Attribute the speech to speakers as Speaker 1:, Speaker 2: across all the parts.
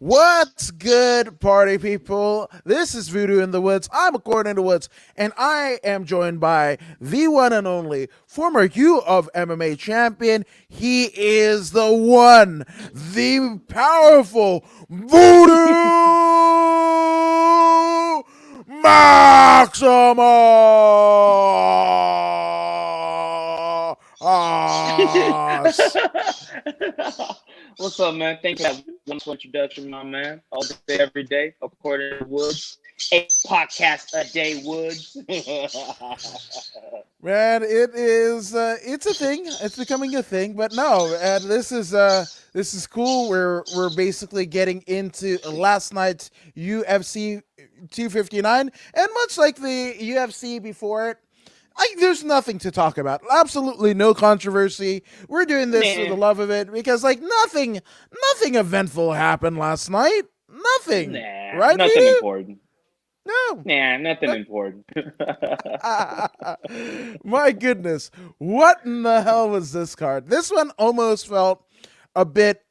Speaker 1: What's good, party people? This is Voodoo in the Woods. I'm Accord in the Woods, and I am joined by the one and only former U of MMA champion. He is the one, the powerful Voodoo Maximus.
Speaker 2: What's up, man? Thank you for that wonderful introduction, my man. All day, every day, according to Woods. 8 podcasts a day, Woods.
Speaker 1: Man, it's a thing. It's becoming a thing. But no, and this is cool. We're basically getting into last night's UFC 259, and much like the UFC before it, there's nothing to talk about. Absolutely no controversy. We're doing this for the
Speaker 2: Nah,
Speaker 1: love of it because nothing eventful happened last night. Nothing, right,
Speaker 2: nothing
Speaker 1: Vita?
Speaker 2: important.
Speaker 1: No.
Speaker 2: Nah, nothing important.
Speaker 1: My goodness, what in the hell was this card? This one almost felt a bit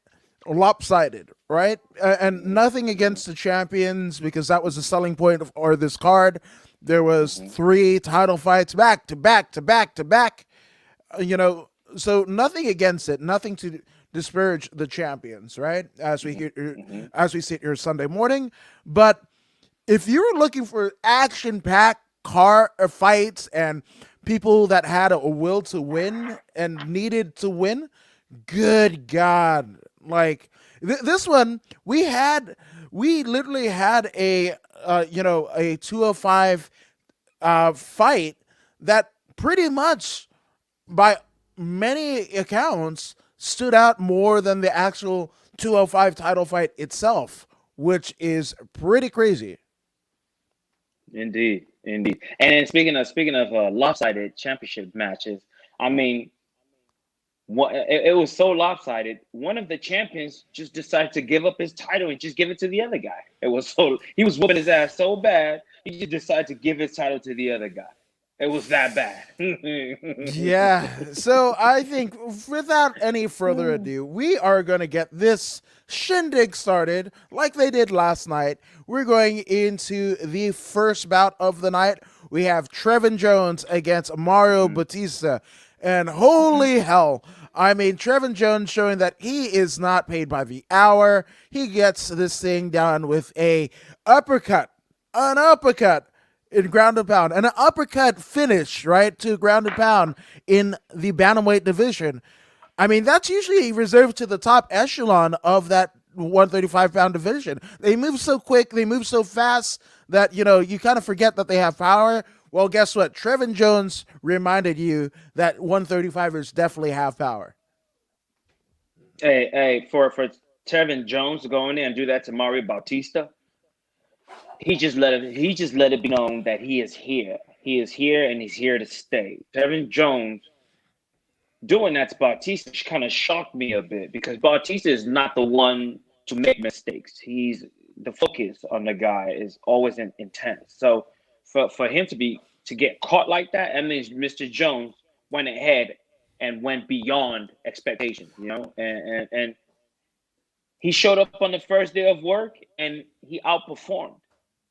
Speaker 1: lopsided, right? And nothing against the champions because that was the selling point of or this card. There was
Speaker 2: Mhm.
Speaker 1: three title fights back to back to back to back. So nothing against it, nothing to disparage the champions, right?
Speaker 2: Mhm.
Speaker 1: As we sit here Sunday morning, but if you're looking for action-packed car fights and people that had a will to win and needed to win, good God, like this one, we literally had a 205 fight that pretty much by many accounts stood out more than the actual 205 title fight itself, which is pretty crazy.
Speaker 2: Indeed, indeed. And then speaking of lopsided championship matches, I mean, it was so lopsided. One of the champions just decided to give up his title and just give it to the other guy. He was whooping his ass so bad, he just decided to give his title to the other guy. It was that bad.
Speaker 1: Yeah. So I think without any further ado, we are going to get this shindig started like they did last night. We're going into the first bout of the night. We have Trevin Jones against Mario
Speaker 2: Mhm,
Speaker 1: Batista. And holy hell, I mean, Trevin Jones showing that he is not paid by the hour. He gets this thing done with an uppercut in ground and pound, and an uppercut finish, right, to ground and pound in the bantamweight division. I mean, that's usually reserved to the top echelon of that 135-pound division. They move so quick, they move so fast that, you kind of forget that they have power. Well, guess what? Trevin Jones reminded you that 135ers definitely have power.
Speaker 2: hey, for Tevin Jones to go in there and do that to Mario Bautista, he just let it be known that he is here. He is here and he's here to stay. Tevin Jones doing that to Bautista kind of shocked me a bit because Bautista is not the one to make mistakes. He's the focus on the guy is always intense. So for him to get caught like that, that means Mr. Jones went ahead and went beyond expectations, and he showed up on the first day of work and he outperformed.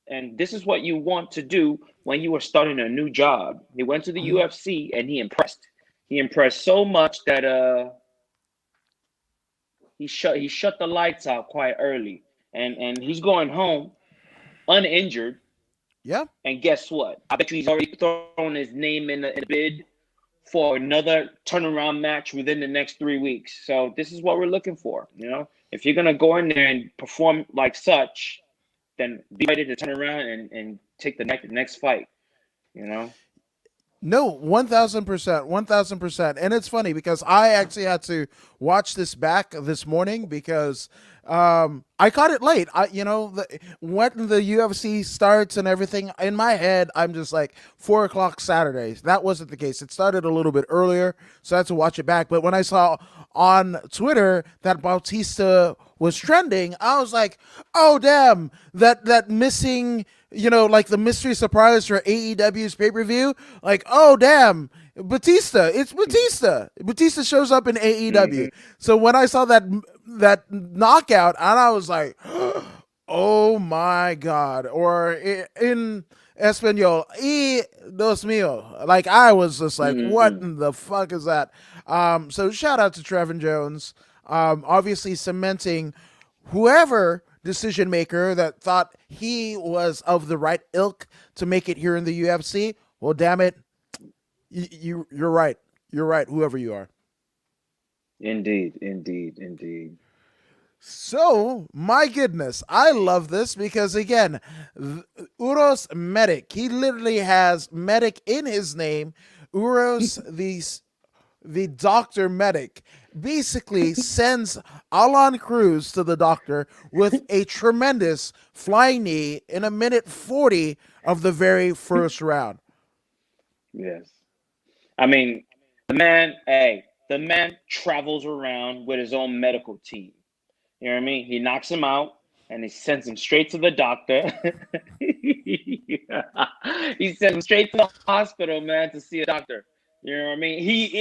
Speaker 2: And this is what you want to do when you are starting a new job. He went to the UFC and he impressed. He impressed so much that he shut the lights out quite early, and he's going home uninjured.
Speaker 1: Yeah.
Speaker 2: And guess what? I bet you he's already thrown his name in the bid for another turnaround match within the next 3 weeks. So this is what we're looking for. If you're gonna go in there and perform like such, then be ready to turn around and take the next fight. You know.
Speaker 1: No, 1000%, 1000%. And it's funny because I actually had to watch this back this morning because I caught it late. When the UFC starts and everything, in my head, I'm just like 4 o'clock Saturdays. That wasn't the case. It started a little bit earlier, so I had to watch it back. But when I saw on Twitter that Bautista was trending, I was like, oh, damn, that missing like the mystery surprise for AEW's pay per view. Like, oh damn, Batista! It's Batista. Batista shows up in AEW.
Speaker 2: Mm-hmm.
Speaker 1: So when I saw that knockout, and I was like, oh my god. Or in Espanol, y Dios mío. Like I was just like, what
Speaker 2: Mm-hmm.
Speaker 1: in the fuck is that? So shout out to Trevin Jones. Obviously cementing whoever decision maker that thought he was of the right ilk to make it here in the UFC. Well, damn it, you're right. You're right. Whoever you are.
Speaker 2: Indeed, indeed, indeed.
Speaker 1: So, my goodness, I love this because again, Uros Medic, he literally has medic in his name. Uros, the doctor medic, basically sends Alan Cruz to the doctor with a tremendous flying knee in a minute 40 of the very first round.
Speaker 2: Yes. I mean, the man travels around with his own medical team. You know what I mean? He knocks him out and he sends him straight to the doctor. He sends him straight to the hospital, man, to see a doctor. You know what I mean?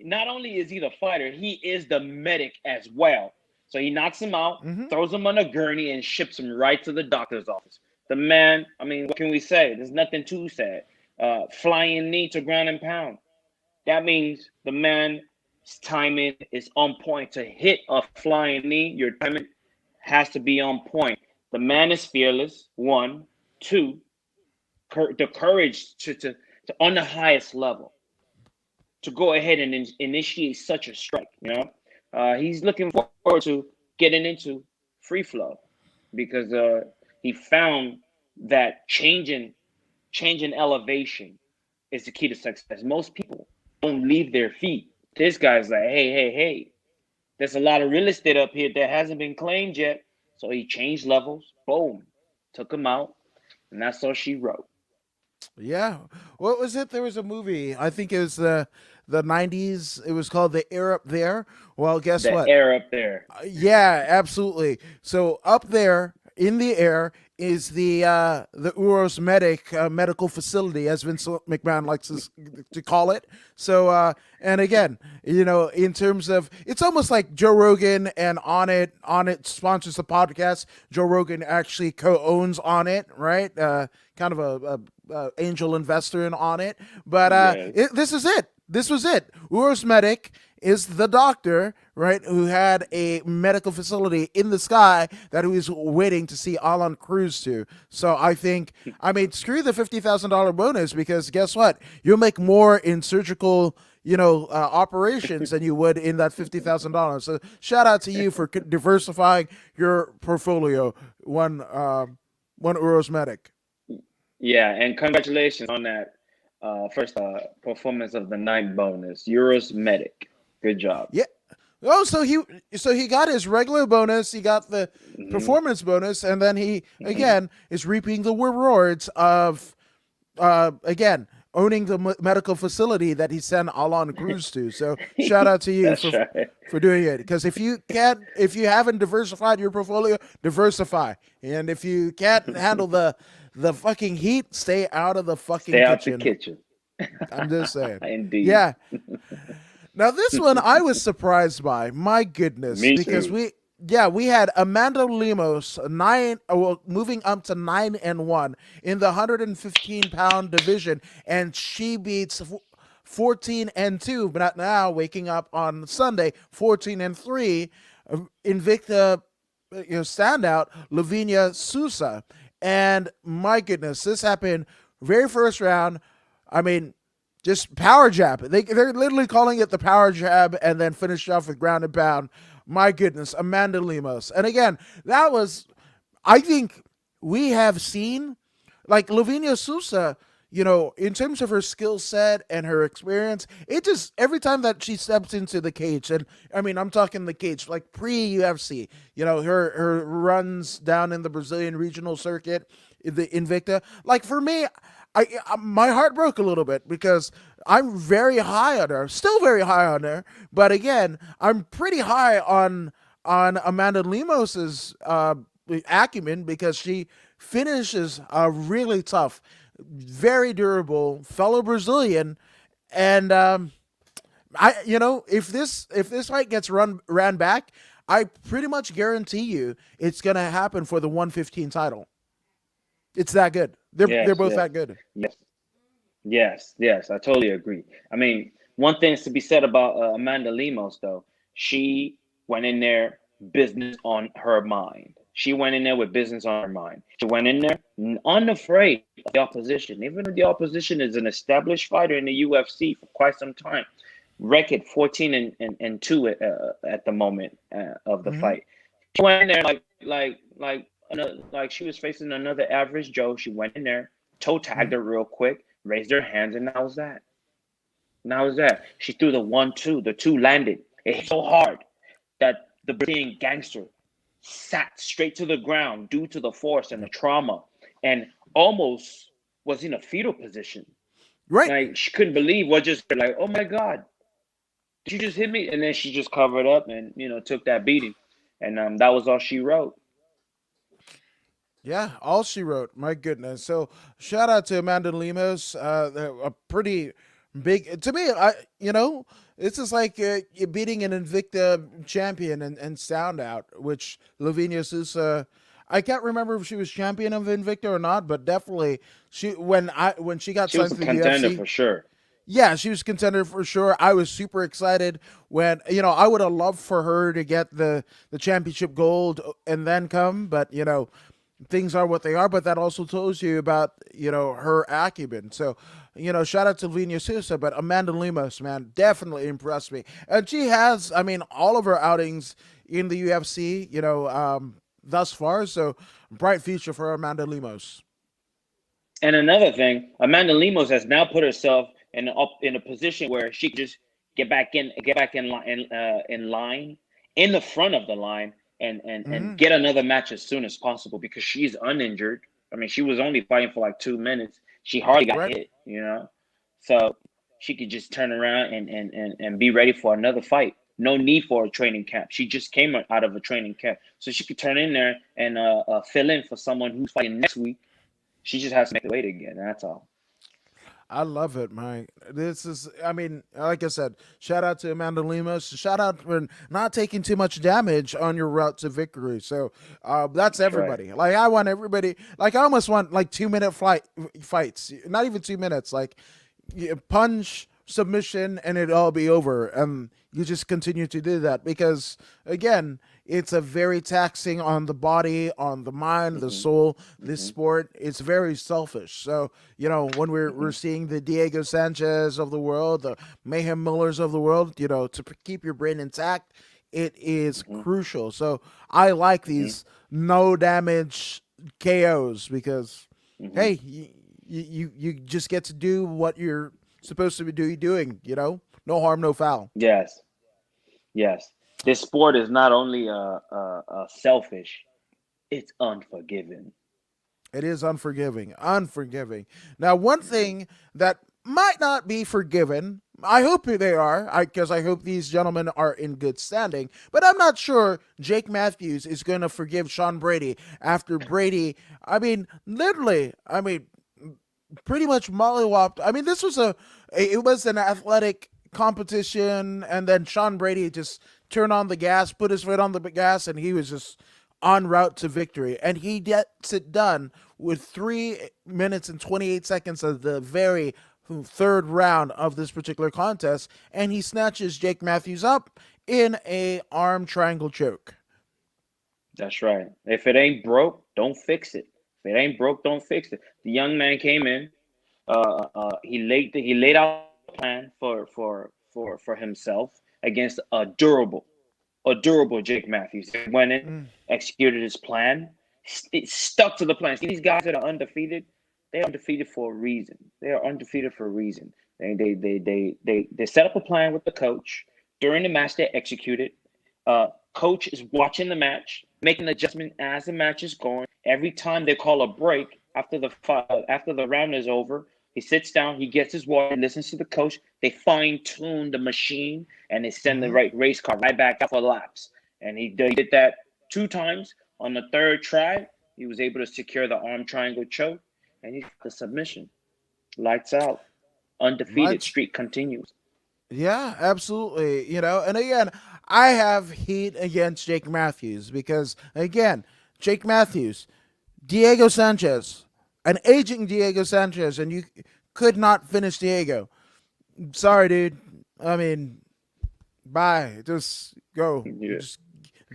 Speaker 2: Not only is he the fighter, he is the medic as well. So he knocks him out,
Speaker 1: Mm-hmm.
Speaker 2: throws him on a gurney, and ships him right to the doctor's office. The man, I mean, what can we say? There's nothing too sad. Flying knee to ground and pound. That means the man's timing is on point. To hit a flying knee, your timing has to be on point. The man is fearless. One, two, the courage to on the highest level to go ahead and initiate such a strike. He's looking forward to getting into free flow because he found that changing elevation is the key to success. Most people don't leave their feet. This guy's like, hey, hey, hey, there's a lot of real estate up here that hasn't been claimed yet. So he changed levels, boom, took him out, and that's all she wrote.
Speaker 1: Yeah. What was it? There was a movie. I think it was the 90s. It was called The Air Up There. Well, guess
Speaker 2: The
Speaker 1: what?
Speaker 2: air up there.
Speaker 1: Yeah, absolutely. So up there in the air is the Uros Medic medical facility, as Vince McMahon likes to call it. So and again, in terms of, it's almost like Joe Rogan and On It sponsors the podcast. Joe Rogan actually co-owns On It, right? Kind of a angel investor in On It, but
Speaker 2: Yes.
Speaker 1: this is it. This was it. Uros Medic is the doctor, right, who had a medical facility in the sky that he was waiting to see Alan Cruz to. So I think, I mean, screw the $50,000 bonus, because guess what? You'll make more in surgical, operations than you would in that $50,000. So shout out to you for diversifying your portfolio. One Uros Medic.
Speaker 2: Yeah, and congratulations on that first performance of the night bonus. Euros Medic. Good job.
Speaker 1: Yeah. Oh, so he got his regular bonus, he got the
Speaker 2: Hmm.
Speaker 1: performance bonus, and then he again is reaping the rewards of again owning the medical facility that he sent Alan Cruz to. So shout out to you
Speaker 2: That's
Speaker 1: for
Speaker 2: right.
Speaker 1: doing it. Because if you haven't diversified your portfolio, diversify. And if you can't handle the fucking heat, stay out of the fucking
Speaker 2: Stay out the
Speaker 1: kitchen.
Speaker 2: kitchen.
Speaker 1: I'm just saying.
Speaker 2: Indeed.
Speaker 1: Yeah. Now this one I was surprised by. My goodness,
Speaker 2: Me
Speaker 1: because
Speaker 2: too.
Speaker 1: we had Amanda Lemos moving up to 9-1 in the 115-pound division, and she beats 14-2, but not now waking up on Sunday 14-3, Invicta, standout Lavinia Sousa. And my goodness, this happened very first round. I mean, just power jab. They're literally calling it the power jab, and then finish off with ground and pound. My goodness, Amanda Lemos. And again, that was, I think we have seen, like Lavinia Sousa, in terms of her skill set and her experience, it just, every time that she steps into the cage, and I mean, I'm talking the cage, like pre UFC, her runs down in the Brazilian regional circuit, the Invicta, like for me, my heart broke a little bit because I'm very high on her, still very high on her, but again, I'm pretty high on Amanda Lemos's acumen, because she finishes really tough, very durable fellow Brazilian, and if this fight gets ran back, I pretty much guarantee you it's gonna happen for the 115 title. It's that good. They're
Speaker 2: Yes,
Speaker 1: both
Speaker 2: yes,
Speaker 1: that good.
Speaker 2: yes, yes, yes. I totally agree. I mean, one thing's to be said about Amanda Lemos, though. She went in there business on her mind. She went in there with business on her mind. She went in there unafraid of the opposition, even if the opposition is an established fighter in the UFC for quite some time. Record 14 and 2 at the moment of the
Speaker 1: Hmm.
Speaker 2: fight. She went in there like she was facing another average Joe. She went in there, toe tagged
Speaker 1: Hmm.
Speaker 2: her real quick, raised her hands, and that was that. And that was that. She threw the 1-2. The two landed. It hit so hard that the Brazilian gangster sat straight to the ground due to the force and the trauma, and almost was in a fetal position.
Speaker 1: Right.
Speaker 2: Like she couldn't believe what just like, oh my God, did you just hit me? And then she just covered up and took that beating, and that was all she wrote.
Speaker 1: Yeah, all she wrote. My goodness. So shout out to Amanda Lemos. A pretty big to me. This is like you're beating an Invicta champion and sound out, which Lavinia Sousa. I can't remember if she was champion of Invicta or not, but definitely when she got
Speaker 2: She was
Speaker 1: signed
Speaker 2: a
Speaker 1: to the
Speaker 2: contender
Speaker 1: UFC.
Speaker 2: for sure.
Speaker 1: Yeah, she was contender for sure. I was super excited when I would have loved for her to get the championship gold and then come, but things are what they are, but that also tells you about her acumen. So, shout out to Lina Sousa, but Amanda Lemos, man, definitely impressed me, and she has, I mean, all of her outings in the UFC, thus far. So, bright future for Amanda Lemos.
Speaker 2: And another thing, Amanda Lemos has now put herself in a position where she can just get back in line in line in the front of the line and
Speaker 1: Hmm.
Speaker 2: get another match as soon as possible because she's uninjured. I mean, she was only fighting for like 2 minutes. She hardly got
Speaker 1: Right.
Speaker 2: hit. So she could just turn around and be ready for another fight. No need for a training camp. She just came out of a training camp, so she could turn in there and fill in for someone who's fighting next week. She just has to make the weight again. That's all.
Speaker 1: I love it, Mike. This is, I mean, like I said, shout out to Amanda Lemos. Shout out for not taking too much damage on your route to victory. So that's
Speaker 2: That's right.
Speaker 1: everybody. Like, I want everybody, like, I almost want like 2 minute fights, not even 2 minutes. Like, punch, submission, and it'd all be over. And you just continue to do that because, again, it's a very taxing on the body, on the mind, the
Speaker 2: Hmm.
Speaker 1: soul. This
Speaker 2: Hmm.
Speaker 1: sport, it's very selfish. So when we're
Speaker 2: Hmm.
Speaker 1: seeing the Diego Sanchez of the world, the Mayhem Millers of the world, to keep your brain intact, it is
Speaker 2: Hmm.
Speaker 1: crucial. So I like
Speaker 2: Hmm.
Speaker 1: these no damage KOs because
Speaker 2: Hmm.
Speaker 1: hey, you just get to do what you're supposed to be doing. No harm, no foul.
Speaker 2: Yes. Yes. This sport is not only selfish; it's unforgiving.
Speaker 1: It is unforgiving, unforgiving. Now, one thing that might not be forgiven, I hope they are, because I hope these gentlemen are in good standing, but I'm not sure Jake Matthews is going to forgive Sean Brady after Brady, I mean, literally, I mean, pretty much mollywopped. I mean, it was an athletic competition, and then Sean Brady just turned on the gas, put his foot on the gas, and he was just on route to victory. And he gets it done with 3 minutes and 28 seconds of the very third round of this particular contest, and he snatches Jake Matthews up in a arm triangle choke.
Speaker 2: That's right. If it ain't broke, don't fix it. If it ain't broke, don't fix it. The young man came in. He laid out a plan for himself against a durable Jake Matthews. He went in,
Speaker 1: Mm.
Speaker 2: executed his plan, stuck to the plan. See, these guys that are undefeated, they are undefeated for a reason. They are undefeated for a reason. They set up a plan with the coach. During the match, they execute it. Coach is watching the match, making adjustment as the match is going. Every time they call a break after the round is over, he sits down, he gets his water, listens to the coach. They fine tune the machine, and they send the
Speaker 1: Hmm.
Speaker 2: right race car right back out for laps. And he did that 2 times. On the third try, he was able to secure the arm triangle choke, and he got the submission. Lights out. Undefeated
Speaker 1: Lights
Speaker 2: streak continues.
Speaker 1: Yeah, absolutely. And again, I have heat against Jake Matthews because, again, Jake Matthews, Diego Sanchez, an aging Diego Sanchez, and you could not finish Diego. Sorry, dude. I mean, bye. Just go.
Speaker 2: Yeah.
Speaker 1: Just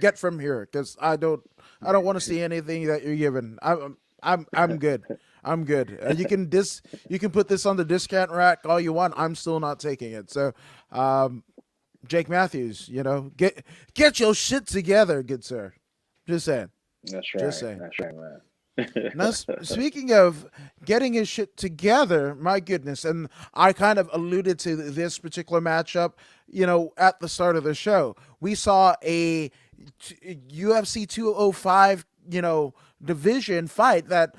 Speaker 1: get from here because I don't want to see anything that you're giving. I'm good. I'm good. You can put this on the discount rack all you want. I'm still not taking it. So, um, Jake Matthews, get your shit together, good sir. Just saying.
Speaker 2: That's
Speaker 1: Just
Speaker 2: right.
Speaker 1: saying.
Speaker 2: That's right, man.
Speaker 1: Now, speaking of getting his shit together, my goodness, and I kind of alluded to this particular matchup, at the start of the show. We saw a UFC 205, division fight that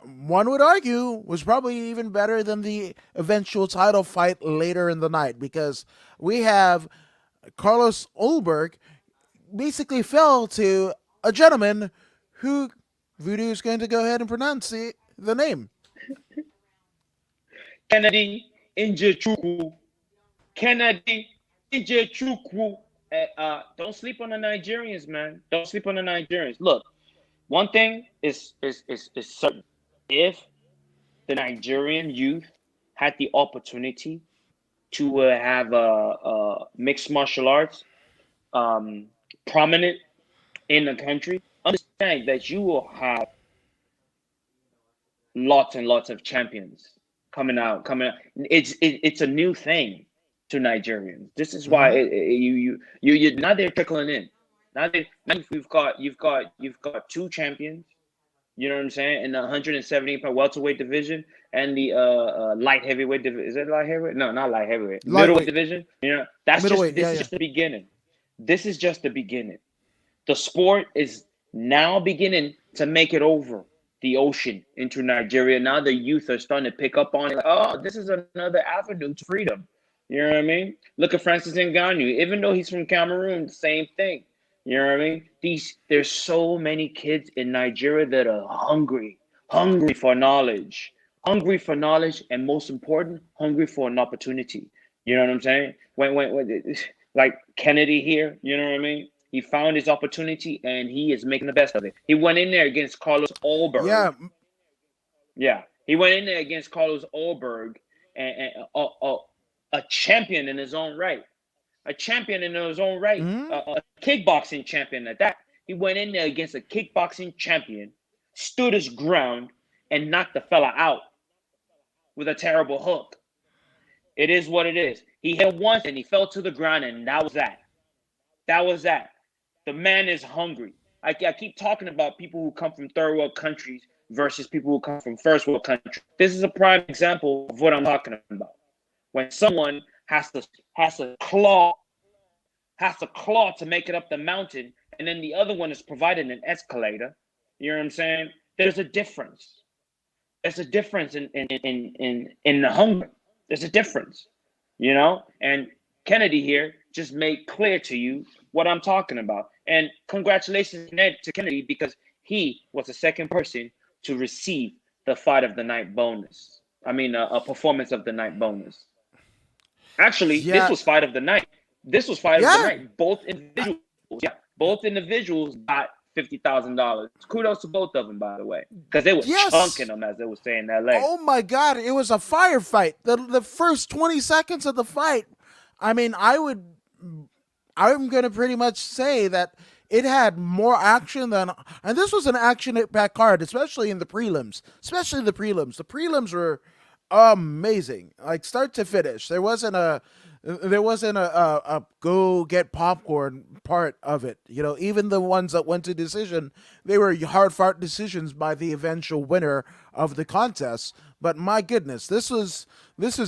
Speaker 1: one would argue was probably even better than the eventual title fight later in the night because we have Carlos Ulberg basically fell to a gentleman who Voodoo is going to go ahead and pronounce the name.
Speaker 2: Kennedy Injechukwu. Kennedy Injechukwu. Don't sleep on the Nigerians, man. Don't sleep on the Nigerians. Look, one thing is certain. If the Nigerian youth had the opportunity to have mixed martial arts um, prominent in the country, understand that you will have lots and lots of champions coming out. It's a new thing to Nigerians. This is why
Speaker 1: Mm-hmm.
Speaker 2: you now they're trickling in. Now you've got two champions. You know what I'm saying? In the 170 pound welterweight division and the light heavyweight division. Is it light heavyweight? No, not light heavyweight. Middleweight
Speaker 1: Lightweight,
Speaker 2: division. That's just
Speaker 1: middleweight,
Speaker 2: this
Speaker 1: yeah,
Speaker 2: is
Speaker 1: yeah.
Speaker 2: just the beginning. This is just the beginning. The sport is now beginning to make it over the ocean into Nigeria. Now the youth are starting to pick up on it. Like, oh, this is another avenue to freedom. You know what I mean? Look at Francis Ngannou. Even though he's from Cameroon, the same thing. You know what I mean? There's so many kids in Nigeria that are hungry for knowledge, and most important, hungry for an opportunity. You know what I'm saying? When like Kennedy here, you know what I mean? He found his opportunity and he is making the best of it. He went in there against Carlos Ulberg.
Speaker 1: Yeah.
Speaker 2: Yeah, he went in there against Carlos Ulberg, and a champion in his own right, a champion in his own right,
Speaker 1: Mm-hmm.
Speaker 2: a kickboxing champion at that. He went in there against a kickboxing champion, stood his ground, and knocked the fella out with a terrible hook. It is what it is. He hit once and he fell to the ground, and that was that. That was that. The man is hungry. I keep talking about people who come from third world countries versus people who come from first world countries. This is a prime example of what I'm talking about. When someone has to claw to make it up the mountain, and then the other one is providing an escalator. You know what I'm saying? There's a difference. There's a difference in the hunger. There's a difference, And Kennedy here just made clear to you what I'm talking about. And congratulations, Ned, to Kennedy because he was the second person to receive the fight of the night bonus. I mean, a performance of the night bonus. Actually, this
Speaker 1: Yeah.
Speaker 2: was fight of the night. This was fight of the
Speaker 1: Yeah.
Speaker 2: night. Both individuals got $50,000. Kudos to both of them, by the way, because they were chunking
Speaker 1: Yes.
Speaker 2: them, as they would say in LA.
Speaker 1: Oh my God! It was a firefight. The first 20 seconds of the fight. I mean, I'm gonna pretty much say that it had more action than, and this was an action-packed card, especially in the prelims. Especially the prelims. The prelims were amazing, like start to finish. There wasn't a go get popcorn part of it. Even the ones that went to decision, they were hard fought decisions by the eventual winner of the contest. But my goodness, this was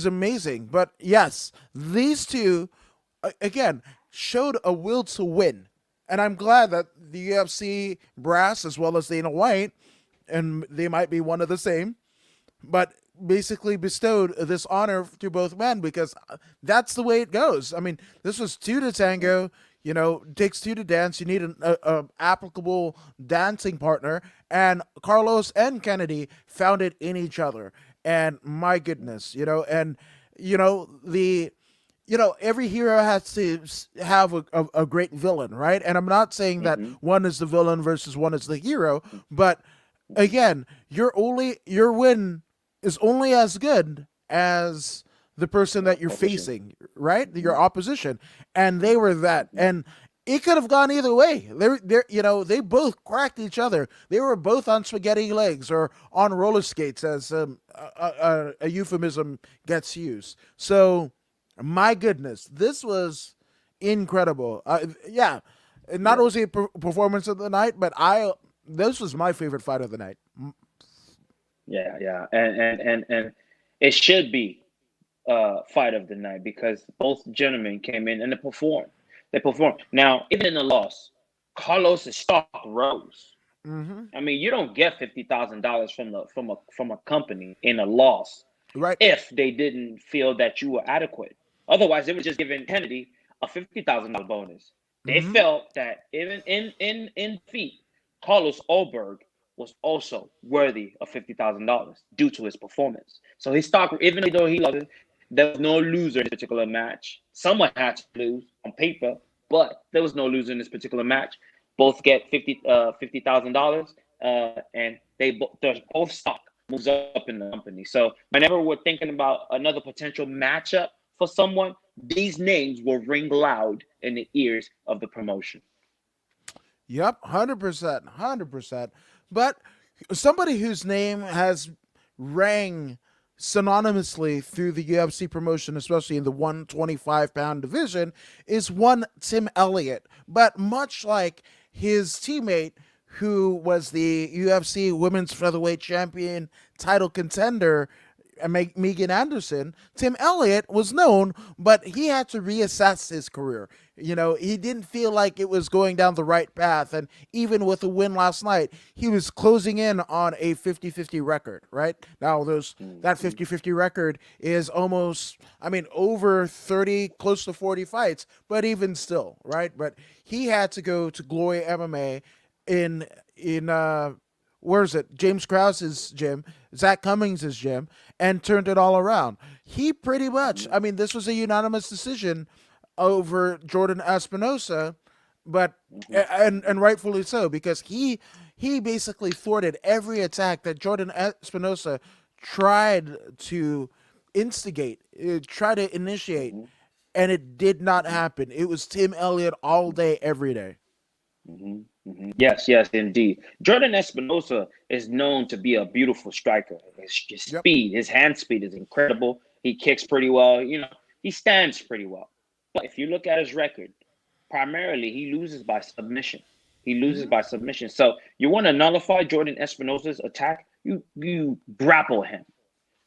Speaker 1: amazing. But yes, these two again showed a will to win, and I'm glad that the UFC brass as well as Dana White, and they might be one of the same, but basically bestowed this honor to both men because that's the way it goes. I mean, this was two to tango. It takes two to dance. You need an applicable dancing partner, and Carlos and Kennedy found it in each other. And my goodness, and the every hero has to have a great villain, right? And I'm not saying that
Speaker 2: Mm-hmm.
Speaker 1: one is the villain versus one is the hero, but again, your win is only as good as the person
Speaker 2: The
Speaker 1: that you're
Speaker 2: opposition.
Speaker 1: facing, right? Your
Speaker 2: Mm-hmm.
Speaker 1: opposition, and they were that, and it could have gone either way. They both cracked each other. They were both on spaghetti legs or on roller skates, as a euphemism gets used. So, my goodness, this was incredible. Yeah, not
Speaker 2: Yeah.
Speaker 1: only a performance of the night, but I this was my favorite fight of the night.
Speaker 2: Yeah, yeah, and it should be fight of the night because both gentlemen came in and they performed. They performed. Now, even in the loss, Carlos's stock rose.
Speaker 1: Hmm.
Speaker 2: I mean, you don't get $50,000 from a company in a loss
Speaker 1: Right.
Speaker 2: if they didn't feel that you were adequate. Otherwise, they would just giving Kennedy a $50,000 bonus. They
Speaker 1: Hmm.
Speaker 2: felt that even in defeat, Carlos Ulberg was also worthy of $50,000 due to his performance. So his stock, even though he lost, there was no loser in this particular match. Someone had to lose on paper, but there was no loser in this particular match. Both get $50,000, and they're both stock moves up in the company. So whenever we're thinking about another potential matchup for someone, these names will ring loud in the ears of the promotion.
Speaker 1: Yep, 100%, 100%. But somebody whose name has rang synonymously through the UFC promotion, especially in the 125-pound division, is one Tim Elliott. But much like his teammate, who was the UFC Women's Featherweight Champion title contender, Megan Anderson, Tim Elliott was known, but he had to reassess his career. He didn't feel like it was going down the right path. And even with a win last night, he was closing in on a 50-50 record, right? Now, that
Speaker 2: Mm-hmm.
Speaker 1: 50-50 record is almost, over 30, close to 40 fights, but even still, right? But he had to go to Glory MMA in where's it? James Krause's gym, Zach Cummings' gym, and turned it all around. He pretty much, this was a unanimous decision over Jordan Espinosa, but
Speaker 2: Mm-hmm.
Speaker 1: and rightfully so because he basically thwarted every attack that Jordan Espinosa tried to instigate, try to initiate,
Speaker 2: Mm-hmm.
Speaker 1: and it did not
Speaker 2: Mm-hmm.
Speaker 1: happen. It was Tim Elliott all day, every day.
Speaker 2: Mm-hmm. Mm-hmm. Yes, yes, indeed. Jordan Espinosa is known to be a beautiful striker. His
Speaker 1: Yep.
Speaker 2: speed, his hand speed is incredible. He kicks pretty well. He stands pretty well. But if you look at his record, primarily he loses by submission. He loses
Speaker 1: Hmm.
Speaker 2: by submission. So you want to nullify Jordan Espinosa's attack, you grapple him.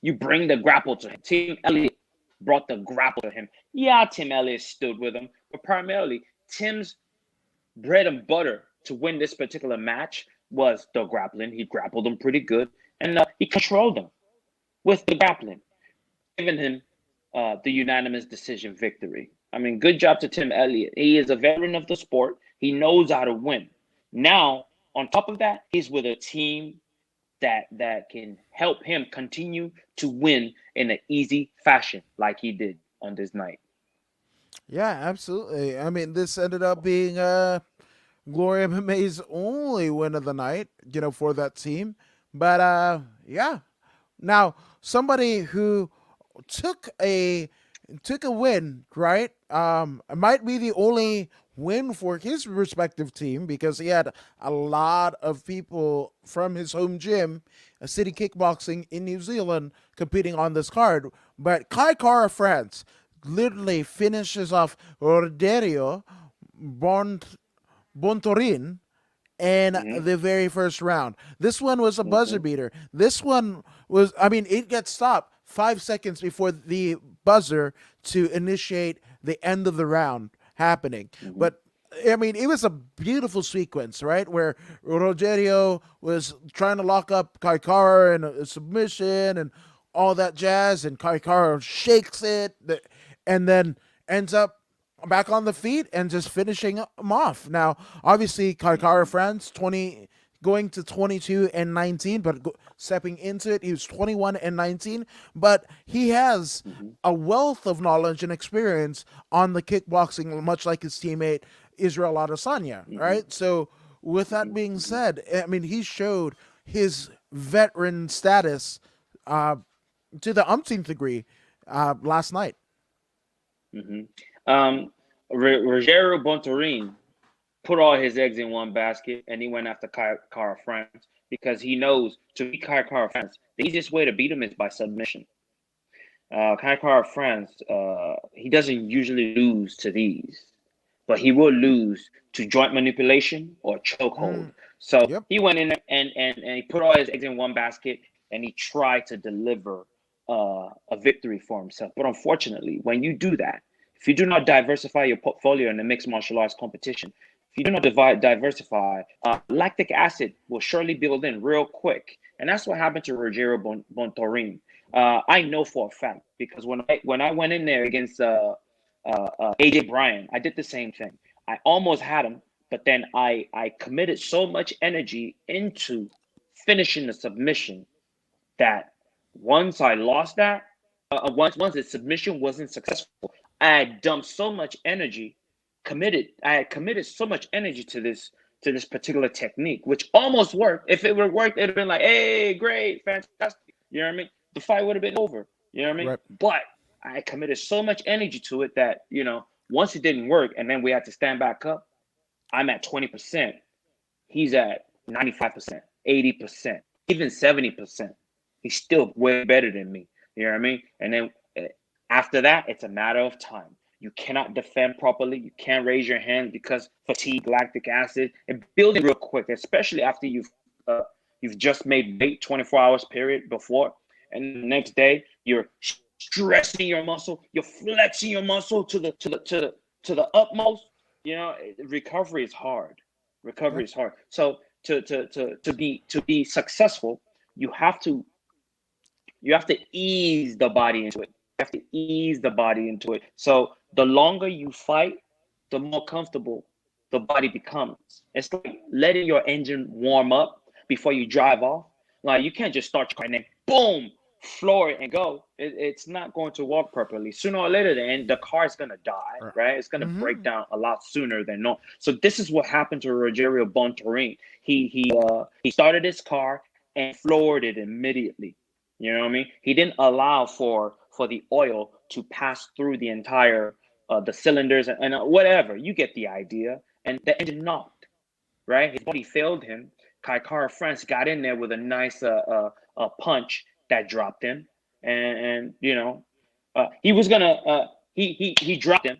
Speaker 2: You bring the grapple to him. Tim Elliott brought the grapple to him. Yeah, Tim Elliott stood with him, but primarily Tim's bread and butter to win this particular match was the grappling. He grappled him pretty good, and he controlled him with the grappling, giving him the unanimous decision victory. I mean, good job to Tim Elliott. He is a veteran of the sport. He knows how to win. Now, on top of that, he's with a team that can help him continue to win in an easy fashion, like he did on this night.
Speaker 1: Yeah, absolutely. This ended up being Glory MMA's only win of the night, for that team. But yeah. Now, somebody who took a took a win, right? It might be the only win for his respective team because he had a lot of people from his home gym, City Kickboxing in New Zealand, competing on this card. But Kai Kara France literally finishes off Roderio Bont Bontorin in
Speaker 2: Mm-hmm.
Speaker 1: the very first round. This one was a buzzer
Speaker 2: Mm-hmm.
Speaker 1: beater. This one was, it gets stopped 5 seconds before the buzzer to initiate the end of the round happening.
Speaker 2: Mm-hmm.
Speaker 1: But it was a beautiful sequence, right? Where Rogerio was trying to lock up Kaikara in a submission and all that jazz, and Kaikara shakes it, and then ends up back on the feet and just finishing him off. Now, obviously, Kaikara France going to 22-19, but stepping into it, he was 21-19. But he has
Speaker 2: Hmm.
Speaker 1: a wealth of knowledge and experience on the kickboxing, much like his teammate Israel Adesanya,
Speaker 2: Hmm.
Speaker 1: right? So, with that
Speaker 2: Hmm.
Speaker 1: being
Speaker 2: Hmm.
Speaker 1: said, I mean, he showed his veteran status uh, to the umpteenth degree last night.
Speaker 2: Hmm. Um, Rogério Bontorin put all his eggs in one basket, and he went after Cara France because he knows to beat Cara France, the easiest way to beat him is by submission. Kai France, he doesn't usually lose to these, but he will lose to joint manipulation or chokehold.
Speaker 1: Mm,
Speaker 2: So
Speaker 1: yep.
Speaker 2: he went in there and he put all his eggs in one basket and he tried to deliver a victory for himself. But unfortunately, when you do that, if you do not diversify your portfolio in the mixed martial arts competition, if you do not diversify, lactic acid will surely build in real quick. And that's what happened to Rogério Bontorin. I know for a fact because when I went in there against AJ Bryan, I did the same thing. I almost had him, but then I committed so much energy into finishing the submission that once I lost that, once the submission wasn't successful, I had dumped so much energy, I had committed so much energy to this particular technique, which almost worked. If it would have worked, it'd have been like, hey, great, fantastic. You know what I mean? The fight would have been over. You know what I mean?
Speaker 1: Right.
Speaker 2: But I committed so much energy to it that, once it didn't work and then we had to stand back up, I'm at 20%. He's at 95%, 80%, even 70%. He's still way better than me. You know what I mean? And then after that, it's a matter of time. You cannot defend properly. You can't raise your hand because fatigue, lactic acid, and building real quick, especially after you've just made weight 24 hours period before, and the next day you're stressing your muscle, you're flexing your muscle to the utmost. Recovery is hard.
Speaker 1: Yeah.
Speaker 2: Recovery is hard. So to be successful, you have to you have to ease the body into it. You have to ease the body into it. So the longer you fight, the more comfortable the body becomes. It's like letting your engine warm up before you drive off. Like you can't just start and then boom, floor it and go. It's not going to work properly. Sooner or later, the car is gonna die, right? It's gonna break
Speaker 1: Mm-hmm.
Speaker 2: down a lot sooner than not. So this is what happened to Rogerio Bontorin. He started his car and floored it immediately. You know what I mean? He didn't allow for the oil to pass through the entire the cylinders and whatever. You get the idea. And the engine knocked, right? His body failed him. Kaikara France got in there with a nice punch that dropped him, and he was gonna he dropped him,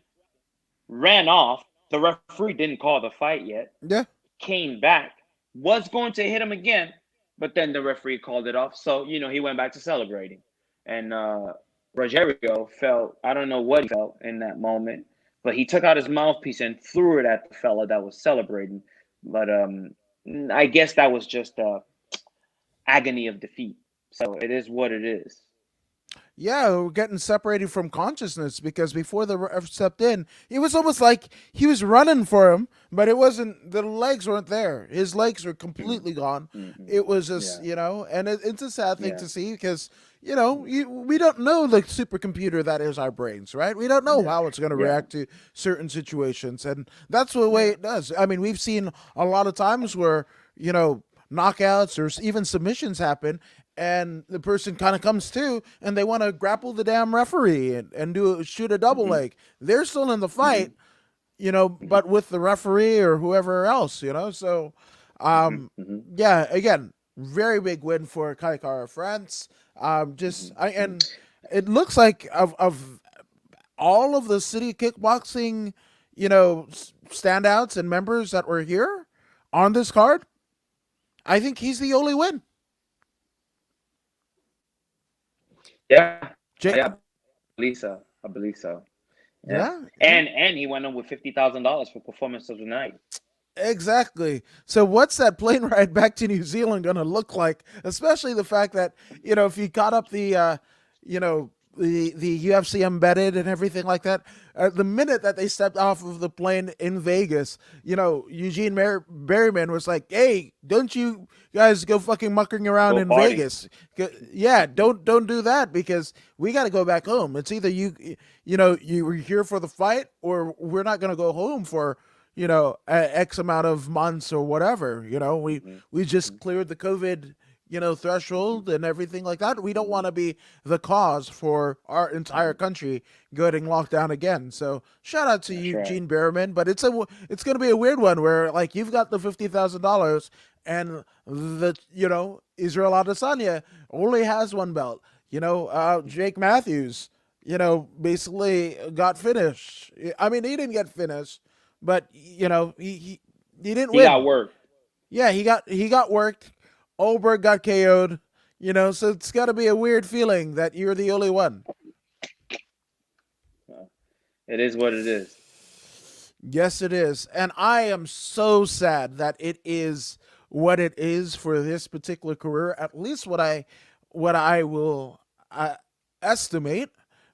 Speaker 2: ran off. The referee didn't call the fight yet.
Speaker 1: Yeah.
Speaker 2: Came back, was going to hit him again, but then the referee called it off. So he went back to celebrating, and Rogerio felt, I don't know what he felt in that moment, but he took out his mouthpiece and threw it at the fella that was celebrating. But I guess that was just agony of defeat. So it is what it is.
Speaker 1: Yeah, we're getting separated from consciousness because before the ref stepped in, it was almost like he was running for him, but it wasn't. The legs weren't there. His legs were
Speaker 2: Mm-hmm.
Speaker 1: completely gone.
Speaker 2: Mm-hmm.
Speaker 1: It was just,
Speaker 2: Yeah.
Speaker 1: and it's a sad thing
Speaker 2: Yeah.
Speaker 1: to see because we don't know the supercomputer that is our brains, right? We don't know
Speaker 2: Yeah.
Speaker 1: how it's going to
Speaker 2: Yeah.
Speaker 1: react to certain situations, and that's the way
Speaker 2: Yeah.
Speaker 1: it does. I mean, we've seen a lot of times where knockouts or even submissions happen, and the person kind of comes to and they want to grapple the damn referee and shoot a double
Speaker 2: Mm-hmm.
Speaker 1: leg. They're still in the
Speaker 2: Mm-hmm.
Speaker 1: fight, but with the referee or whoever else. So,
Speaker 2: Mm-hmm.
Speaker 1: um,
Speaker 2: Mm-hmm.
Speaker 1: yeah, again, very big win for Kaikara France.
Speaker 2: Mm-hmm.
Speaker 1: Just I
Speaker 2: Mm-hmm.
Speaker 1: and it looks like of all of the city kickboxing, standouts and members that were here on this card, I think he's the only win.
Speaker 2: Yeah.
Speaker 1: Jay,
Speaker 2: Yeah. I believe so. I believe so. Yeah.
Speaker 1: yeah, yeah.
Speaker 2: And he went on with $50,000 for performance of the night.
Speaker 1: Exactly. So, what's that plane ride back to New Zealand going to look like? Especially the fact that if you caught up the, the UFC embedded and everything like that. The minute that they stepped off of the plane in Vegas, Eugene Berryman was like, "Hey, don't you guys go fucking mucking around
Speaker 2: Go
Speaker 1: in
Speaker 2: party.
Speaker 1: Vegas? Yeah, don't do that because we got to go back home. It's either you were here for the fight, or we're not gonna go home for." X amount of months or whatever.
Speaker 2: Hmm.
Speaker 1: We just cleared the COVID, threshold and everything like that. We don't want to be the cause for our entire
Speaker 2: Hmm.
Speaker 1: country getting locked down again. So shout out to
Speaker 2: That's right.
Speaker 1: Eugene Behrman, but it's going to be a weird one where like you've got the $50,000 and the Israel Adesanya only has one belt. Jake Matthews, basically got finished. I mean, he didn't get finished, but he didn't
Speaker 2: He got
Speaker 1: win.
Speaker 2: work.
Speaker 1: Yeah, he got worked. Olberg got KO'd. So it's got to be a weird feeling that you're the only one.
Speaker 2: Uh, It is what it is.
Speaker 1: Yes, it is, and I am so sad that it is what it is for this particular career. At least what I will estimate,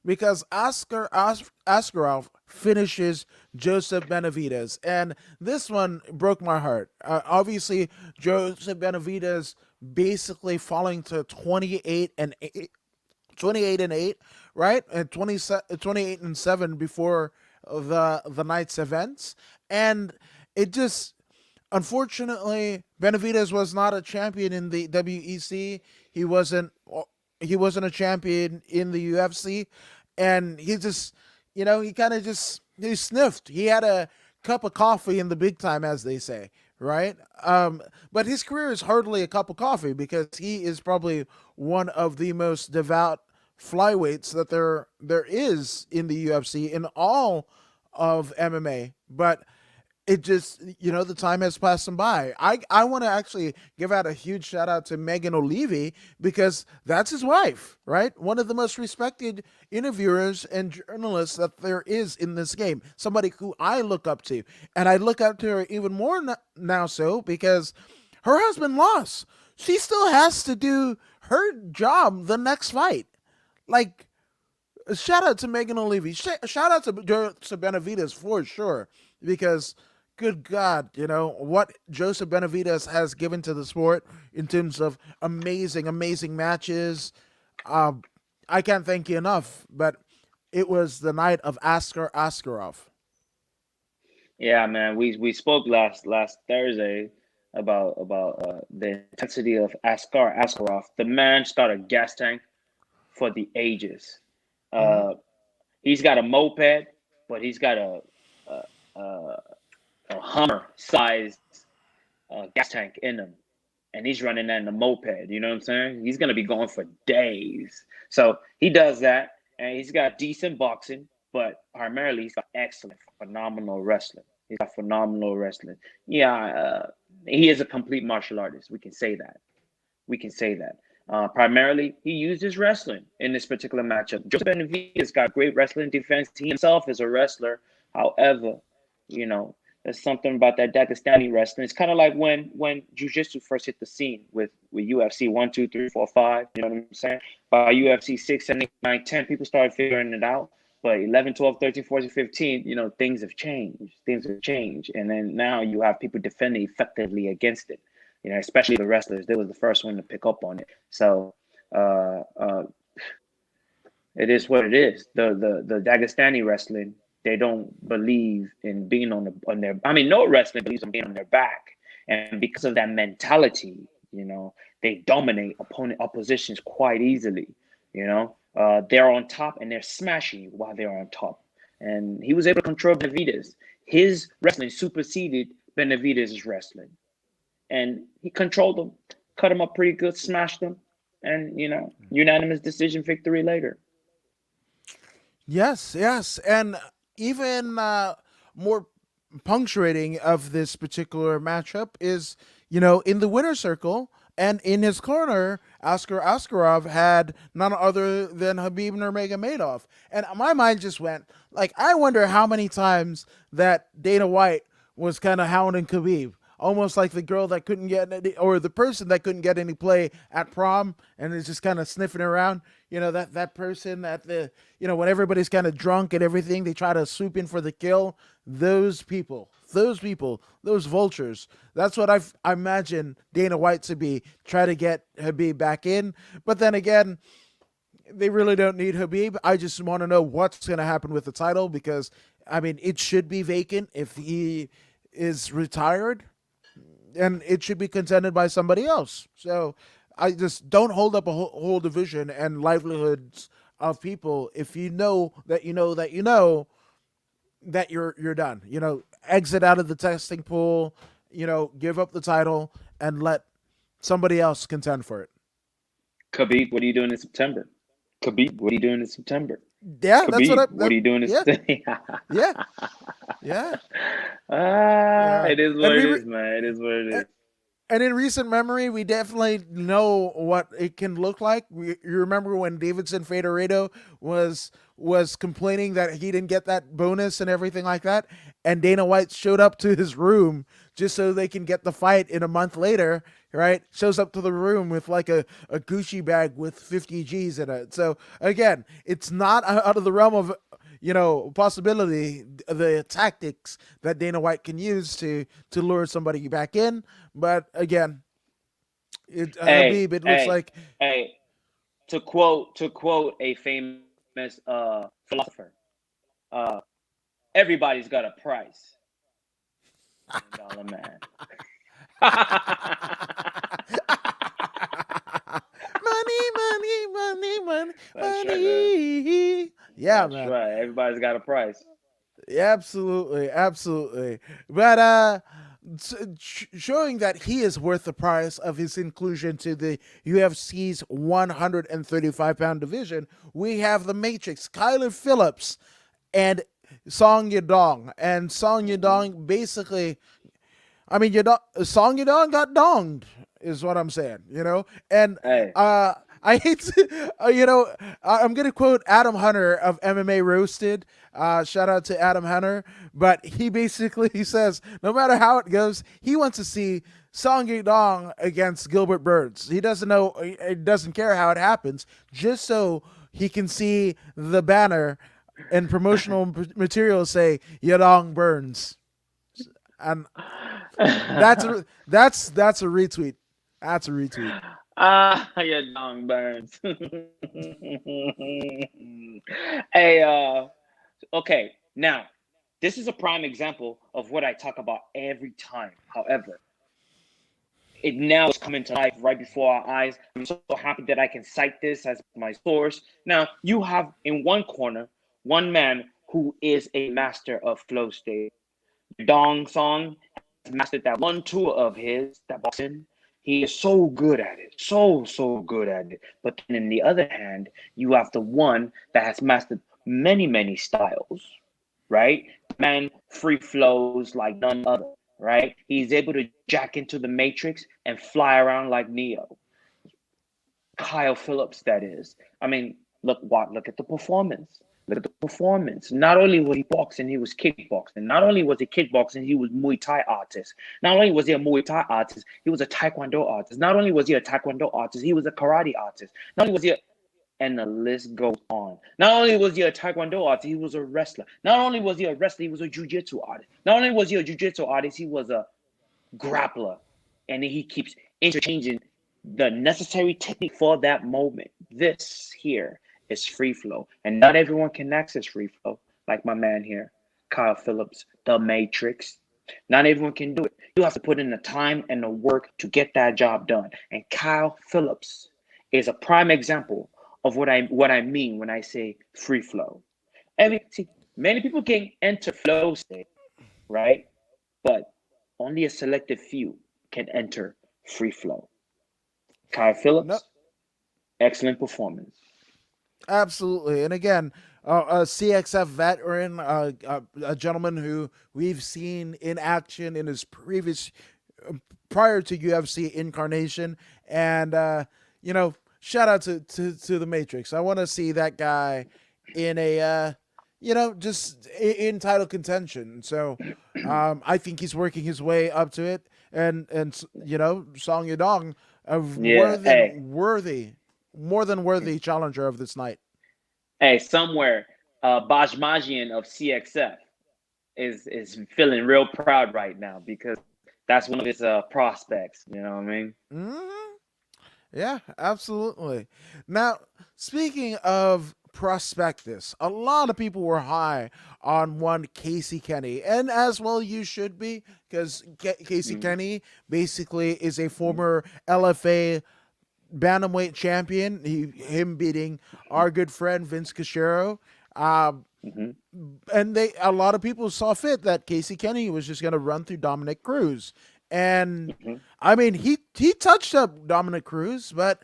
Speaker 1: because Askarov finishes Joseph Benavidez, and this one broke my heart. Obviously, Joseph Benavidez basically falling to 28 and 8, right? And 28 and 7 before the night's events, and it just unfortunately Benavidez was not a champion in the WEC. He wasn't. He wasn't a champion in the UFC, and he just, he kind of just he sniffed. He had a cup of coffee in the big time, as they say, right? But his career is hardly a cup of coffee because he is probably one of the most devout flyweights that there is in the UFC in all of MMA. But it just, the time has passed him by. I want to actually give out a huge shout out to Megan O'Leary because that's his wife, right? One of the most respected interviewers and journalists that there is in this game. Somebody who I look up to, and I look up to her even more now so because her husband lost. She still has to do her job the next fight. Like, shout out to Megan O'Leary. Shout out to Joseph Benavidez for sure, because good God, what Joseph Benavidez has given to the sport in terms of amazing, amazing matches. Um, I can't thank you enough. But it was the night of Askarov.
Speaker 2: Yeah, man. We spoke last Thursday about the intensity of Askarov. The man started gas tank for the ages.
Speaker 1: Hmm.
Speaker 2: Uh, he's got a moped, but he's got a, a, a Hummer sized gas tank in him, and he's running that in a moped. You know what I'm saying? He's gonna be going for days. So he does that, and he's got decent boxing, but primarily he's got excellent, phenomenal wrestling. He's got phenomenal wrestling. Yeah, he is a complete martial artist. We can say that. We can say that. Primarily, he used his wrestling in this particular matchup. Joseph Benavidez got great wrestling defense. He himself is a wrestler. However, you know, there's something about that Dagestani wrestling. It's kind of like when Jiu-Jitsu first hit the scene with UFC 1, 2, 3, 4, 5. You know what I'm saying? By UFC 6, 7, 8, 9, 10, people started figuring it out. But 11, 12, 13, 14, 15, things have changed. Things have changed. And then now you have people defending effectively against it, especially the wrestlers. They were the first one to pick up on it. So uh, uh, it is what it is. The Dagestani wrestling, they don't believe in being on their. I mean, no wrestling believes in being on their back, and because of that mentality, they dominate oppositions quite easily. They're on top and they're smashing you while they're on top. And he was able to control Benavidez. His wrestling superseded Benavidez's wrestling, and he controlled them, cut him up pretty good, smashed them, and unanimous decision victory later.
Speaker 1: Yes, yes, and even more punctuating of this particular matchup is, in the winner circle and in his corner, Askarov had none other than Habib Nurmagomedov, and my mind just went like, I wonder how many times that Dana White was kind of hounding Khabib. almost like the girl that couldn't get any, or the person that couldn't get any play at prom and is just kind of sniffing around. That person at the when everybody's kind of drunk and everything, they try to swoop in for the kill. Those vultures. That's what I imagine Dana White to be, try to get Habib back in. But then again, they really don't need Habib. I just want to know what's going to happen with the title, because I mean it should be vacant if he is retired, and it should be contended by somebody else. So I just don't hold up a whole division and livelihoods of people if you know that that you're done. Exit out of the testing pool. Give up the title and let somebody else contend for it.
Speaker 2: Khabib, what are you doing in September? Khabib, what are you doing in September?
Speaker 1: Yeah, that's what
Speaker 2: Khabib, what are you doing in
Speaker 1: yeah,
Speaker 2: September?
Speaker 1: yeah, yeah,
Speaker 2: It is
Speaker 1: and
Speaker 2: what it is, man. It is what it is.
Speaker 1: and in recent memory, we definitely know what it can look like. You remember when Davidson Fedorado was complaining that he didn't get that bonus and everything like that, and Dana White showed up to his room just so they can get the fight in a month later. Right? Shows up to the room with like a Gucci bag with 50 G's in it. So again, it's not out of the realm of possibility, the tactics that Dana White can use to lure somebody back in. But again,
Speaker 2: Hey,
Speaker 1: Habib, it looks
Speaker 2: hey,
Speaker 1: like.
Speaker 2: hey. To quote a famous philosopher, uh, everybody's got a price. $1 million man.
Speaker 1: Money, money, money, money,
Speaker 2: That's right, man.
Speaker 1: money. Yeah,
Speaker 2: That's
Speaker 1: man.
Speaker 2: right. Everybody's got a price.
Speaker 1: Absolutely, absolutely. But showing that he is worth the price of his inclusion to the UFC's 135-pound division, we have the Matrix, Kyler Phillips, and Song Yadong. And Song
Speaker 2: Hmm.
Speaker 1: Yadong basically, I mean, Song Yadong got donged, is what I'm saying, And
Speaker 2: Hey,
Speaker 1: I hate to, I'm going to quote Adam Hunter of MMA Roasted. Shout out to Adam Hunter. But he basically says no matter how it goes, he wants to see Song Yadong against Gilbert Burns. He doesn't know, he doesn't care how it happens, just so he can see the banner and promotional material say Yadong Burns. And that's a retweet. That's a retweet.
Speaker 2: your dong burns. Hey, okay. Now, this is a prime example of what I talk about every time. However, it now is coming to life right before our eyes. I'm so happy that I can cite this as my source. Now, you have in one corner one man who is a master of flow state. Dong Song has mastered that one tour of his, that boxing. He is so good at it, so good at it. But then in the other hand, you have the one that has mastered many styles, right? Man free flows like none other, right? He's able to jack into the matrix and fly around like Neo. Kyle Phillips, that is. I mean, look at the performance. Look at the performance. Not only was he boxing, he was kickboxing. Not only was he kickboxing, he was Muay Thai artist. Not only was he a Muay Thai artist, he was a Taekwondo artist. Not only was he a Taekwondo artist, he was a karate artist. Not only was he a, and the list goes on. Not only was he a Taekwondo artist, he was a wrestler. Not only was he a wrestler, he was a jiu-jitsu artist. Not only was he a jiu-jitsu artist, he was a grappler. And he keeps interchanging the necessary technique for that moment. This here is free flow. And not everyone can access free flow, like my man here, Kyle Phillips, the Matrix. Not everyone can do it. You have to put in the time and the work to get that job done. And Kyle Phillips is a prime example of what I mean when I say free flow. See, many people can enter flow state, right? But only a selected few can enter free flow. Kyle
Speaker 1: No,
Speaker 2: Phillips, excellent performance.
Speaker 1: absolutely. And again, a CXF veteran, a gentleman who we've seen in action in his previous, prior to UFC incarnation, and shout out to the Matrix. I want to see that guy in a just in title contention. So I think he's working his way up to it, and Song Yadong, a
Speaker 2: Yeah.
Speaker 1: more than worthy challenger of this night.
Speaker 2: Hey, somewhere, Bajmajian of CXF is feeling real proud right now because that's one of his prospects. You know what I mean?
Speaker 1: Hmm. Yeah, absolutely. Now, speaking of prospectus, a lot of people were high on one Casey Kenny, and as well you should be, because Casey
Speaker 2: Mm-hmm.
Speaker 1: Kenny basically is a former LFA bantamweight champion. Him beating our good friend Vince Cachero. Um,
Speaker 2: Mm-hmm.
Speaker 1: and a lot of people saw fit that Casey Kenny was just going to run through Dominic Cruz, and
Speaker 2: Mm-hmm.
Speaker 1: I mean he touched up Dominic Cruz, but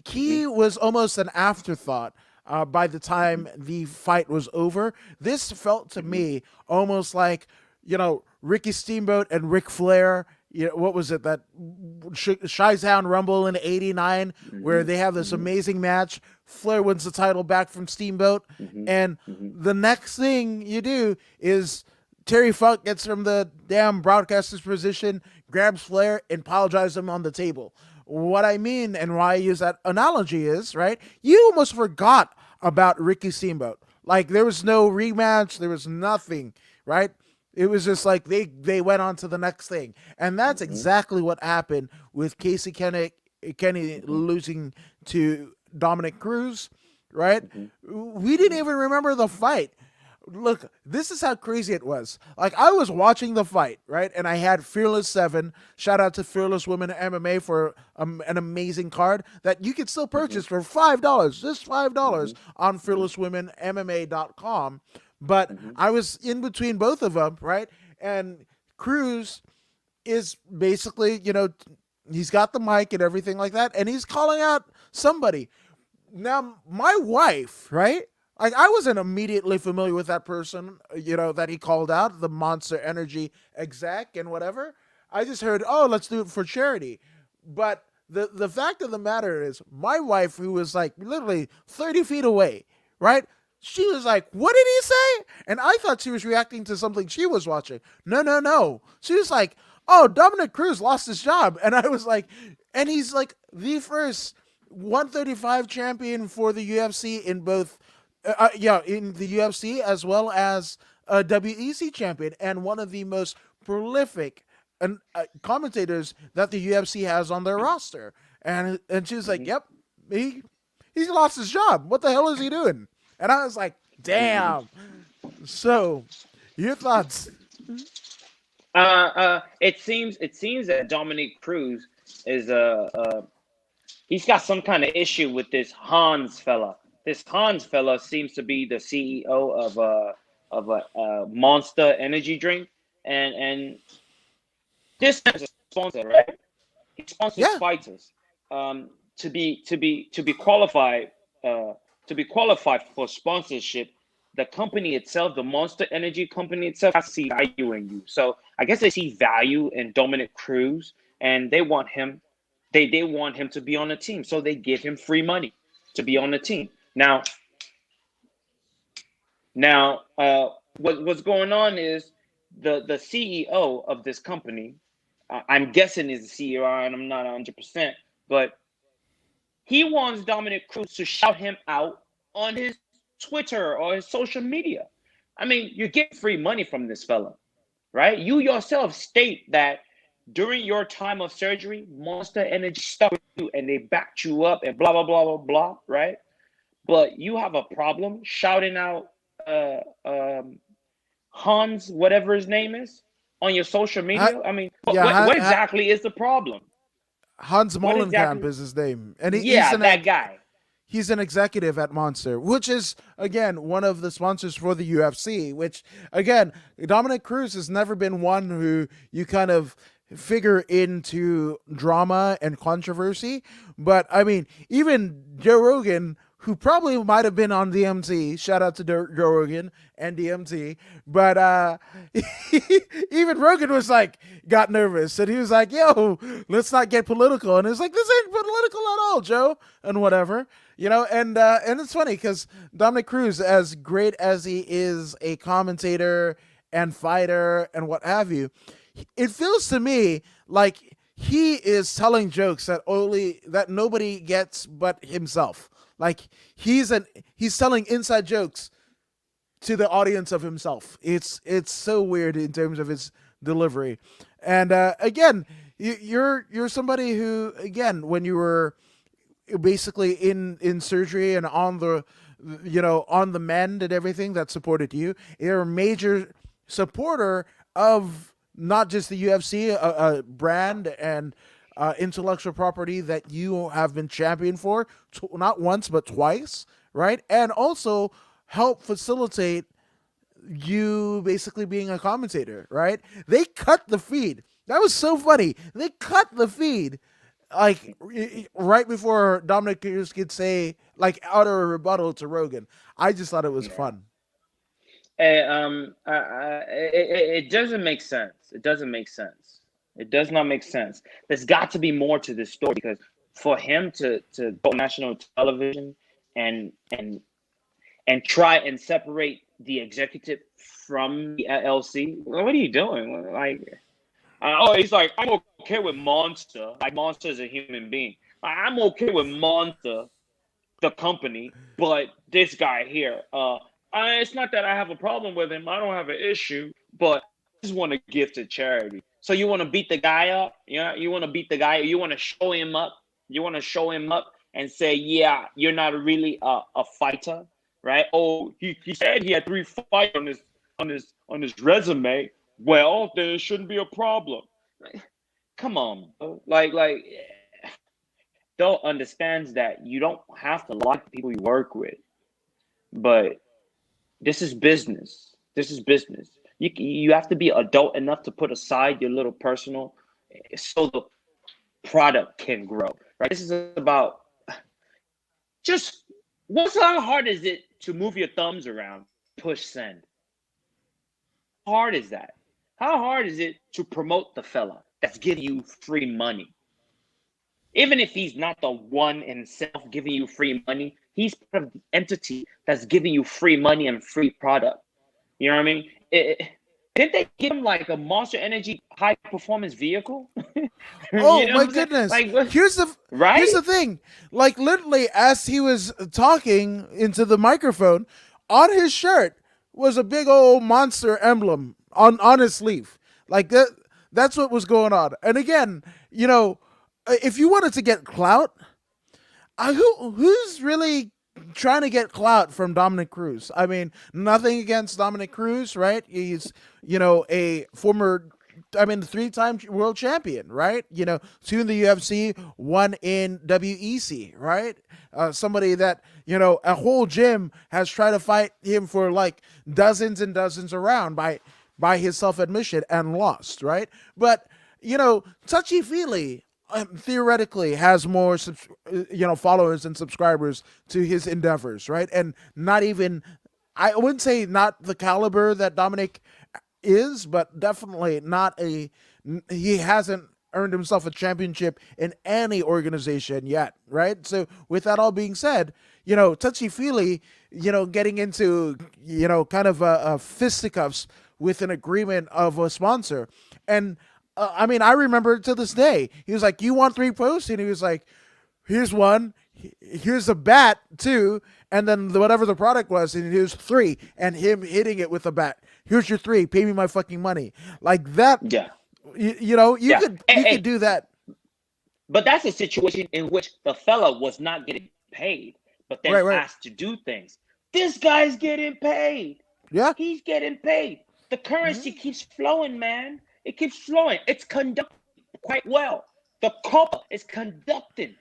Speaker 1: he was almost an afterthought. By the time the fight was over, this felt to
Speaker 2: Mm-hmm.
Speaker 1: me almost like Ricky Steamboat and Ric Flair. What was it, that Chi-Town Rumble in '89, where
Speaker 2: Mm-hmm.
Speaker 1: they have this
Speaker 2: Mm-hmm.
Speaker 1: amazing match. Flair wins the title back from Steamboat,
Speaker 2: Mm-hmm.
Speaker 1: and
Speaker 2: Mm-hmm.
Speaker 1: the next thing you do is Terry Funk gets from the damn broadcaster's position, grabs Flair, and apologizes him on the table. What I mean and why I use that analogy is, right, you almost forgot about Ricky Steamboat. Like, there was no rematch, there was nothing, right? It was just like they went on to the next thing. And that's
Speaker 2: Mm-hmm.
Speaker 1: exactly what happened with Kenny
Speaker 2: Mm-hmm.
Speaker 1: losing to Dominic Cruz, right?
Speaker 2: Mm-hmm.
Speaker 1: We didn't even remember the fight. Look, this is how crazy it was. Like, I was watching the fight, right? And I had Fearless 7. Shout out to Fearless Women MMA for an amazing card that you can still
Speaker 2: Mm-hmm.
Speaker 1: purchase for $5, just $5
Speaker 2: Mm-hmm.
Speaker 1: on fearlesswomenmma.com. But
Speaker 2: Mm-hmm.
Speaker 1: I was in between both of them, right? And Cruz is basically, he's got the mic and everything like that, and he's calling out somebody. Now, my wife, right? Like, I wasn't immediately familiar with that person, that he called out, the Monster Energy exec and whatever. I just heard, oh, let's do it for charity. But the fact of the matter is, my wife, who was like literally 30 feet away, right? She was like, what did he say? And I thought she was reacting to something she was watching. No, no, no. She was like, oh, Dominic Cruz lost his job. And I was like, and he's like the first 135 champion for the UFC in both, in the UFC as well as a WEC champion, and one of the most prolific commentators that the UFC has on their roster. And she was like, "Yep, he he's lost his job. What the hell is he doing?" And I was like,
Speaker 2: Mm-hmm.
Speaker 1: "Damn." So, your thoughts?
Speaker 2: It seems that Dominic Cruz is he's got some kind of issue with this Hans fella. This Hans fella seems to be the CEO of a Monster energy drink, and this man's a sponsor, right? He sponsors
Speaker 1: Yeah,
Speaker 2: fighters. To be qualified uh, to be qualified for sponsorship, the company itself, the Monster Energy company itself, has to see value in you. So I guess they see value in Dominic Cruz, and they want him. They want him to be on the team, so they give him free money to be on the team. Now, what's going on is the CEO of this company. I'm guessing is the CEO, and I'm not 100%, but he wants Dominic Cruz to shout him out on his Twitter or his social media. I mean, you're getting free money from this fella, right? You yourself state that during your time of surgery, Monster Energy stuck with you and they backed you up and blah blah blah blah blah, right? But you have a problem shouting out uh, um, Hans, whatever his name is, on your social
Speaker 1: ha-
Speaker 2: media. I mean,
Speaker 1: yeah.
Speaker 2: what exactly is the problem?
Speaker 1: Hans
Speaker 2: What
Speaker 1: Molenkamp
Speaker 2: exactly?
Speaker 1: is his name, and
Speaker 2: Yeah, that guy.
Speaker 1: he's an executive at Monster, which is again one of the sponsors for the UFC. Which again, Dominic Cruz has never been one who you kind of figure into drama and controversy. But I mean, even Joe Rogan, who probably might have been on DMT. Shout out to Joe Rogan and DMT. But even Rogan was like, got nervous. And he was like, yo, let's not get political. And it's like, this ain't political at all, Joe. And whatever. And it's funny because Dominic Cruz, as great as he is a commentator and fighter and what have you, it feels to me like he is telling jokes that nobody gets but himself. Like he's telling inside jokes to the audience of himself. It's so weird in terms of his delivery. And again, you're somebody who, again, when you were basically in surgery and on the on the mend and everything, that supported you. You're a major supporter of not just the UFC, a brand and intellectual property that you have been champion for, not once but twice, right? And also help facilitate you basically being a commentator, right? They cut the feed. That was so funny. They cut the feed like right before Dominic Cruz could say, like, out of a rebuttal to Rogan. I just thought it was fun.
Speaker 2: It doesn't make sense. It doesn't make sense. It does not make sense. There's got to be more to this story, because for him to go on national television and try and separate the executive from the LLC, what are you doing? Like, he's like, I'm okay with Monster. Like, Monster is a human being. I'm okay with Monster, the company, but this guy here, it's not that I have a problem with him. I don't have an issue, but I just want to give to charity. So you want to beat the guy up? Yeah, you want to beat the guy. You want to show him up. You want to show him up and say, yeah, you're not really a fighter, right? Oh, he said he had 3 fights on his resume. Well, then it shouldn't be a problem. Come on, bro. Like, don't understands that you don't have to like the people you work with, but this is business. This is business. You have to be adult enough to put aside your little personal, so the product can grow, right? This is about just how hard is it to move your thumbs around, push send? How hard is that? How hard is it to promote the fella that's giving you free money? Even if he's not the one himself giving you free money, he's part of the entity that's giving you free money and free product. You know what I mean? Didn't they give him like a Monster Energy high performance vehicle?
Speaker 1: Oh my goodness!
Speaker 2: Like,
Speaker 1: here's the thing. Like, literally, as he was talking into the microphone, on his shirt was a big old Monster emblem on his sleeve. Like that. That's what was going on. And again, if you wanted to get clout, who's really trying to get clout from Dominic Cruz? I mean, nothing against Dominic Cruz, right? He's a former, 3-time world champion, right? 2 in the UFC, 1 in WEC, right? Somebody that a whole gym has tried to fight him for like dozens and dozens around by his self-admission and lost, right? But Touchy Feely theoretically has more followers and subscribers to his endeavors, right? And not even, I wouldn't say not the caliber that Dominic is, but definitely not he hasn't earned himself a championship in any organization yet, right? So with that all being said, Touchy Feely, getting into kind of fisticuffs with an agreement of a sponsor. And I remember to this day, he was like, you want 3 posts? And he was like, here's 1, here's a bat 2, and then whatever the product was, and here's 3, and him hitting it with a bat. Here's your 3, pay me my fucking money. Like that.
Speaker 2: Yeah.
Speaker 1: You could do that.
Speaker 2: But that's a situation in which the fella was not getting paid, but then asked to do things. This guy's getting paid.
Speaker 1: Yeah.
Speaker 2: He's getting paid. The currency keeps flowing, man. It keeps flowing. It's conducting quite well. The copper is conducting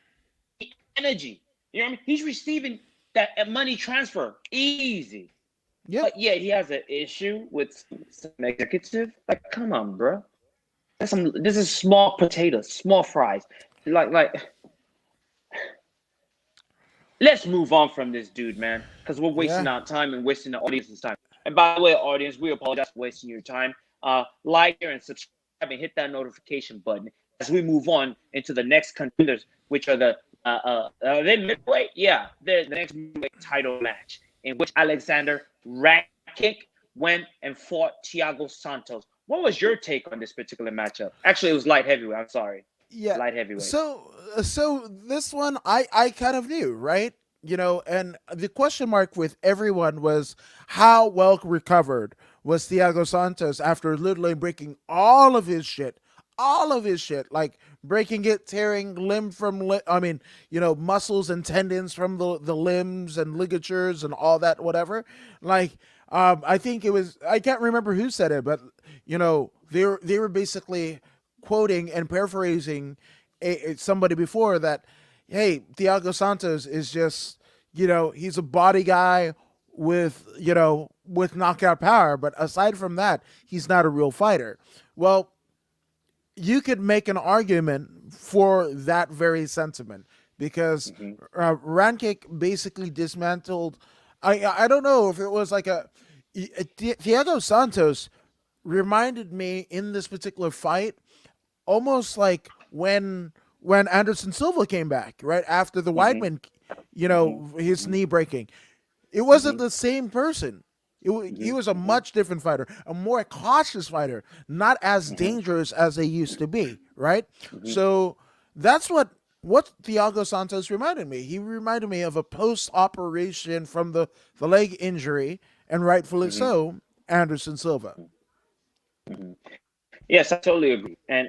Speaker 2: the energy. You know what I mean? He's receiving that money transfer easy. Yeah. But yet he has an issue with some executive. Like, come on, bro. This is small potatoes, small fries. Like. let's move on from this dude, man, because we're wasting
Speaker 1: Yeah.
Speaker 2: our time and wasting the audience's time. And by the way, audience, we apologize for wasting your time. Like and subscribe and hit that notification button as we move on into the next contenders, which are they midweight? Yeah, they're the next midweight title match in which Alexander Rakic went and fought Thiago Santos. What was your take on this particular matchup? Actually, it was light heavyweight. I'm sorry,
Speaker 1: Yeah.
Speaker 2: light heavyweight.
Speaker 1: So this one I kind of knew, right? And the question mark with everyone was how well recovered was Thiago Santos after literally breaking all of his shit, like breaking it, tearing limb from I mean, muscles and tendons from the limbs and ligatures and all that, whatever. Like, I think it was, I can't remember who said it, but they were basically quoting and paraphrasing somebody before that. Hey, Thiago Santos is just, he's a body guy with knockout power, but aside from that, he's not a real fighter. Well, you could make an argument for that very sentiment because
Speaker 2: Mm-hmm.
Speaker 1: Rankic basically dismantled. I don't know if it was like Thiago Santos reminded me in this particular fight almost like when Anderson Silva came back right after the
Speaker 2: Mm-hmm.
Speaker 1: Weidman,
Speaker 2: Mm-hmm.
Speaker 1: his
Speaker 2: Mm-hmm.
Speaker 1: knee breaking. It wasn't
Speaker 2: Mm-hmm.
Speaker 1: the same person. He was a
Speaker 2: Mm-hmm.
Speaker 1: much different fighter, a more cautious fighter, not as
Speaker 2: Mm-hmm.
Speaker 1: dangerous as they used to be, right?
Speaker 2: Mm-hmm.
Speaker 1: So that's what Thiago Santos reminded me. He reminded me of a post operation from the leg injury, and rightfully
Speaker 2: Mm-hmm.
Speaker 1: so, Anderson Silva.
Speaker 2: Mm-hmm. Yes, I totally agree. And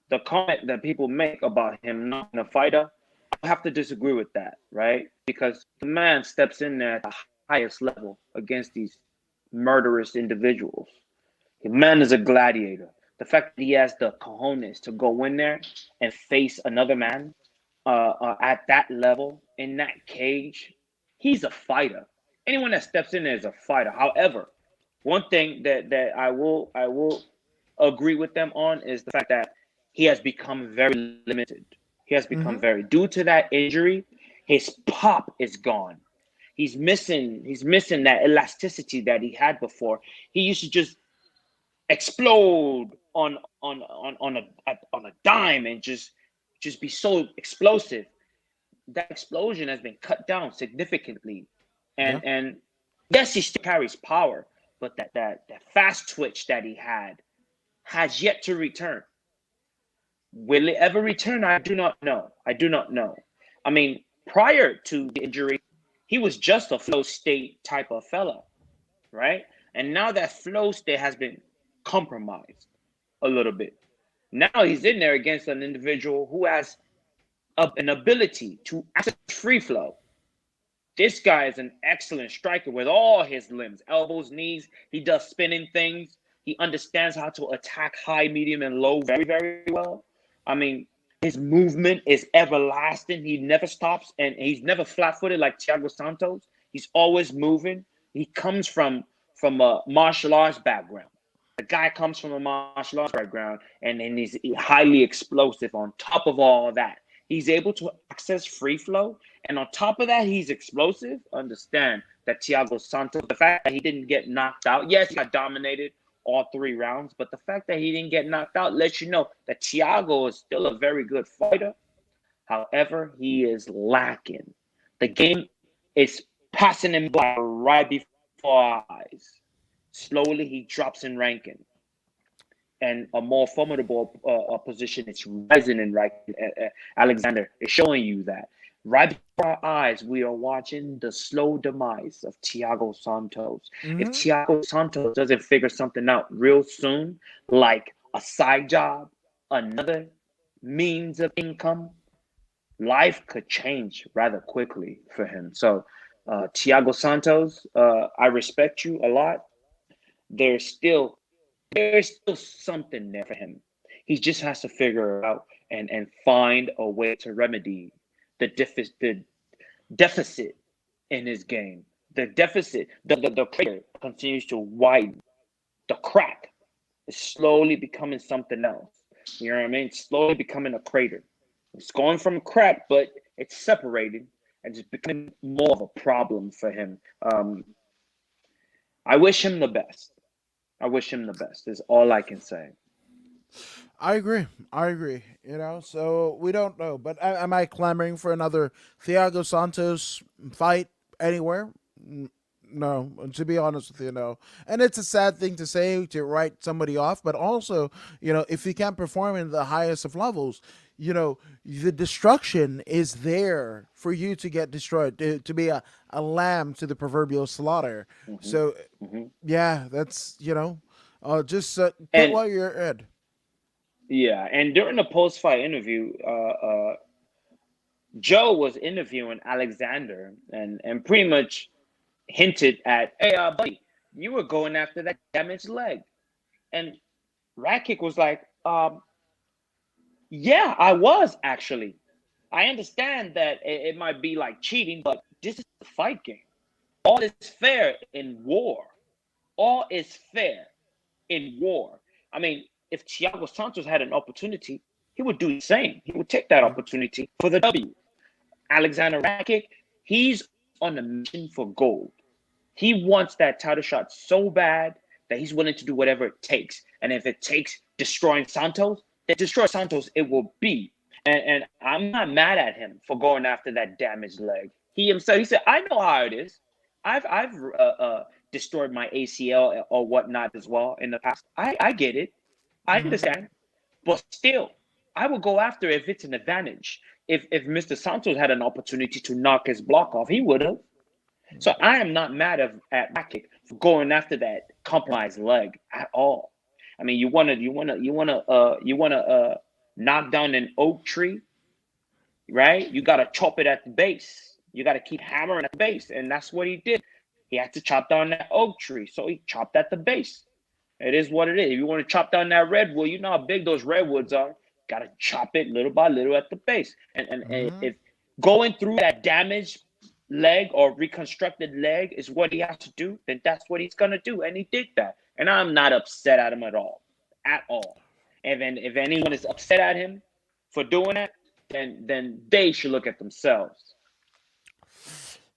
Speaker 2: the comment that people make about him not being a fighter, I have to disagree with that, right? Because the man steps in there at the highest level against these murderous individuals. The man is a gladiator. The fact that he has the cojones to go in there and face another man at that level in that cage, he's a fighter. Anyone that steps in there is a fighter. However, one thing that I will agree with them on is the fact that he has become very limited. He has become
Speaker 1: Hmm.
Speaker 2: very due to that injury. His pop is gone. He's missing that elasticity that he had before. He used to just explode on a dime and just be so explosive. That explosion has been cut down significantly,
Speaker 1: Yeah.
Speaker 2: and yes, he still carries power, but that fast twitch that he had has yet to return. Will it ever return? I do not know. I do not know. I mean, prior to the injury, he was just a flow state type of fella, right? And now that flow state has been compromised a little bit. Now he's in there against an individual who has an ability to access free flow. This guy is an excellent striker with all his limbs, elbows, knees. He does spinning things. He understands how to attack high, medium, and low very, very well. I mean, his movement is everlasting. He never stops, and he's never flat-footed like Thiago Santos. He's always moving. He comes from a martial arts background. The guy comes from a martial arts background, and he's highly explosive. On top of all that, he's able to access free flow, and on top of that, he's explosive. Understand that Thiago Santos, the fact that he didn't get knocked out, yes, he got dominated all 3 rounds, but the fact that he didn't get knocked out lets you know that Thiago is still a very good fighter. However, he is lacking. The game is passing him by right before our eyes. Slowly, he drops in ranking, and a more formidable opposition is rising in ranking. Alexander is showing you that. Right before our eyes, we are watching the slow demise of Thiago Santos. If
Speaker 1: Hmm.
Speaker 2: Thiago Santos doesn't figure something out real soon, like a side job, another means of income, life could change rather quickly for him. So, Thiago Santos, I respect you a lot. There's still there's still something there for him. He just has to figure it out and find a way to remedy the deficit in his game. The deficit, the crater continues to widen. The crack is slowly becoming something else. You know what I mean? Slowly becoming a crater. It's going from crack, but it's separated and it's becoming more of a problem for him. I wish him the best. I wish him the best. Is all I can say.
Speaker 1: I agree. I agree. So we don't know. But am I clamoring for another Thiago Santos fight anywhere? No, to be honest with you, no. And it's a sad thing to say to write somebody off, but also, if you can't perform in the highest of levels, the destruction is there for you to get destroyed, to be a lamb to the proverbial slaughter.
Speaker 2: Hmm.
Speaker 1: So,
Speaker 2: Hmm.
Speaker 1: yeah, that's, just quit
Speaker 2: And
Speaker 1: while you're ahead.
Speaker 2: yeah, and during the post-fight interview, Joe was interviewing Alexander and pretty much hinted at, "Hey, buddy, you were going after that damaged leg," and Rakic was like, "Yeah, I was actually. I understand that it might be like cheating, but this is a fight game. All is fair in war. All is fair in war. I mean, if Thiago Santos had an opportunity, he would do the same. He would take that opportunity for the W. Alexander Rakic, he's on a mission for gold. He wants that title shot so bad that he's willing to do whatever it takes. And if it takes destroying Santos, then destroy Santos it will be. And I'm not mad at him for going after that damaged leg. He himself, he said, "I know how it is. I've destroyed my ACL or whatnot as well in the past. I get it. I
Speaker 1: Hmm.
Speaker 2: understand. But still, I will go after if it's an advantage. If Mr. Santos had an opportunity to knock his block off, he would have. So I am not mad at Rakic for going after that compromised leg at all. I mean, you wanna knock down an oak tree, right? You gotta chop it at the base. You gotta keep hammering at the base, and that's what he did. He had to chop down that oak tree, so he chopped at the base. It is what it is. If you want to chop down that redwood, you know how big those redwoods are. Gotta chop it little by little at the base. And
Speaker 1: Hmm.
Speaker 2: if going through that damaged leg or reconstructed leg is what he has to do, then that's what he's gonna do. And he did that. And I'm not upset at him at all. At all. And then if anyone is upset at him for doing that, then they should look at themselves.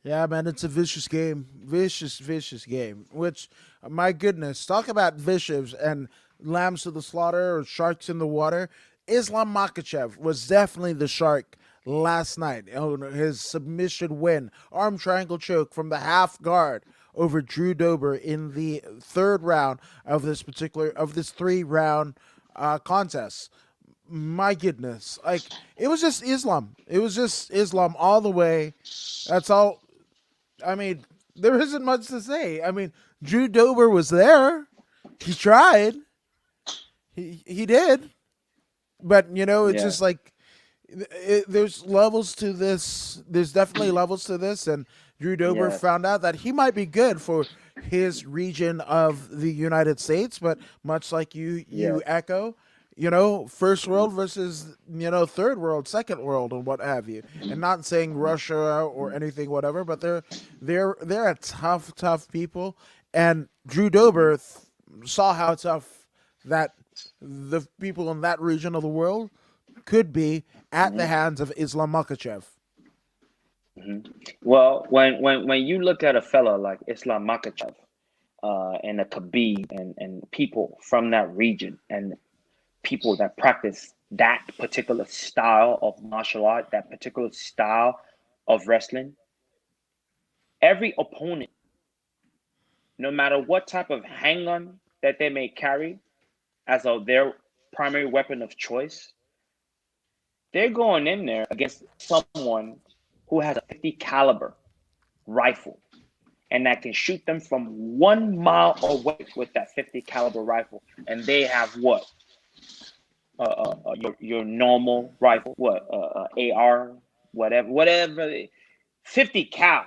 Speaker 1: Yeah, man, it's a vicious game. Vicious, vicious game. Which, my goodness, talk about vicious and lambs to the slaughter or sharks in the water. Islam Makachev was definitely the shark last night. His submission win, arm triangle choke from the half guard over Drew Dober in the third round of this 3 round contest. My goodness, like it was just Islam. It was just Islam all the way. That's all. I mean, there isn't much to say. I mean, Drew Dober was there. He tried. He did. But it's
Speaker 2: Yeah.
Speaker 1: just like there's levels to this. There's definitely levels to this, and Drew Dober
Speaker 2: Yes.
Speaker 1: found out that he might be good for his region of the United States. But much like you
Speaker 2: Yes.
Speaker 1: echo, first world versus third world, second world, and what have you. And not saying Russia or anything, whatever, but they're a tough people. And Drew Dober saw how tough that the people in that region of the world could be at the
Speaker 2: Mhm.
Speaker 1: hands of Islam Makachev.
Speaker 2: Mhm. Well, when you look at a fella like Islam Makhachev, and a Khabib and people from that region and people that practice that particular style of martial art, that particular style of wrestling, every opponent, no matter what type of handgun that they may carry as their primary weapon of choice, they're going in there against someone who has a 50 caliber rifle and that can shoot them from 1 mile away with that 50 caliber rifle. And they have what? Your normal rifle, what? AR, whatever. 50 cal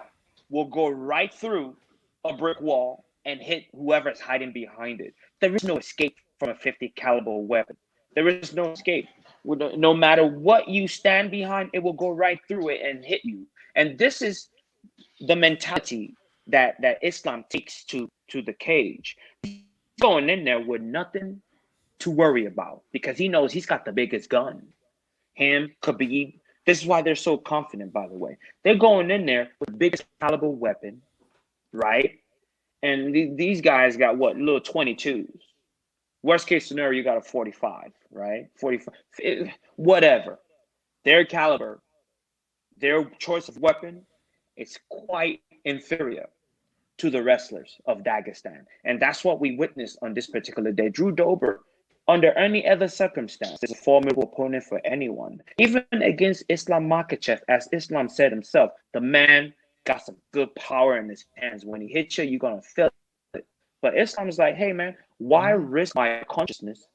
Speaker 2: will go right through a brick wall and hit whoever's hiding behind it. There is no escape from a 50 caliber weapon. There is no escape. No matter what you stand behind, it will go right through it and hit you. And this is the mentality that Islam takes to the cage. He's going in there with nothing to worry about because he knows he's got the biggest gun. Him, Khabib. This is why they're so confident, by the way. They're going in there with the biggest caliber weapon, right? And these guys got what? Little 22s. Worst case scenario, you got a 45, right? 45, whatever. Their caliber, their choice of weapon is quite inferior to the wrestlers of Dagestan. And that's what we witnessed on this particular day. Drew Dober, under any other circumstance, is a formidable opponent for anyone. Even against Islam Makhachev, as Islam said himself, the man got some good power in his hands. When he hits you, you're going to feel it. But Islam is like, hey, man, why risk my consciousness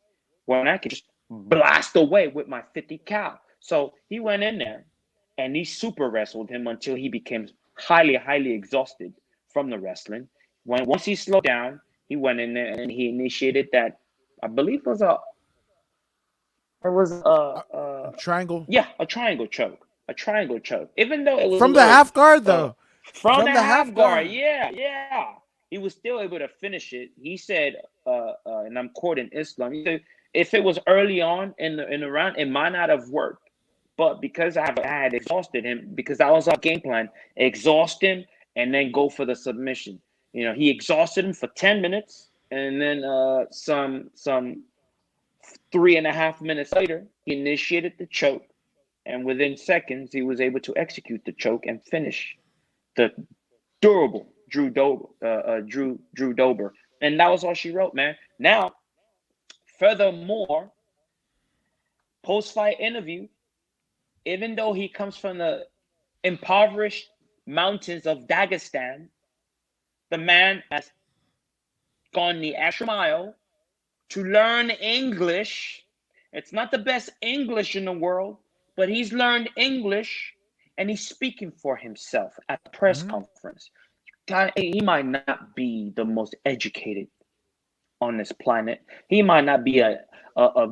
Speaker 2: when I can just blast away with my 50 cal? So he went in there and he super wrestled him until he became highly, highly exhausted from the wrestling. Once he slowed down, he went in there and he initiated that. I believe it was
Speaker 1: Triangle.
Speaker 2: yeah, a triangle choke, Even though it was
Speaker 1: From the half guard, though.
Speaker 2: From
Speaker 1: From
Speaker 2: the
Speaker 1: the
Speaker 2: half
Speaker 1: half
Speaker 2: guard,
Speaker 1: guard.
Speaker 2: yeah, he was still able to finish it. He said, and I'm quoting Islam. He said, if it was early on in the round, it might not have worked. But because I had exhausted him, because that was our game plan, exhaust him and then go for the submission. He exhausted him for 10 minutes, and then some 3.5 minutes later, he initiated the choke, and within seconds, he was able to execute the choke and finish the durable Drew Dober, and that was all she wrote, man. Now, furthermore, post-fight interview, even though he comes from the impoverished mountains of Dagestan, the man has gone the extra mile to learn English. It's not the best English in the world, but he's learned English and he's speaking for himself at the press conference. God, he might not be the most educated on this planet. He might not be a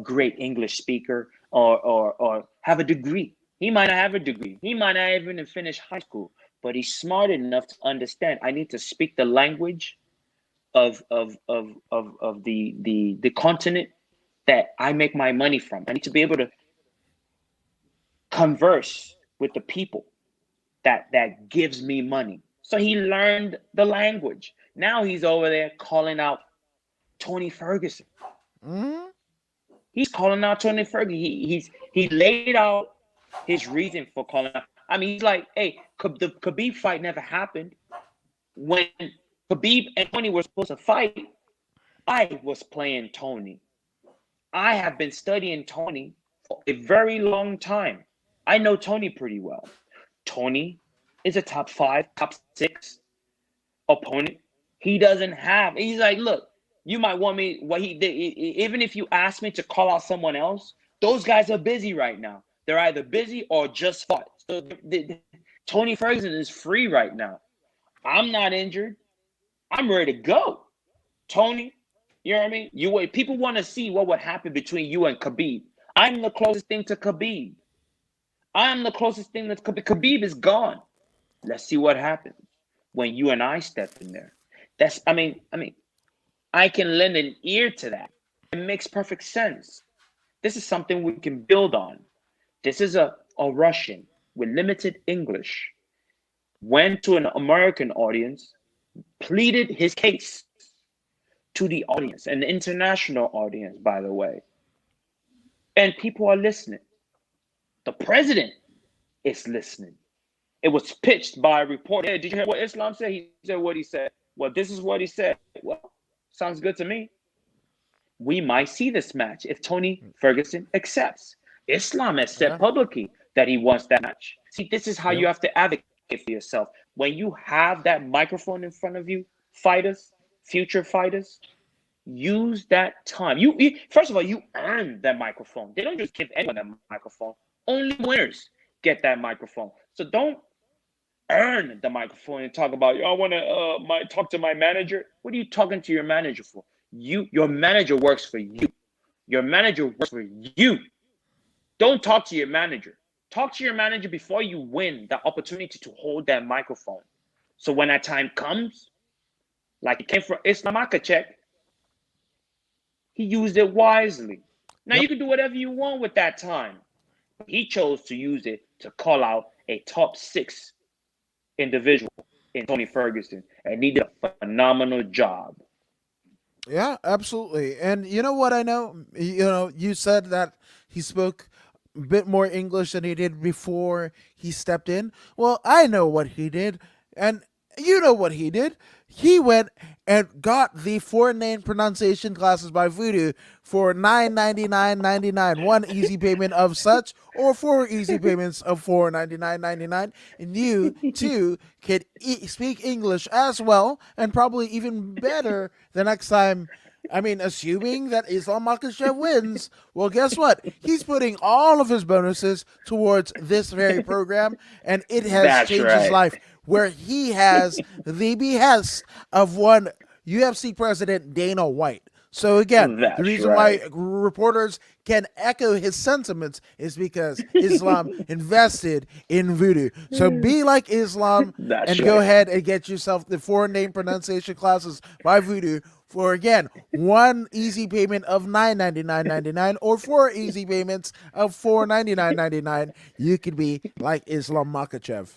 Speaker 2: great English speaker or have a degree. He might not have a degree. He might not even finish high school, but he's smart enough to understand I need to speak the language of the continent that I make my money from. I need to be able to converse with the people that gives me money. So he learned the language. Now he's over there calling out Tony Ferguson. He's calling out Tony Ferguson. He laid out his reason for calling out. I mean, he's like, hey, the Khabib fight never happened. When Khabib and Tony were supposed to fight, I was playing Tony. I have been studying Tony for a very long time. I know Tony pretty well. Tony is a top 5, top 6 opponent. He's like, look, you might want me, what he did, even if you ask me to call out someone else, those guys are busy right now. They're either busy or just fought. So Tony Ferguson is free right now. I'm not injured. I'm ready to go. Tony, you know what I mean? People want to see what would happen between you and Khabib. I'm the closest thing to Khabib. Khabib is gone. Let's see what happens when you and I step in there. I can lend an ear to that. It makes perfect sense. This is something we can build on. This is a Russian with limited English, went to an American audience, pleaded his case to the audience, an international audience, by the way. And people are listening. The president is listening. It was pitched by a reporter. Hey, did you hear what Islam said? He said what he said. Well, this is what he said. Well, sounds good to me. We might see this match if Tony Ferguson accepts. Islam has said publicly that he wants that match. See, this is how you have to advocate for yourself. When you have that microphone in front of you, fighters, future fighters, use that time. First of all, you earn that microphone. They don't just give anyone that microphone. Only winners get that microphone. So don't earn the microphone and talk about, I want to talk to my manager. What are you talking to your manager for? Your manager works for you. Your manager works for you. Don't talk to your manager. Talk to your manager before you win the opportunity to hold that microphone. So when that time comes, like it came from Islam Makhachev, he used it wisely. Now you can do whatever you want with that time. He chose to use it to call out a top 6 individual in Tony Ferguson, and he did a phenomenal job.
Speaker 1: Yeah, absolutely. And you know what I know? You said that he spoke a bit more English than he did before he stepped in. Well, I know what he did, and you know what he did. He went and got the foreign name pronunciation classes by Voodoo for $9.99.99. One easy payment of such, or four easy payments of $4.99.99, and you too can speak English as well, and probably even better the next time. I mean, assuming that Islam Makhachev wins, well, guess what? He's putting all of his bonuses towards this very program, and it has
Speaker 2: That's
Speaker 1: changed his
Speaker 2: right.
Speaker 1: life. Where he has the behest of one UFC president, Dana White. So again, the
Speaker 2: That's
Speaker 1: reason why
Speaker 2: right.
Speaker 1: reporters can echo his sentiments is because Islam invested in voodoo. So be like Islam
Speaker 2: That's
Speaker 1: and go
Speaker 2: right.
Speaker 1: ahead and get yourself the foreign name pronunciation classes by voodoo for again one easy payment of $9.99.99 or four easy payments of $4.99.99. You could be like Islam Makachev.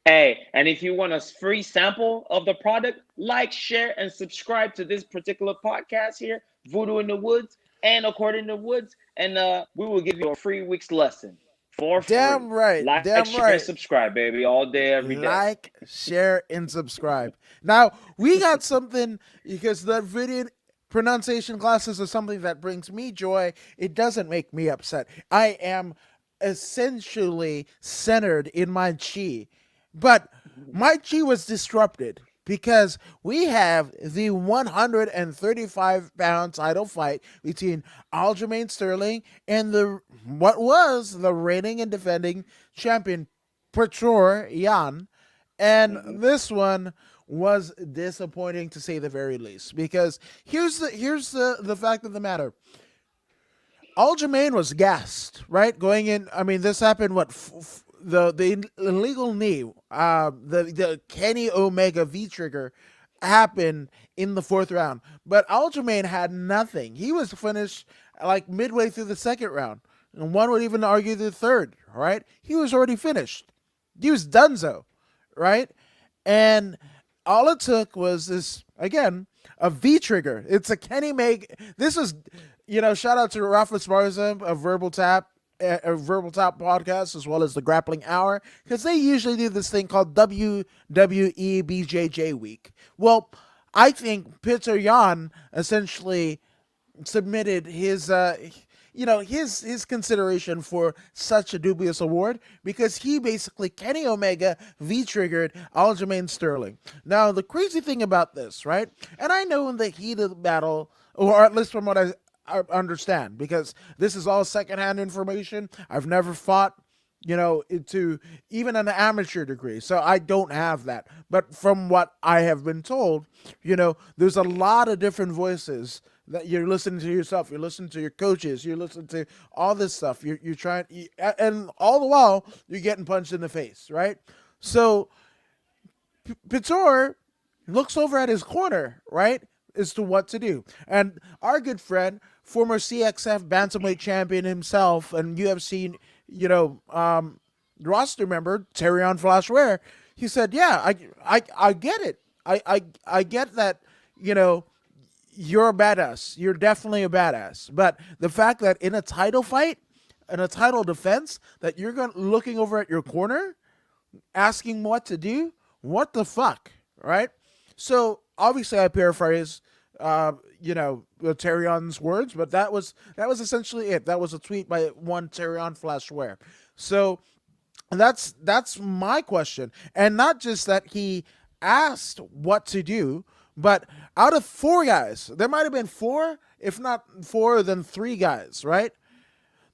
Speaker 2: Hey, and if you want a free sample of the product, like, share, and subscribe to this particular podcast here, Voodoo in the Woods and According to the Woods, and we will give you a free week's lesson for free.
Speaker 1: Damn right.
Speaker 2: Like,
Speaker 1: Damn
Speaker 2: share, and
Speaker 1: right.
Speaker 2: subscribe, baby, all day, every day.
Speaker 1: Like, share, and subscribe. Now, we got something because the video pronunciation classes are something that brings me joy. It doesn't make me upset. I am essentially centered in my chi. But my chi was disrupted because we have the 135-pound title fight between Aljamain Sterling and the what was the reigning and defending champion Petr Yan, and
Speaker 2: Hmm.
Speaker 1: this one was disappointing to say the very least. Because here's the fact of the matter. Aljamain was gassed, right? Going in, I mean, this happened. The illegal knee, the Kenny Omega V trigger happened in the fourth round, but Aljamain had nothing. He was finished like midway through the second round, and one would even argue the third. Right? He was already finished. He was donezo, right? And all it took was this again a V trigger. It's a Kenny Meg. This was, shout out to Rafa Sparza of Verbal Tap. A Verbal Tap podcast as well as the Grappling Hour because they usually do this thing called WWE BJJ Week. Well, I think Peter Yan essentially submitted his consideration for such a dubious award because he basically Kenny Omega V triggered Aljamain Sterling. Now the crazy thing about this, right? And I know in the heat of the battle, or at least from what I understand, because this is all secondhand information. I've never fought, into even an amateur degree. So I don't have that. But from what I have been told, there's a lot of different voices that you're listening to yourself, you're listening to your coaches, you're listening to all this stuff. You're trying, and all the while you're getting punched in the face, right? So Pitor looks over at his corner, right, as to what to do. And our good friend, former CXF bantamweight champion himself, and UFC, roster member Terrion Flashware, he said, "Yeah, I get it. I get that. You're a badass. You're definitely a badass. But the fact that in a title fight, in a title defense, that you're looking over at your corner, asking what to do, what the fuck, right?" So obviously, I paraphrase, Terrion's words, but that was essentially it. That was a tweet by one Terrion Flashware. So that's my question, and not just that he asked what to do, but out of four guys, there might have been four, if not four, then three guys, right?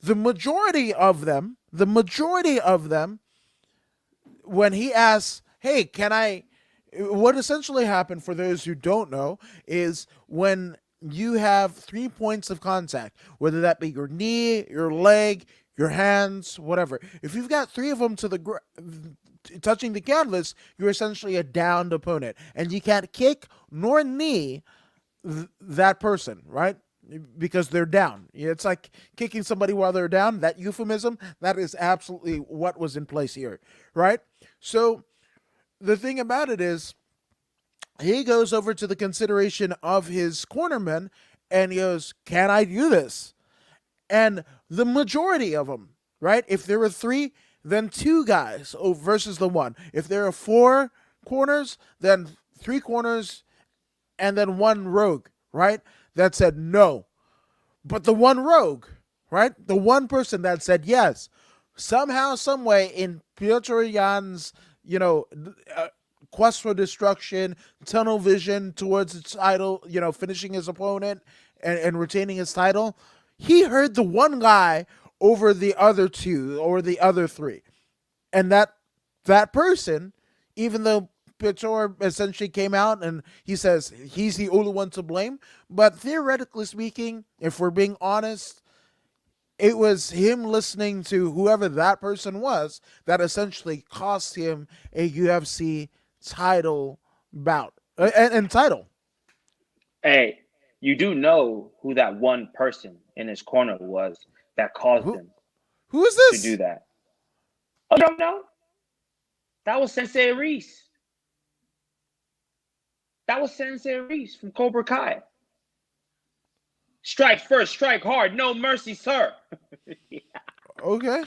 Speaker 1: The majority of them, when he asks, "Hey, can I?" What essentially happened, for those who don't know, is when you have 3 points of contact, whether that be your knee, your leg, your hands, whatever. If you've got three of them to touching the canvas, you're essentially a downed opponent, and you can't kick nor knee that person, right? because they're down. It's like kicking somebody while they're down. That euphemism, that is absolutely what was in place here, right? So the thing about it is, he goes over to the consideration of his cornermen and he goes, "Can I do this?" And the majority of them, right? If there were three, then two guys versus the one. If there are four corners, then three corners and then one rogue, right? That said no. But the one rogue, right? The one person that said yes, somehow, some way, in Piotr Jan's, uh, quest for destruction, tunnel vision towards its title, finishing his opponent and retaining his title, he heard the one guy over the other two or the other three, and that person, even though Piotr essentially came out and he says he's the only one to blame, but theoretically speaking, if we're being honest, it was him listening to whoever that person was that essentially cost him a UFC title bout and title.
Speaker 2: Hey, you do know who that one person in his corner was that caused
Speaker 1: Who
Speaker 2: him
Speaker 1: who is
Speaker 2: to do
Speaker 1: this?
Speaker 2: that? Oh, you don't know? That was Sensei Reese. That was Sensei Reese from Cobra Kai. Strike first, strike hard, no mercy, sir.
Speaker 1: Okay.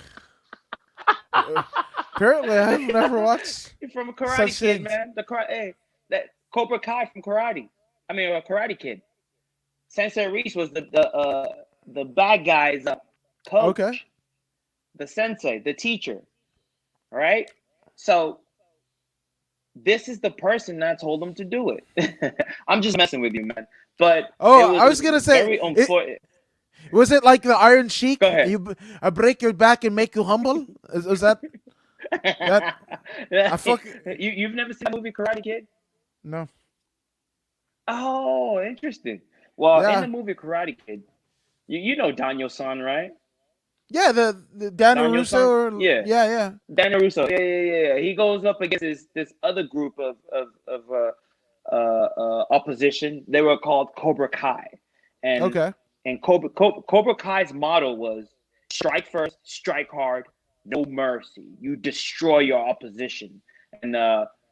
Speaker 1: Apparently, I've never watched
Speaker 2: From a
Speaker 1: such
Speaker 2: Karate Kid,
Speaker 1: things.
Speaker 2: man. Hey, that Cobra Kai from Karate. I mean, a Karate Kid. Sensei Reese was the bad guy's
Speaker 1: Okay.
Speaker 2: coach, the sensei, the teacher. All right. So this is the person that told him to do it. I'm just messing with you, man. But
Speaker 1: Oh,
Speaker 2: it
Speaker 1: I
Speaker 2: was
Speaker 1: was gonna say,
Speaker 2: very unfortunate.
Speaker 1: was it like the Iron
Speaker 2: Go
Speaker 1: Sheik?
Speaker 2: ahead.
Speaker 1: I break your back and make you humble. Is that? I fuck.
Speaker 2: You've never seen the movie Karate Kid?
Speaker 1: No.
Speaker 2: Oh, interesting. Well, in
Speaker 1: Yeah.
Speaker 2: the movie Karate Kid, you know Daniel San, right?
Speaker 1: Yeah. The Daniel
Speaker 2: Daniel
Speaker 1: Russo.
Speaker 2: San? Yeah.
Speaker 1: Yeah. Yeah.
Speaker 2: Daniel Russo. Yeah. He goes up against this other group of opposition. They were called Cobra Kai, and
Speaker 1: Okay.
Speaker 2: Cobra Kai's motto was strike first, strike hard, no mercy. You destroy your opposition. And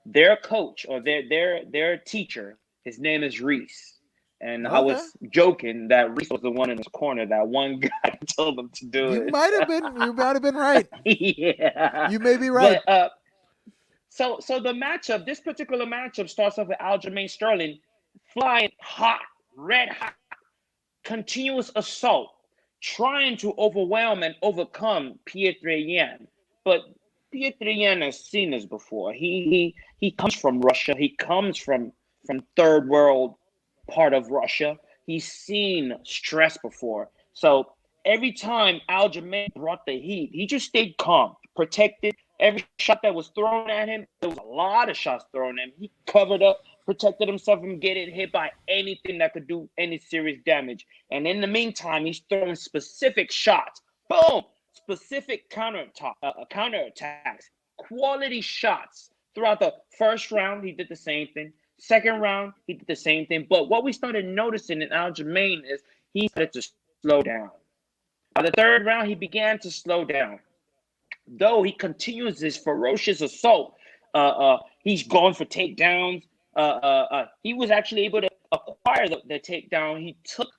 Speaker 2: their coach or their teacher, his name is Reese. And I
Speaker 1: Okay.
Speaker 2: was joking that Reese was the one in his corner, that one guy told him to do
Speaker 1: You
Speaker 2: it.
Speaker 1: might have been. You might have been right.
Speaker 2: Yeah.
Speaker 1: You may be right.
Speaker 2: But so the matchup, this particular matchup starts off with Aljamain Sterling flying hot, red hot, continuous assault, trying to overwhelm and overcome Pietro Yan. But Pietro Yan has seen this before. He comes from Russia. He comes from third world part of Russia. He's seen stress before. So every time Aljamain brought the heat, he just stayed calm, protected. Every shot that was thrown at him, there was a lot of shots thrown at him. He covered up, protected himself from getting hit by anything that could do any serious damage. And in the meantime, he's throwing specific shots. Boom! Specific counterattacks, quality shots. Throughout the first round, he did the same thing. Second round, he did the same thing. But what we started noticing in Aljamain is he started to slow down. By the third round, he began to slow down. Though he continues his ferocious assault, he's going for takedowns. He was actually able to acquire the takedown. He took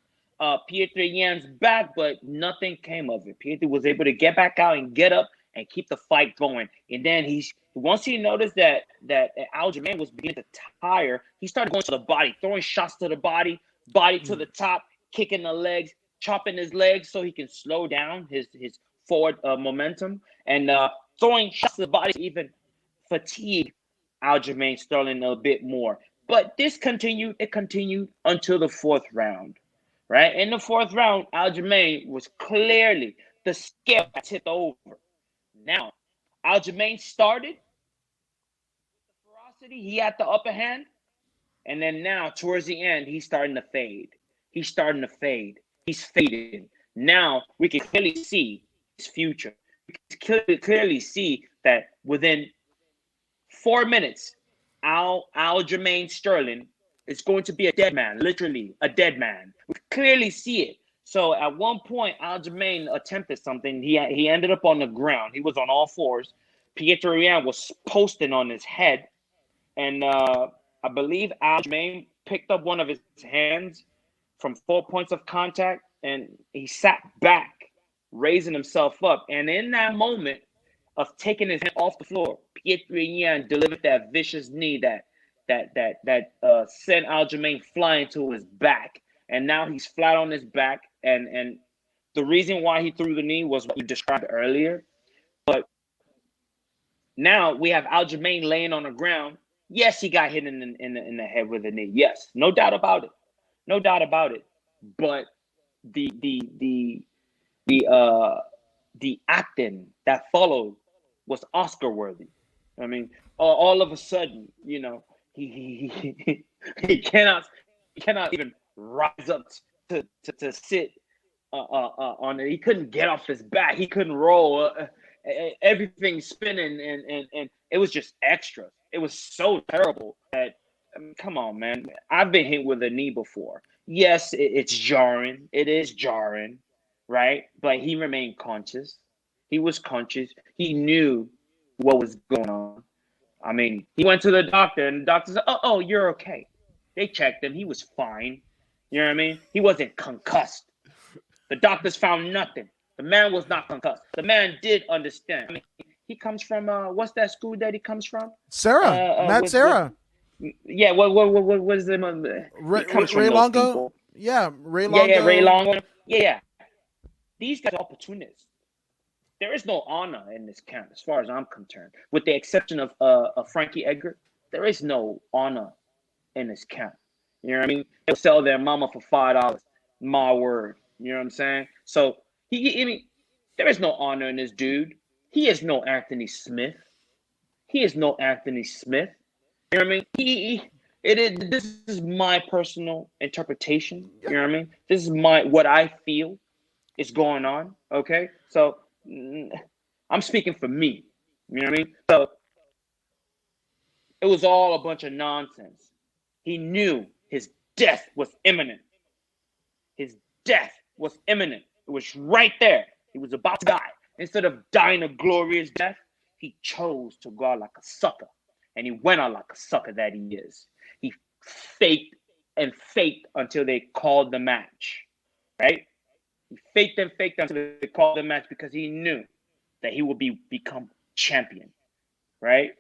Speaker 2: Pietro Yan's back, but nothing came of it. Pietro was able to get back out and get up and keep the fight going. And then once he noticed that Aljamain was beginning to tire, he started going to the body, throwing shots to the body to the top, kicking the legs, chopping his legs so he can slow down his forward momentum, and throwing shots to the body to even fatigue Aljamain Sterling a bit more. But it continued until the fourth round. Right? In the fourth round, Aljamain was clearly the scale tipped over. Now, Aljamain started with the ferocity. He had the upper hand. And then now, towards the end, he's starting to fade. He's starting to fade. He's fading. Now, we can clearly see his future. We can clearly see that within 4 minutes, Aljamain Sterling is going to be a dead man, literally a dead man. We clearly see it. So at one point, Aljamain attempted something. He ended up on the ground. He was on all fours. Pietro Yan was posting on his head, and I believe Aljamain picked up one of his hands from 4 points of contact, and he sat back, raising himself up. And in that moment of taking his hand off the floor, Pietro Yan delivered that vicious knee that sent Aljamain flying to his back. And now he's flat on his back. And the reason why he threw the knee was what you described earlier. But now we have Aljamain laying on the ground. Yes, he got hit in the head with a knee. Yes, no doubt about it. No doubt about it. But the acting that followed was Oscar worthy. I mean, all of a sudden, he cannot even rise up to sit on it. He couldn't get off his back. He couldn't roll. Everything spinning, and it was just extra. It was so terrible that, I mean, come on, man. I've been hit with a knee before. Yes, it's jarring. It is jarring, right? But he remained conscious. He was conscious. He knew what was going on. I mean, he went to the doctor, and the doctor said, oh, you're okay. They checked him. He was fine. You know what I mean? He wasn't concussed. The doctors found nothing. The man was not concussed. The man did understand. I mean, he comes from, what's that school that he comes from?
Speaker 1: Matt Serra.
Speaker 2: Yeah, what is it? He comes from
Speaker 1: Ray
Speaker 2: those
Speaker 1: Longo?
Speaker 2: people.
Speaker 1: Yeah, Ray Longo.
Speaker 2: Yeah, Ray Longo. Yeah. These guys are opportunists. There is no honor in this camp, as far as I'm concerned. With the exception of Frankie Edgar, there is no honor in this camp. You know what I mean? They'll sell their mama for $5. My word. You know what I'm saying? So there is no honor in this dude. He is no Anthony Smith. He is no Anthony Smith. You know what I mean? This is my personal interpretation. You know what I mean? This is what I feel is going on. Okay? So I'm speaking for me. You know what I mean? So it was all a bunch of nonsense. He knew his death was imminent. His death was imminent. It was right there. He was about to die. Instead of dying a glorious death, he chose to go out like a sucker. And he went out like a sucker that he is. He faked until they called the match. Right? He faked until they called the match because he knew that he would become champion. Right?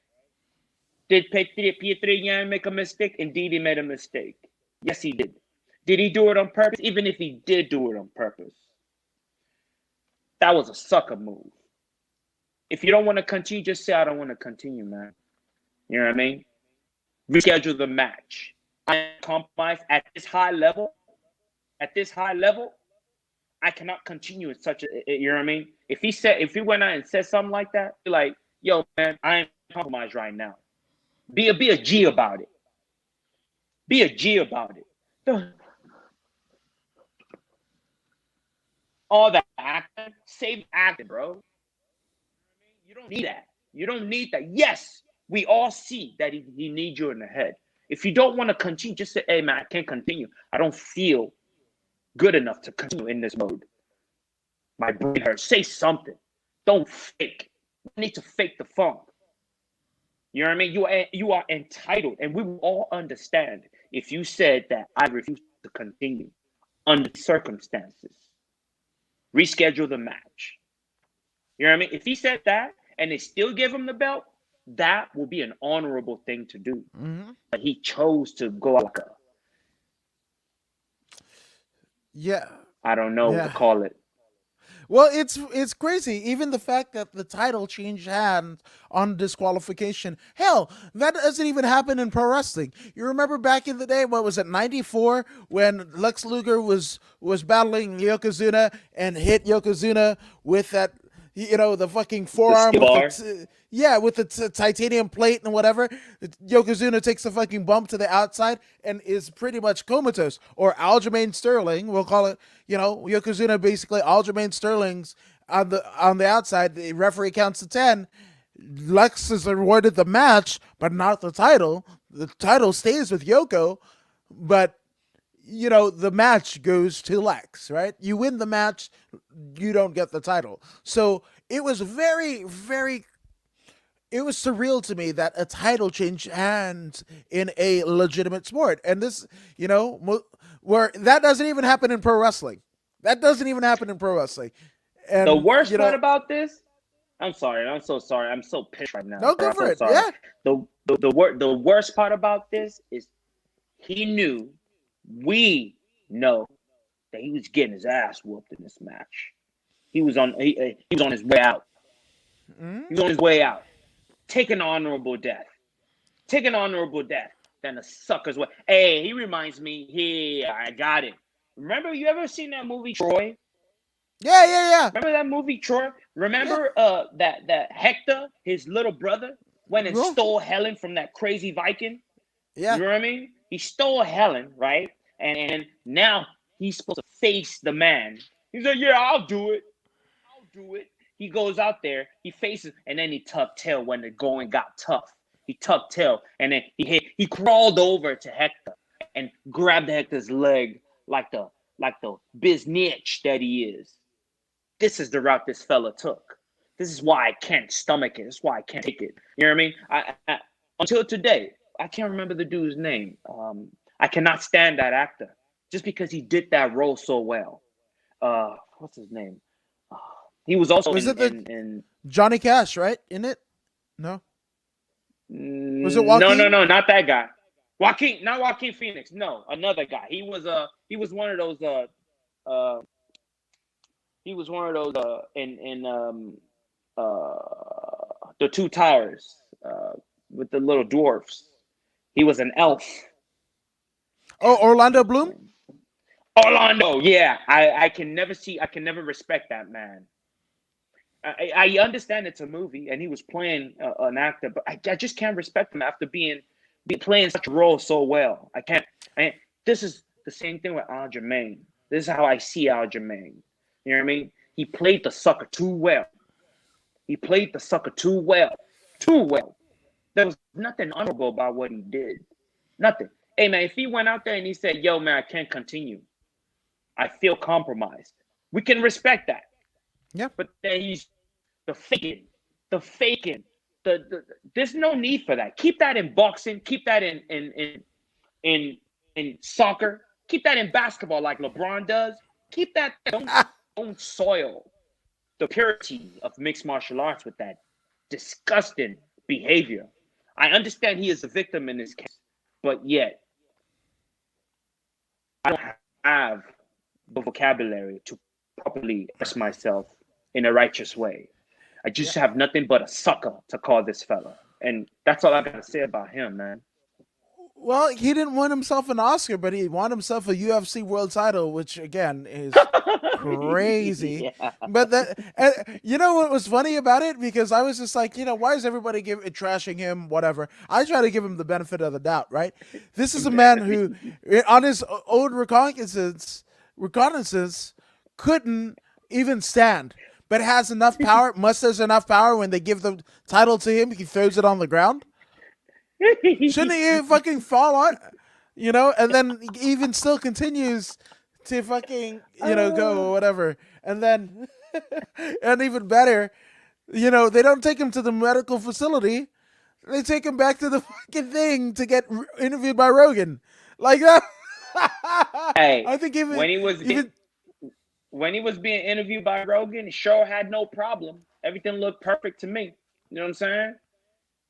Speaker 2: Did Pietro Yan make a mistake? Indeed, he made a mistake. Yes, he did. Did he do it on purpose? Even if he did do it on purpose, that was a sucker move. If you don't want to continue, just say, I don't want to continue, man. You know what I mean? Reschedule the match. I compromise at this high level. At this high level, I cannot continue in such a, you know what I mean? If he went out and said something like that, be like, yo, man, I ain't compromised right now. Be a G about it. Be a G about it. All that acting, save acting, bro. You don't need that. You don't need that. Yes, we all see that he needs you in the head. If you don't want to continue, just say, hey, man, I can't continue. I don't feel good enough to continue in this mode. My brain hurts. Say something. Don't fake. You need to fake the funk. You know what I mean? You are entitled, and we will all understand if you said that I refuse to continue under circumstances. Reschedule the match. You know what I mean? If he said that and they still give him the belt, that will be an honorable thing to do. Mm-hmm. But he chose to go like a, I don't know what to call it.
Speaker 1: Well, it's crazy. Even the fact that the title changed hands on disqualification. Hell, that doesn't even happen in pro wrestling. You remember back in the day, what was it, 94, when Lex Luger was battling Yokozuna and hit Yokozuna with that, the fucking forearm with the titanium plate and whatever. Yokozuna takes a fucking bump to the outside and is pretty much comatose. Or Aljamain Sterling, we'll call it, Yokozuna basically, Aljamain Sterling's on the outside. The referee counts to 10. Lex is awarded the match, but not the title. The title stays with Yoko, but the match goes to Lex, right? You win the match, you don't get the title. So it was very, very, it was surreal to me that a title changed hands in a legitimate sport. And this, where that doesn't even happen in pro wrestling. That doesn't even happen in pro wrestling.
Speaker 2: The
Speaker 1: And,
Speaker 2: worst part about this, I'm sorry. I'm so sorry. I'm so pissed right now,
Speaker 1: no,
Speaker 2: bro.
Speaker 1: go
Speaker 2: I'm
Speaker 1: for
Speaker 2: so
Speaker 1: it.
Speaker 2: sorry.
Speaker 1: Yeah.
Speaker 2: The worst part about this is he knew, we know that he was getting his ass whooped in this match. He was on his way out. He was on his way out. Take an honorable death. Take an honorable death. Then the sucker's way. Hey, he reminds me. Here, I got it. Remember, you ever seen that movie Troy?
Speaker 1: Yeah, yeah, yeah.
Speaker 2: Remember that movie Troy?
Speaker 1: Yeah.
Speaker 2: Remember that Hector, his little brother, went and
Speaker 1: Well,
Speaker 2: stole Helen from that crazy Viking? You
Speaker 1: yeah.
Speaker 2: know what I mean? He stole Helen, right? And now he's supposed to face the man. He's like, yeah, I'll do it. I'll do it. He goes out there, he faces, and then he tucked tail when the going got tough. He tucked tail, and then he crawled over to Hector and grabbed Hector's leg like the biznitch that he is. This is the route this fella took. This is why I can't stomach it. This is why I can't take it. You know what I mean? Until today, I can't remember the dude's name. I cannot stand that actor just because he did that role so well. What's his name? He was also
Speaker 1: Was it the
Speaker 2: in
Speaker 1: Johnny Cash, right? In it? No. Was it
Speaker 2: no,
Speaker 1: Joaquin?
Speaker 2: not that guy. Joaquin, not Joaquin Phoenix. No, another guy. He was one of those uh he was one of those in the Two Towers with the little dwarfs. He was an elf.
Speaker 1: Oh, Orlando
Speaker 2: What's his
Speaker 1: Bloom?
Speaker 2: name? Orlando. Yeah, I can never respect that man. I understand it's a movie and he was playing an actor, but I just can't respect him after playing such a role so well. I can't. This is the same thing with Aljamain. This is how I see Aljamain. You know what I mean? He played the sucker too well. He played the sucker too well. Too well. There was nothing honorable about what he did. Nothing. Hey, man, if he went out there and he said, yo, man, I can't continue. I feel compromised. We can respect that.
Speaker 1: Yeah.
Speaker 2: But then he's the faking. The faking. There's no need for that. Keep that in boxing. Keep that in soccer. Keep that in basketball like LeBron does. Keep that. Don't soil the purity of mixed martial arts with that disgusting behavior. I understand he is a victim in this case, but yet I don't have the vocabulary to properly express myself in a righteous way. I just have nothing but a sucker to call this fella. And that's all I got to say about him, man.
Speaker 1: Well, he didn't win himself an Oscar, but he won himself a UFC world title, which again is crazy.
Speaker 2: Yeah.
Speaker 1: But you know what was funny about it? Because I was just like, why is everybody trashing him? Whatever. I try to give him the benefit of the doubt, right? This is a man who, on his own reconnaissance, couldn't even stand, but has enough power. Musters enough power when they give the title to him, he throws it on the ground. Shouldn't he fucking fall on, and then even still continues to fucking, go or whatever. And then, and even better, they don't take him to the medical facility. They take him back to the fucking thing to get interviewed by Rogan. Like that.
Speaker 2: Hey,
Speaker 1: I think
Speaker 2: when he was being interviewed by Rogan, he sure had no problem. Everything looked perfect to me. You know what I'm saying?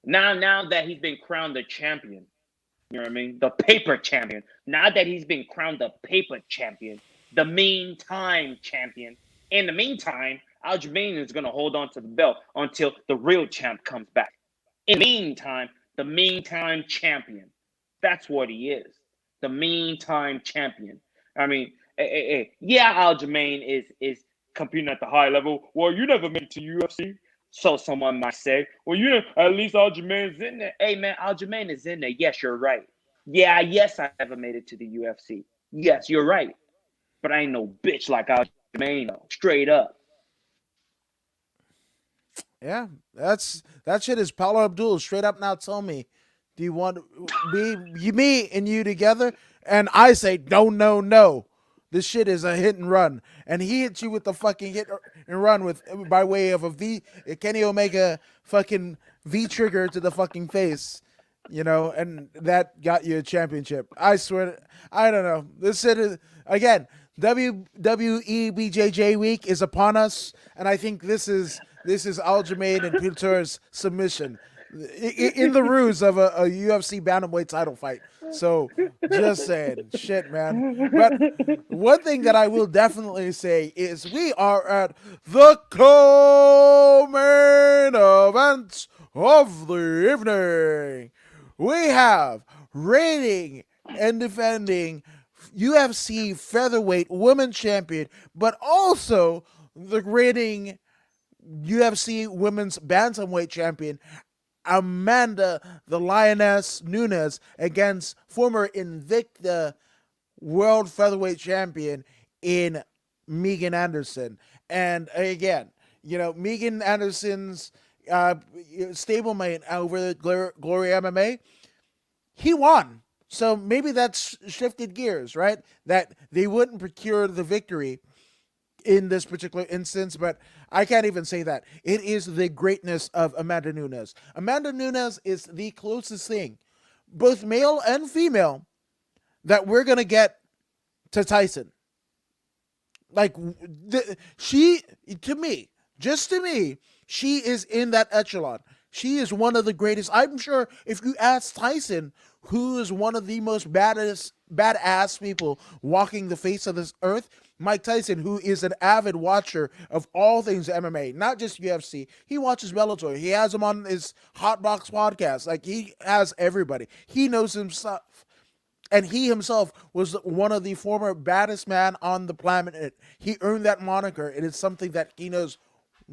Speaker 2: Now that he's been crowned the champion, you know what I mean? The paper champion. Now that he's been crowned the paper champion, the meantime champion. In the meantime, Aljamain is going to hold on to the belt until the real champ comes back. In the meantime, the meantime champion. That's what he is. The meantime champion. I mean, yeah, Aljamain is competing at the high level. Well, you never made it to UFC. So someone might say, well, at least Aljamain's in there. Hey, man, Aljamain is in there. Yes, you're right. Yeah, yes, I never made it to the UFC. Yes, you're right. But I ain't no bitch like Aljamain, straight up.
Speaker 1: Yeah, that shit is Paulo Abdul straight up now. Tell me, do you want me and you together? And I say, no, no, no. This shit is a hit and run. And he hits you with the fucking hit and run with by way of a Kenny Omega fucking V trigger to the fucking face. And that got you a championship. I swear, I don't know. This shit is, again, WWE BJJ week is upon us, and I think this is Aljamain and Couture's submission in the ruse of a UFC bantamweight title fight. So just saying, shit, man. But one thing that I will definitely say is we are at the co-main event of the evening. We have reigning and defending UFC featherweight women's champion, but also the reigning UFC women's bantamweight champion Amanda the Lioness Nunes against former Invicta world featherweight champion in Megan Anderson. And again, Megan Anderson's stablemate over the Glory MMA, he won. So maybe that's shifted gears, right? That they wouldn't procure the victory in this particular instance, but I can't even say that. It is the greatness of Amanda Nunes. Amanda Nunes is the closest thing, both male and female, that we're going to get to Tyson. Like, she, to me, just to me, she is in that echelon. She is one of the greatest. I'm sure if you ask Tyson, who is one of the most badass people walking the face of this earth, Mike Tyson, who is an avid watcher of all things MMA, not just UFC. He watches Bellator. He has him on his Hotbox podcast. Like, he has everybody. He knows himself. And he himself was one of the former baddest man on the planet. He earned that moniker. It is something that he knows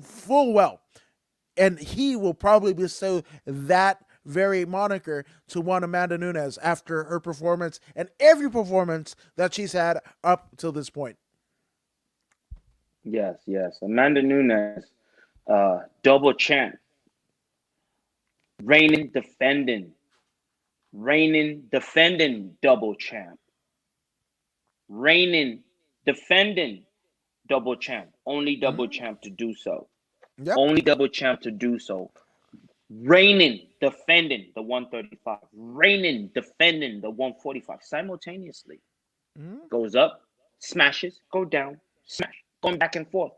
Speaker 1: full well. And he will probably bestow that very moniker to one Amanda Nunes after her performance and every performance that she's had up till this point.
Speaker 2: Yes, yes. Amanda Nunes, double champ, reigning, defending double champ, reigning, defending double champ, only double champ to do so.
Speaker 1: Yep.
Speaker 2: Only double champ to do so. Reigning, defending the 135. Reigning, defending the 145 simultaneously. Goes up, smashes, go down, smash. Going back and forth.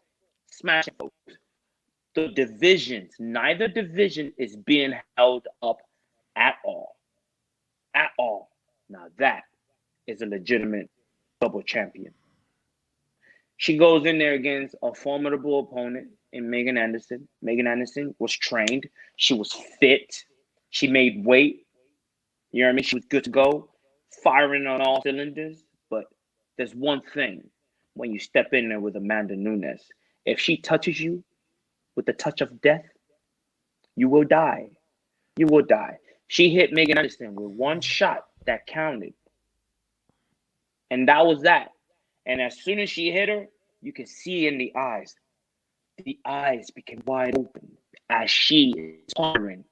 Speaker 2: Smashing, folks. The divisions, neither division is being held up at all. At all. Now that is a legitimate double champion. She goes in there against a formidable opponent in Megan Anderson. Megan Anderson was trained. She was fit. She made weight. You know what I mean? She was good to go, firing on all cylinders. But there's one thing when you step in there with Amanda Nunes. If she touches you with the touch of death, you will die. You will die. She hit Megan Anderson with one shot that counted. And that was that. And as soon as she hit her, you can see in the eyes. The eyes became wide open as she is pondering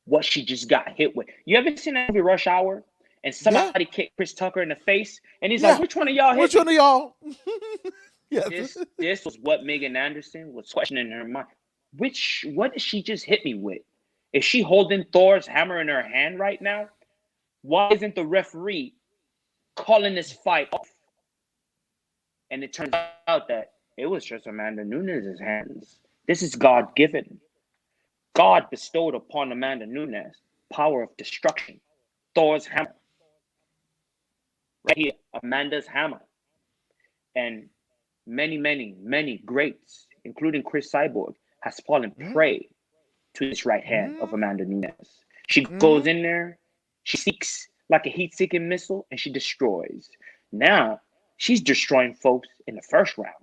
Speaker 2: what she just got hit with. You ever seen that movie Rush Hour? And somebody kicked Chris Tucker in the face, and he's like, which one of y'all hit me?
Speaker 1: Which one of y'all? Yes.
Speaker 2: This was what Megan Anderson was questioning in her mind. What did she just hit me with? Is she holding Thor's hammer in her hand right now? Why isn't the referee calling this fight off? And it turns out that it was just Amanda Nunes' hands. This is God-given. God bestowed upon Amanda Nunes power of destruction. Thor's hammer. Right here, Amanda's hammer. And many, many, many greats, including Chris Cyborg, has fallen prey to this right hand of Amanda Nunes. She goes in there, she seeks like a heat-seeking missile, and she destroys. Now, she's destroying folks in the first round.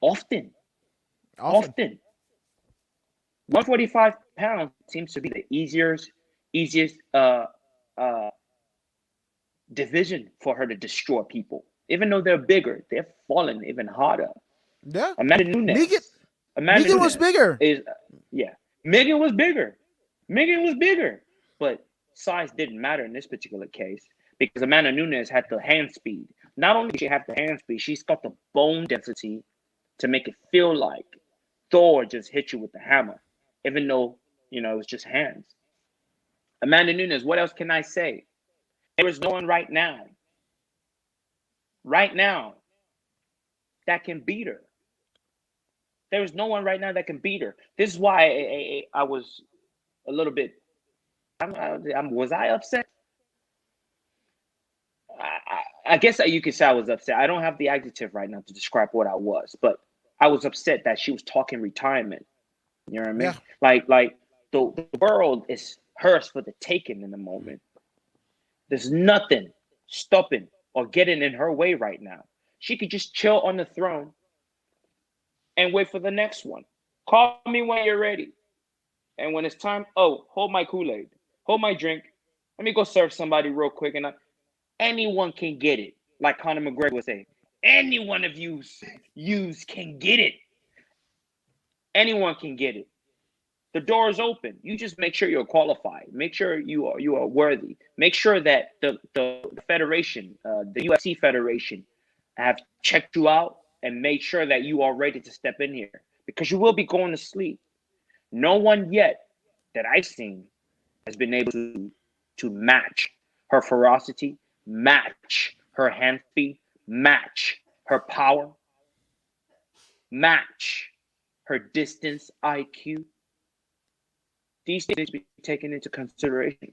Speaker 2: Often. 145 pounds seems to be the easiest division for her to destroy people. Even though they're bigger, they're falling even harder.
Speaker 1: Yeah.
Speaker 2: Amanda Nunes.
Speaker 1: Megan was bigger.
Speaker 2: Megan was bigger. But size didn't matter in this particular case because Amanda Nunes had the hand speed. Not only did she have the hand speed, she's got the bone density to make it feel like Thor just hit you with the hammer, even though, it was just hands. Amanda Nunes, what else can I say? There is no one right now, that can beat her. There is no one right now that can beat her. This is why I was a little bit. Was I upset? I guess you could say I was upset. I don't have the adjective right now to describe what I was, but I was upset that she was talking retirement. You know what I mean?
Speaker 1: Yeah.
Speaker 2: Like the world is hers for the taking in the moment. There's nothing stopping or getting in her way right now. She could just chill on the throne and wait for the next one. Call me when you're ready. And when it's time, hold my Kool-Aid. Hold my drink. Let me go serve somebody real quick. And anyone can get it. Like Conor McGregor would say, any one of you can get it. Anyone can get it. The door is open. You just make sure you're qualified. Make sure you are worthy. Make sure that the federation, the UFC federation, have checked you out and made sure that you are ready to step in here, because you will be going to sleep. No one yet that I've seen has been able to match her ferocity, match her hand speed, match her power, match her distance IQ. These things be taken into consideration.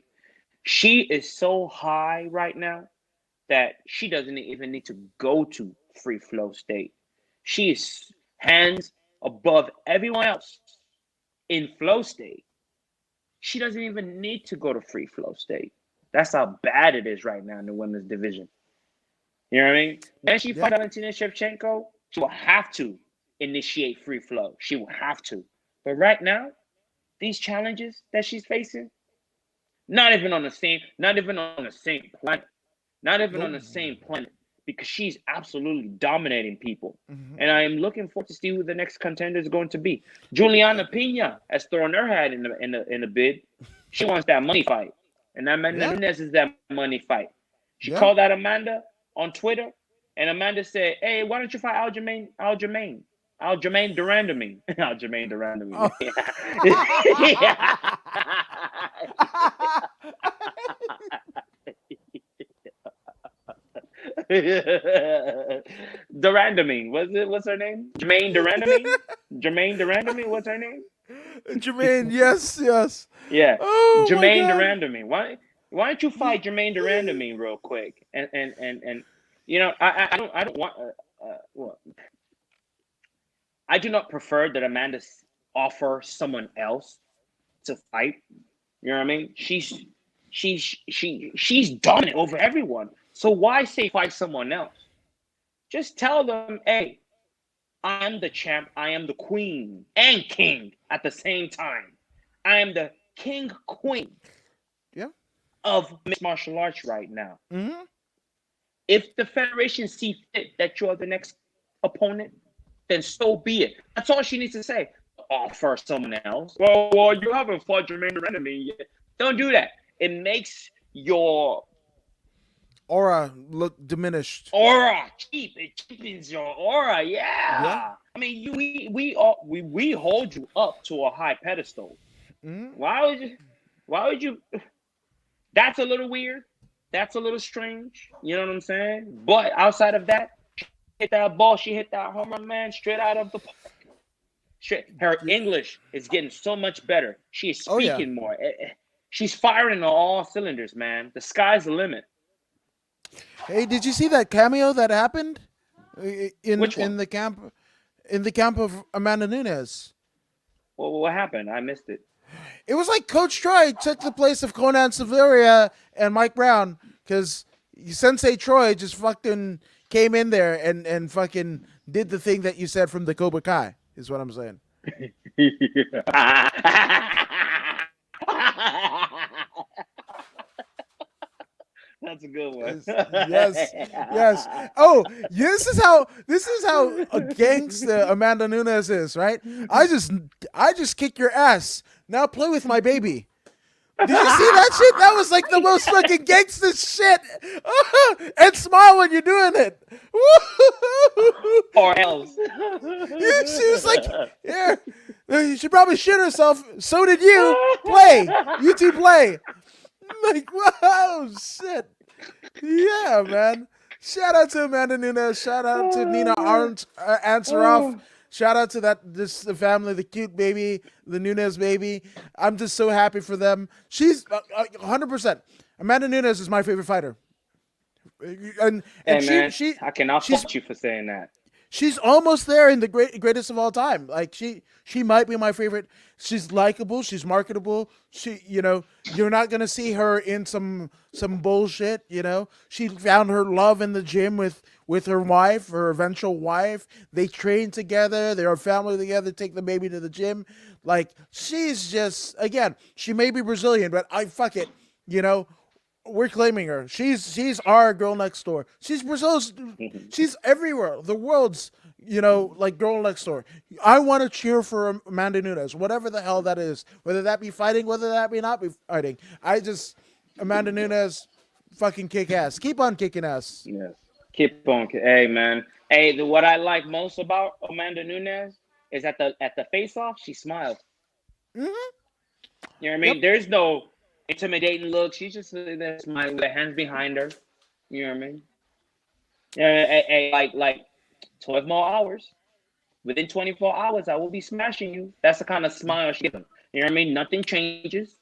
Speaker 2: She is so high right now that she doesn't even need to go to free flow state. She is hands above everyone else in flow state. She doesn't even need to go to free flow state. That's how bad it is right now in the women's division. You know what I mean? When she fights Valentina Shevchenko, she will have to initiate free flow. She will have to. But right now, these challenges that she's facing, not even on the same planet. Not even on the same planet. Because she's absolutely dominating people. Mm-hmm. And I am looking forward to see who the next contender is going to be. Juliana Pena has thrown her hat in the bid. She wants that money fight. And Amanda Nunes is that money fight. She called out Amanda on Twitter, and Amanda said, "Hey, why don't you fight Aljamain Durandamine? Aljamain Durandamine." Oh. Durandamine. What's her name? Jermaine Durandamine? What's her name?
Speaker 1: Jermaine, yes.
Speaker 2: Yeah. Oh, Jermaine Durandamine. Why don't you fight Jermaine Durandamine real quick? And I don't want I do not prefer that Amanda offer someone else to fight. You know what I mean? She's dominant over everyone. So why say fight someone else? Just tell them, hey, I am the champ, I am the queen and king at the same time. I am the queen of mixed martial arts right now. Mm-hmm. If the federation see fit that you're the next opponent, then so be it. That's all she needs to say. Offer someone else. Well, you haven't fought Jermaine Durandamine yet. Don't do that. It makes your
Speaker 1: aura look diminished.
Speaker 2: Aura cheap. It cheapens your aura. Yeah. I mean, we hold you up to a high pedestal. Mm-hmm. Why would you? That's a little weird. That's a little strange. You know what I'm saying? But outside of that, she hit that ball. She hit that home run, man, straight out of the park. Her English is getting so much better. She is speaking more. She's firing on all cylinders, man. The sky's the limit.
Speaker 1: Hey, did you see that cameo that happened in the camp of Amanda Nunes?
Speaker 2: Well, what happened? I missed it.
Speaker 1: It was like Coach Troy took the place of Conan Severia and Mike Brown, because Sensei Troy just fucking came in there and fucking did the thing that you said from the Cobra Kai, is what I'm saying.
Speaker 2: That's a good one.
Speaker 1: Yes. Oh, this is how a gangster Amanda Nunes is, right? I just kick your ass. Now play with my baby. Did you see that shit? That was like the most fucking gangster shit. And smile when you're doing it.
Speaker 2: Or else.
Speaker 1: She was like, yeah, she probably shit herself. So did you. Play. You two play. I'm like, wow, shit. Yeah, man. Shout out to Amanda Nunes. Shout out to Nina Arndt, Ansaroff. Shout out to the family, the cute baby, the Nunes baby. I'm just so happy for them. She's 100%. Amanda Nunes is my favorite fighter, and
Speaker 2: Hey
Speaker 1: she
Speaker 2: man,
Speaker 1: she
Speaker 2: I cannot
Speaker 1: she's
Speaker 2: fault you for saying that.
Speaker 1: she's almost there in the greatest of all time. Like she might be my favorite. She's likable. She's marketable. You're not gonna see her in some bullshit. She found her love in the gym with her wife, her eventual wife. They train together. They're a family together. Take the baby to the gym. Like she's just again. She may be Brazilian, but I fuck it. You know, we're claiming her. She's our girl next door. She's Brazil's. She's everywhere. The world's like girl next door. I want to cheer for Amanda Nunes, whatever the hell that is. Whether that be fighting, whether that be not be fighting. Amanda Nunes, fucking kick ass. Keep on kicking ass.
Speaker 2: Yes. Keep on. Hey man. Hey, what I like most about Amanda Nunes is at the face off, she smiles.
Speaker 1: Hmm.
Speaker 2: You know what I
Speaker 1: Yep.
Speaker 2: mean? There's no intimidating look. She's just sitting there smiling with her hands behind her. You know what I mean? Yeah, like 12 more hours. Within 24 hours, I will be smashing you. That's the kind of smile she gives them. You know what I mean? Nothing changes.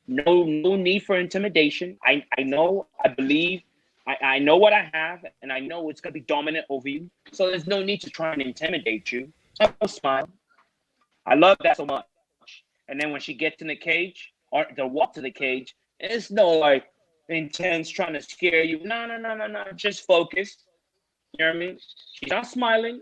Speaker 2: No need for intimidation. I know, I believe, I know what I have, and I know it's gonna be dominant over you. So there's no need to try and intimidate you. I'll smile. I love that so much. And then when she gets in the cage or the walk to the cage, it's no like intense trying to scare you. No. Just focus. You know what I mean? She's not smiling.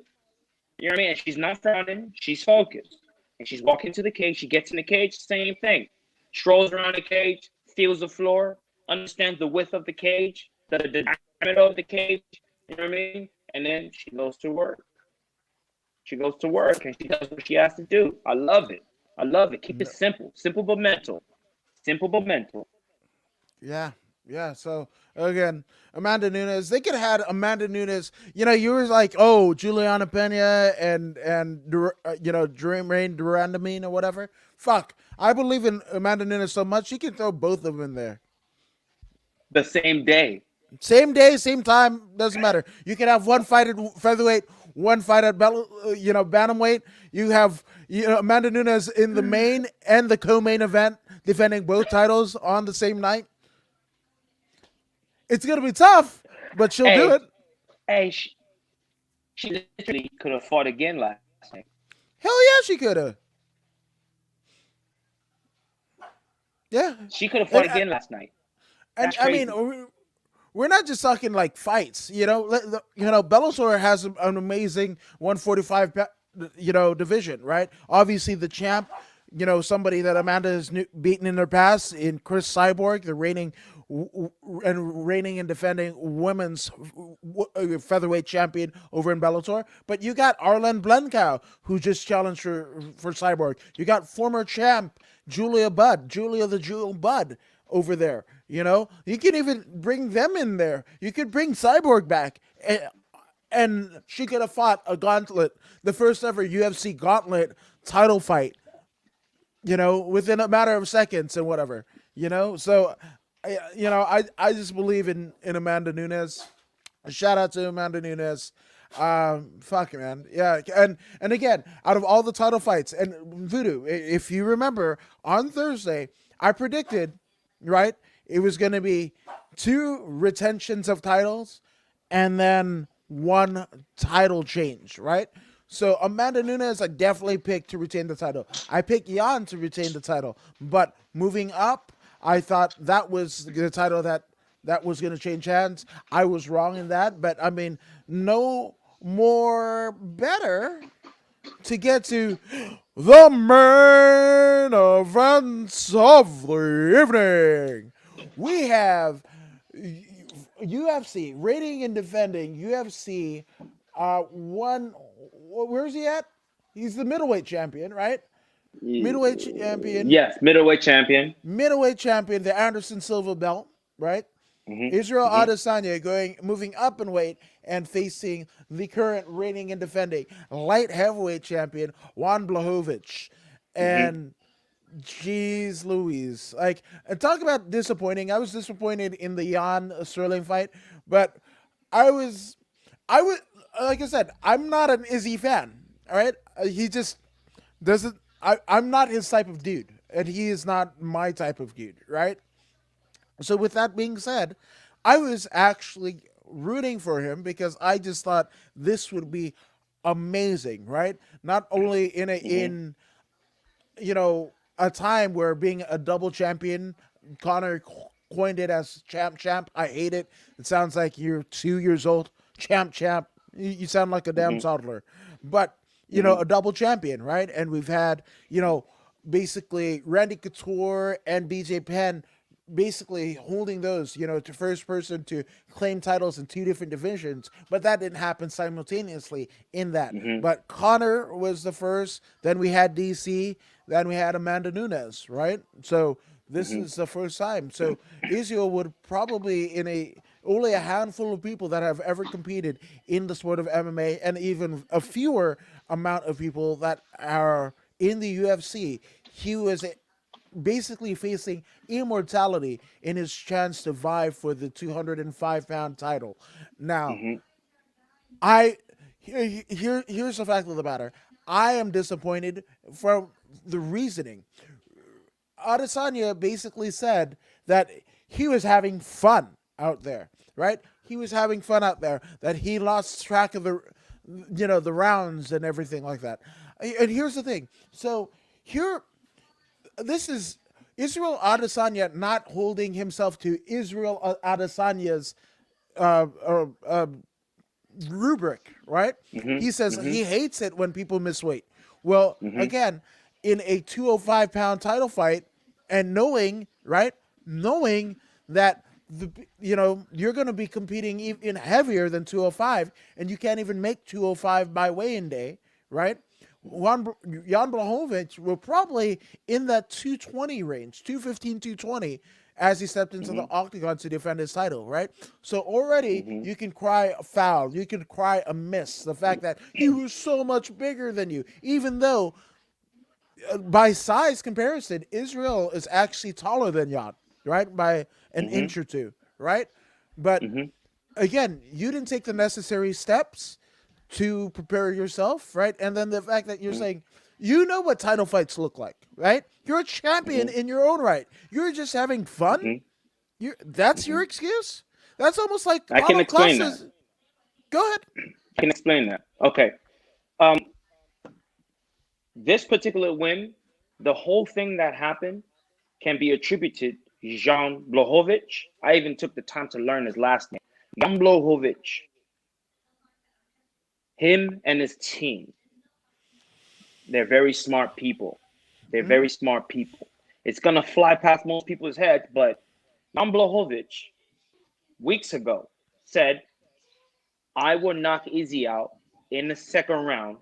Speaker 2: You know what I mean? And she's not frowning. She's focused. And she's walking to the cage. She gets in the cage, same thing. Strolls around the cage, feels the floor, understands the width of the cage, the diameter of the cage. You know what I mean? And then she goes to work. She goes to work and she does what she has to do. I love it. I love it. Keep it simple. Simple but mental. Simple but mental.
Speaker 1: Yeah, yeah. So again, Amanda Nunes. They could have had Amanda Nunes. You were like, oh, Juliana Pena and Dream Rain Durandamine or whatever. Fuck, I believe in Amanda Nunes so much. She can throw both of them in there.
Speaker 2: The same day.
Speaker 1: Same day, same time, doesn't matter. You can have one fight at featherweight, one fight at bantamweight. You have Amanda Nunes in the main and the co-main event, defending both titles on the same night. It's gonna be tough, but she'll do
Speaker 2: Hey,
Speaker 1: it.
Speaker 2: hey, she literally could have fought again last night.
Speaker 1: Hell yeah, she could have. Yeah,
Speaker 2: She could have
Speaker 1: and
Speaker 2: fought again last night.
Speaker 1: and
Speaker 2: That's
Speaker 1: I mean,
Speaker 2: crazy.
Speaker 1: we're not just talking like fights. Bellator has an amazing 145 division, right? Obviously, the champ, somebody that Amanda has beaten in her past in Chris Cyborg, the reigning and defending women's featherweight champion over in Bellator. But you got Arlen Blencow, who just challenged for Cyborg. You got former champ Julia the Jewel Budd over there. You can even bring them in there. You could bring Cyborg back. And she could have fought a gauntlet, the first ever UFC gauntlet title fight, within a matter of seconds and whatever, So, I just believe in Amanda Nunes. A shout out to Amanda Nunes. Fuck it, man. Yeah, and again, out of all the title fights, and Voodoo, if you remember, on Thursday, I predicted, right, it was going to be 2 retentions of titles, and then 1 title change, right? So Amanda Nunes, I definitely picked to retain the title. I picked Jan to retain the title, but moving up, I thought that was the title that was going to change hands. I was wrong in that, but I mean, no more better to get to the main events of the evening. We have UFC reigning and defending UFC one. Where's he at? He's the middleweight champion, right? middleweight champion,
Speaker 2: Yes, middleweight champion.
Speaker 1: the Anderson Silva belt, right? Israel
Speaker 2: Mm-hmm. Mm-hmm.
Speaker 1: Adesanya moving up in weight and facing the current reigning and defending light heavyweight champion Juan Blachowicz.
Speaker 2: Mm-hmm.
Speaker 1: And jeez Louise. Like, and talk about disappointing. I was disappointed in the Jan Sterling fight, but I was I would like I said, I'm not an Izzy fan. All right? He just doesn't I'm not his type of dude. And he is not my type of dude, right? So with that being said, I was actually rooting for him because I just thought this would be amazing, right? Not only
Speaker 2: Mm-hmm.
Speaker 1: in a time where being a double champion, Connor coined it as champ. I hate it. It sounds like you're 2 years old. Champ. You sound like a damn
Speaker 2: Mm-hmm.
Speaker 1: toddler. But
Speaker 2: Mm-hmm.
Speaker 1: a double champion, right? And we've had basically Randy Couture and BJ Penn basically holding those, to first person to claim titles in two different divisions, but that didn't happen simultaneously in that.
Speaker 2: Mm-hmm.
Speaker 1: But Connor was the first, then we had DC, then we had Amanda Nunes, right? So this
Speaker 2: Mm-hmm.
Speaker 1: is the first time. So Israel would probably only a handful of people that have ever competed in the sport of MMA, and even a fewer amount of people that are in the UFC. He was basically facing immortality in his chance to vie for the 205-pound title. Now,
Speaker 2: Mm-hmm.
Speaker 1: I here's the fact of the matter. I am disappointed from the reasoning. Adesanya basically said that he was having fun out there, right? He was having fun out there. That he lost track of the rounds and everything like that. And here's the thing. So here, this is Israel Adesanya not holding himself to Israel Adesanya's uh, uh, uh, rubric, right? He says
Speaker 2: Mm-hmm.
Speaker 1: he hates it when people miss weight. Well,
Speaker 2: Mm-hmm.
Speaker 1: again, in a 205-pound title fight, and knowing that you're going to be competing even heavier than 205, and you can't even make 205 by weigh-in day, right? Jan Blachowicz were probably in that 220 range, 215, 220, as he stepped into the
Speaker 2: Mm-hmm.
Speaker 1: octagon to defend his title, right? So already
Speaker 2: Mm-hmm.
Speaker 1: you can cry a foul, you can cry a miss. The fact that he was so much bigger than you, even though by size comparison, Israel is actually taller than Jan, right? By an
Speaker 2: Mm-hmm.
Speaker 1: inch or two, right? But
Speaker 2: Mm-hmm.
Speaker 1: again, you didn't take the necessary steps to prepare yourself, right? And then the fact that you're saying, you know what title fights look like, right? You're a champion
Speaker 2: Mm-hmm.
Speaker 1: in your own right. You're just having fun.
Speaker 2: Mm-hmm.
Speaker 1: That's your
Speaker 2: Mm-hmm.
Speaker 1: excuse. That's almost like
Speaker 2: I can
Speaker 1: Paulo
Speaker 2: explain that.
Speaker 1: Costa's. Go ahead.
Speaker 2: I can explain that. Okay. Um, this particular win, the whole thing that happened can be attributed Jan Blachowicz. I even took the time to learn his last name. Jan Blachowicz. Him and his team. They're very smart people. They're
Speaker 1: Mm-hmm.
Speaker 2: very smart people. It's gonna fly past most people's heads, but Jan Blachowicz weeks ago said, "I will knock Izzy out in the second round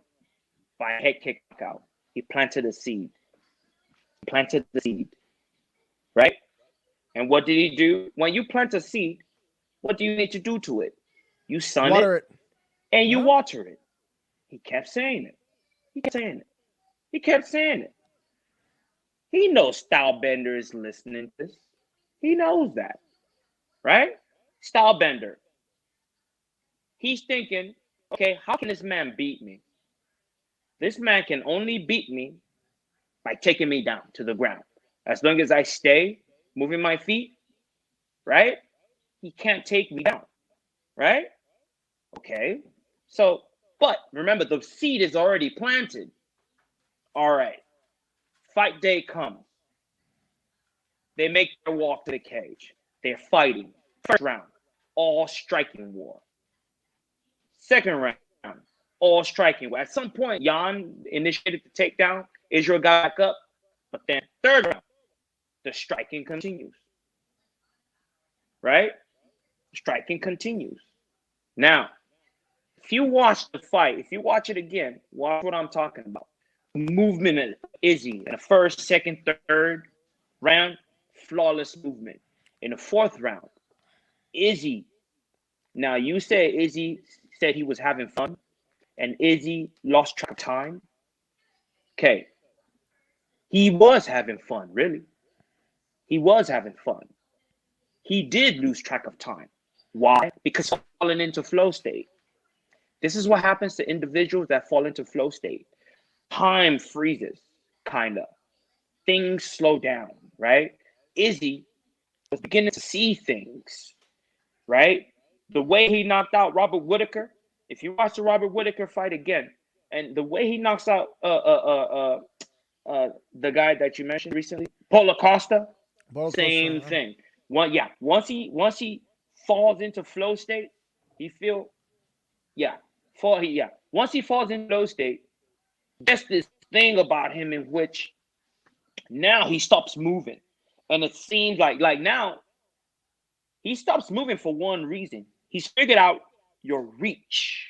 Speaker 2: by head kick knockout." He planted a seed. Planted the seed, right? And what did he do? When you plant a seed, what do you need to do to it? You sun it
Speaker 1: Water it.
Speaker 2: and you
Speaker 1: Huh?
Speaker 2: water it. He kept saying it. He kept saying it. He kept saying it. He knows Stylebender is listening to this. He knows that, right? Stylebender. He's thinking, okay, how can this man beat me? This man can only beat me by taking me down to the ground. As long as I stay moving my feet, right? He can't take me down, right? Okay. So, but remember, the seed is already planted. All right. Fight day comes. They make their walk to the cage. They're fighting. First round, all striking war. Second round, all striking war. At some point, Jan initiated the takedown. Israel got back up. But then, third round, the striking continues. Right? Striking continues. Now, if you watch the fight, if you watch it again, watch what I'm talking about. movement of Izzy in the first, second, third round, flawless movement. In the fourth round, Izzy. Now you say Izzy said he was having fun, and Izzy lost track of time. Okay, he was having fun, really. He was having fun. He did lose track of time. Why? Because falling into flow state. This is what happens to individuals that fall into flow state. Time freezes, kind of. Things slow down, right? Izzy was beginning to see things, right? The way he knocked out Robert Whitaker, if you watch the Robert Whitaker fight again, and the way he knocks out the guy that you mentioned recently, Paulo Costa, same thing. Once he falls into flow state, he feel once he falls into flow state, there's this thing about him in which now he stops moving, and it seems like now he stops moving for one reason. He's figured out your reach.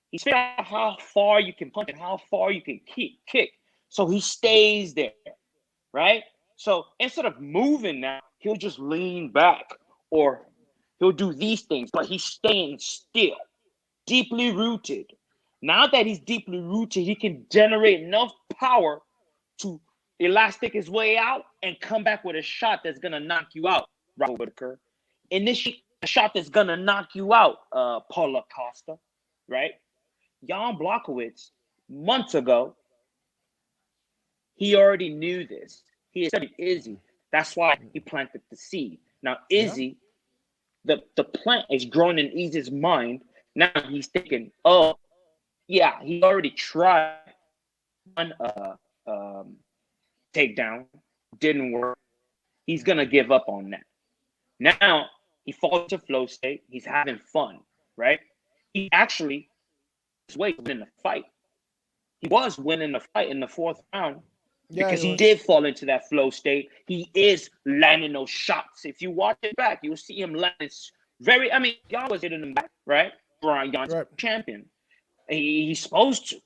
Speaker 2: He's figured out how far you can punch and how far you can kick. So he stays there, right? So instead of moving now, he'll just lean back or he'll do these things, but he's staying still, deeply rooted. Now that he's deeply rooted, he can generate enough power to elastic his way out and come back with a shot that's going to knock you out, Robert Whitaker. Initiate a shot that's going to knock you out, Paulo Costa, right? Jan Blachowicz, months ago, he already knew this. He had studied Izzy. That's why he planted the seed. Now, Izzy, the plant is growing in Izzy's mind. Now he's thinking, oh, yeah, he already tried one takedown. Didn't work. He's going to give up on that. Now, he falls into flow state. He's having fun, right? He actually was winning the fight. He was winning the fight in the fourth round because he did fall into that flow state. He is landing those shots. If you watch it back, you'll see him landing Jan was hitting him back, right? Jan's champion. He's supposed to.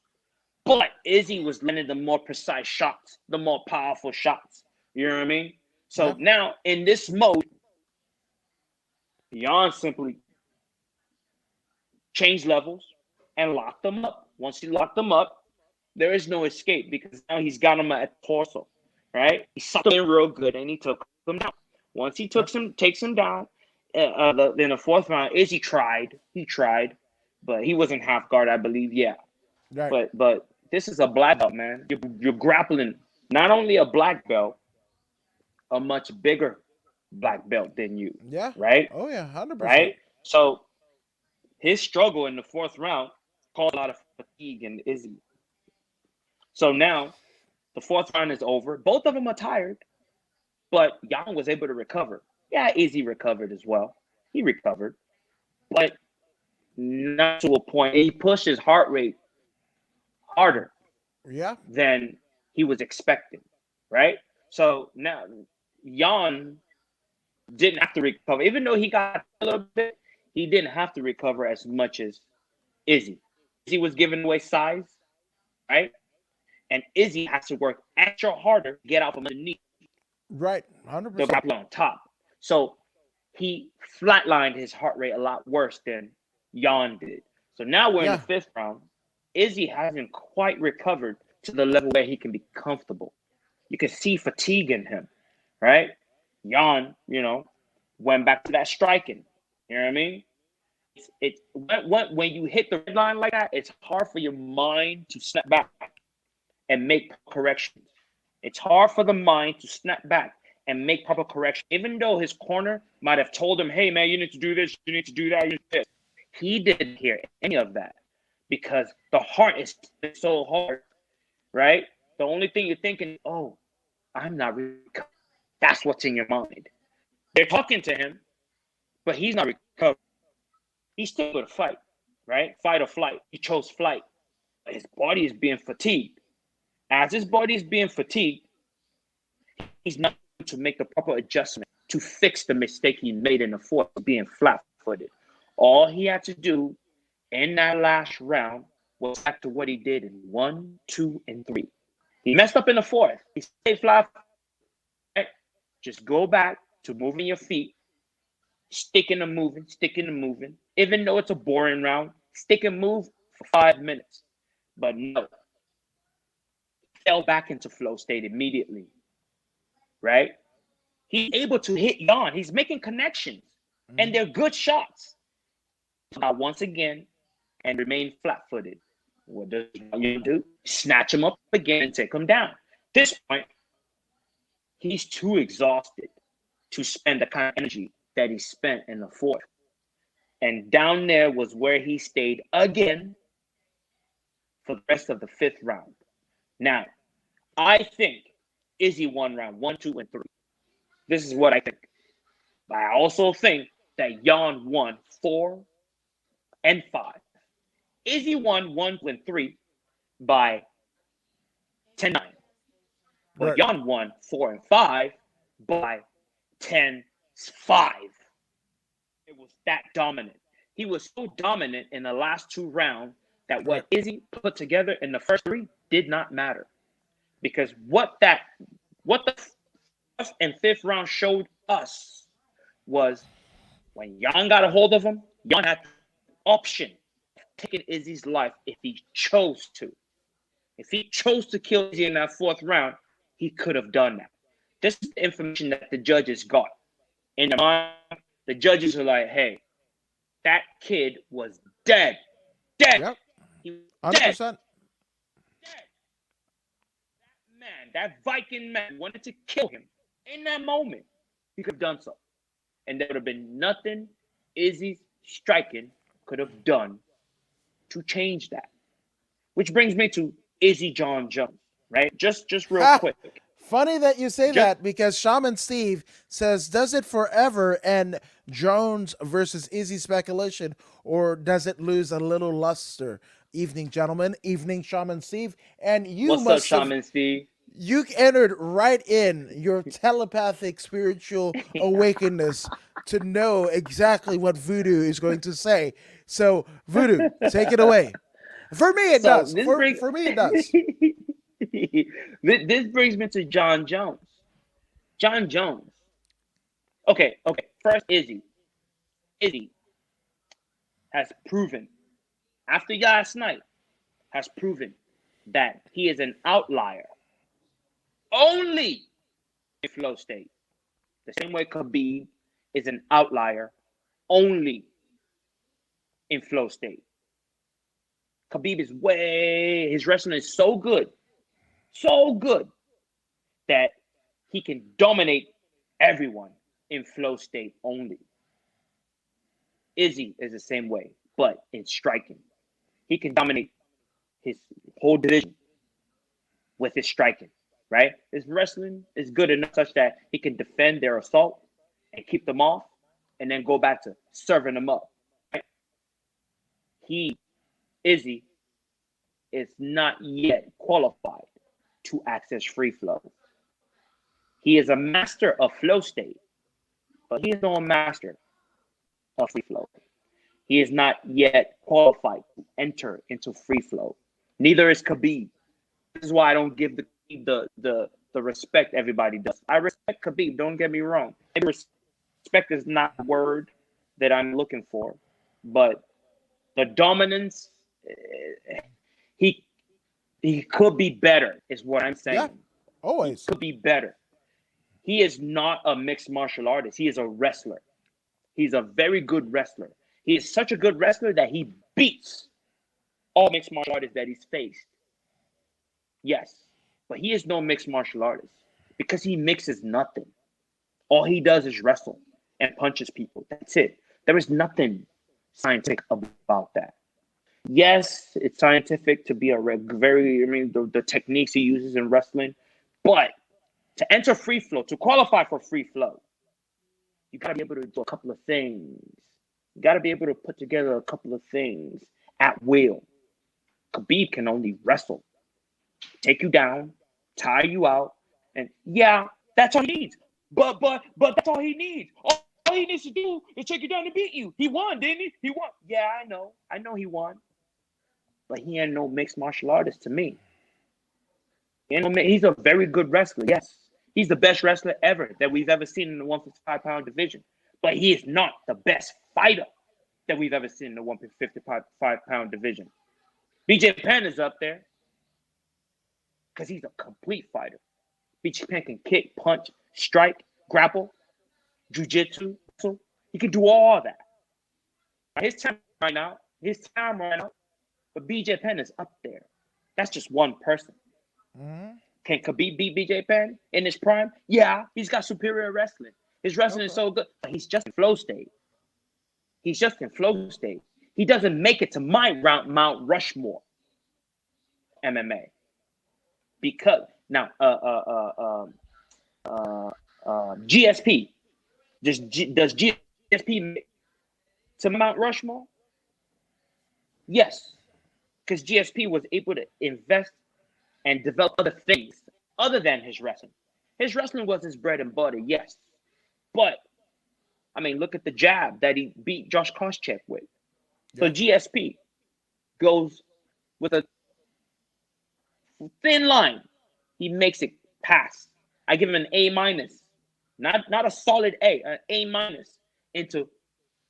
Speaker 2: But Izzy was landing the more precise shots, the more powerful shots. You know what I mean? So now in this mode, Jan simply changed levels and locked them up. Once he locked them up, there is no escape because now he's got him at the torso, right? He sucked him in real good and he took him down. Once he takes him down in the fourth round, Izzy tried. He tried, but he wasn't half guard, I believe. Yeah. Right. But this is a black belt, man. You're grappling not only a black belt, a much bigger black belt than you.
Speaker 1: Yeah.
Speaker 2: Right?
Speaker 1: Oh, yeah, 100%.
Speaker 2: Right? So his struggle in the fourth round caused a lot of fatigue in Izzy. So now the fourth round is over. Both of them are tired, but Jan was able to recover. Yeah, Izzy recovered as well. He recovered, but not to a point. He pushed his heart rate harder than he was expecting, right? So now Jan didn't have to recover. Even though he got a little bit, he didn't have to recover as much as Izzy. Izzy was giving away size, right? And Izzy has to work extra harder to get out from underneath.
Speaker 1: Right, 100%.
Speaker 2: The grappler on top. So he flatlined his heart rate a lot worse than Jan did. So now we're in the fifth round. Izzy hasn't quite recovered to the level where he can be comfortable. You can see fatigue in him, right? Jan, went back to that striking. You know what I mean? When you hit the red line like that, it's hard for your mind to snap back and make corrections. It's hard for the mind to snap back and make proper correction. Even though his corner might have told him, hey, man, you need to do this, you need to do that, you need to do this. He didn't hear any of that because the heart is so hard, right? The only thing you're thinking, oh, I'm not recovering. That's what's in your mind. They're talking to him, but he's not recovering. He's still going to fight, right? Fight or flight. He chose flight. His body is being fatigued. As his body is being fatigued, he's not able to make the proper adjustment to fix the mistake he made in the fourth, being flat-footed. All he had to do in that last round was back to what he did in 1, 2, and 3. He messed up in the fourth. He stayed flat. Right? Just go back to moving your feet, sticking and moving, sticking and moving. Even though it's a boring round, stick and move for 5 minutes. But no, fell back into flow state immediately. Right? He's able to hit Jan. He's making connections, and they're good shots. Once again, and remain flat-footed. What does Jan do? Snatch him up again and take him down. At this point, he's too exhausted to spend the kind of energy that he spent in the fourth. And down there was where he stayed again for the rest of the fifth round. Now, I think Izzy won round 1, 2, and 3. This is what I think. But I also think that Jan won 4 and 5. Izzy won 1 and 3 by 10-9. But
Speaker 1: Right.
Speaker 2: Jan won 4 and 5 by 10-5. It was that dominant. He was so dominant in the last 2 rounds that what Izzy put together in the first 3 did not matter. Because what the fourth and fifth round showed us was when Jan got a hold of him, Jan had the option of taking Izzy's life if he chose to. If he chose to kill Izzy in that fourth round, he could have done that. This is the information that the judges got. In their mind, the judges are like, hey, that kid was dead. Dead.
Speaker 1: Yep.
Speaker 2: He was
Speaker 1: 100%.
Speaker 2: dead. That man, that Viking man wanted to kill him in that moment. He could have done so. And there would have been nothing Izzy's striking could have done to change that. Which brings me to Izzy John Jones, right? Just real quick.
Speaker 1: Funny that you say that, because Shaman Steve says, does it forever end Jones versus Izzy speculation, or does it lose a little luster? Evening, gentlemen. Evening, Shaman Steve. And you
Speaker 2: What's up, Shaman Steve?
Speaker 1: You entered right in your telepathic spiritual awakeness to know exactly what Voodoo is going to say. So, Voodoo, take it away. For me, it does. For me, it does.
Speaker 2: This brings me to John Jones. John Jones. Okay. First, Izzy. Izzy has proven, after last night, has proven that he is an outlier only in flow state. The same way Khabib is an outlier only in flow state. Khabib is his wrestling is so good that he can dominate everyone in flow state only. Izzy is the same way, but in striking. He can dominate his whole division with his striking, right? His wrestling is good enough such that he can defend their assault and keep them off and then go back to serving them up. Right? Izzy, is not yet qualified to access free flow. He is a master of flow state, but he is no master of free flow. He is not yet qualified to enter into free flow. Neither is Khabib. This is why I don't give the respect everybody does. I respect Khabib, don't get me wrong. Maybe respect is not the word that I'm looking for, but the dominance, he could be better, is what I'm saying.
Speaker 1: Yeah, always.
Speaker 2: He could be better. He is not a mixed martial artist. He is a wrestler. He's a very good wrestler. He is such a good wrestler that he beats all mixed martial artists that he's faced. Yes, but he is no mixed martial artist because he mixes nothing. All he does is wrestle and punches people. That's it. There is nothing scientific about that. Yes, it's scientific to be the techniques he uses in wrestling, but to enter free flow, to qualify for free flow, you got to be able to do a couple of things. You got to be able to put together a couple of things at will. Khabib can only wrestle, take you down, tire you out, and yeah, that's all he needs. But that's all he needs. All he needs to do is take you down and beat you. He won, didn't he? He won. Yeah, I know he won. But he ain't no mixed martial artist to me. He's a very good wrestler. Yes, he's the best wrestler ever that we've ever seen in the 155-pound division. But he is not the best fighter that we've ever seen in the 155-pound division. BJ Penn is up there because he's a complete fighter. BJ Penn can kick, punch, strike, grapple, jiu-jitsu. So he can do all that. His time right now. But BJ Penn is up there. That's just one person.
Speaker 1: Mm-hmm.
Speaker 2: Can Khabib beat BJ Penn in his prime? Yeah, he's got superior wrestling. His wrestling is so good, but he's just in flow state. He doesn't make it to my Mount Rushmore MMA because now GSP does GSP make to Mount Rushmore? Yes, because GSP was able to invest and develop other things other than his wrestling. His wrestling was his bread and butter, yes. But, I mean, look at the jab that he beat Josh Koscheck with. So GSP goes with a thin line. He makes it pass. I give him an A-, not a solid A, an A- into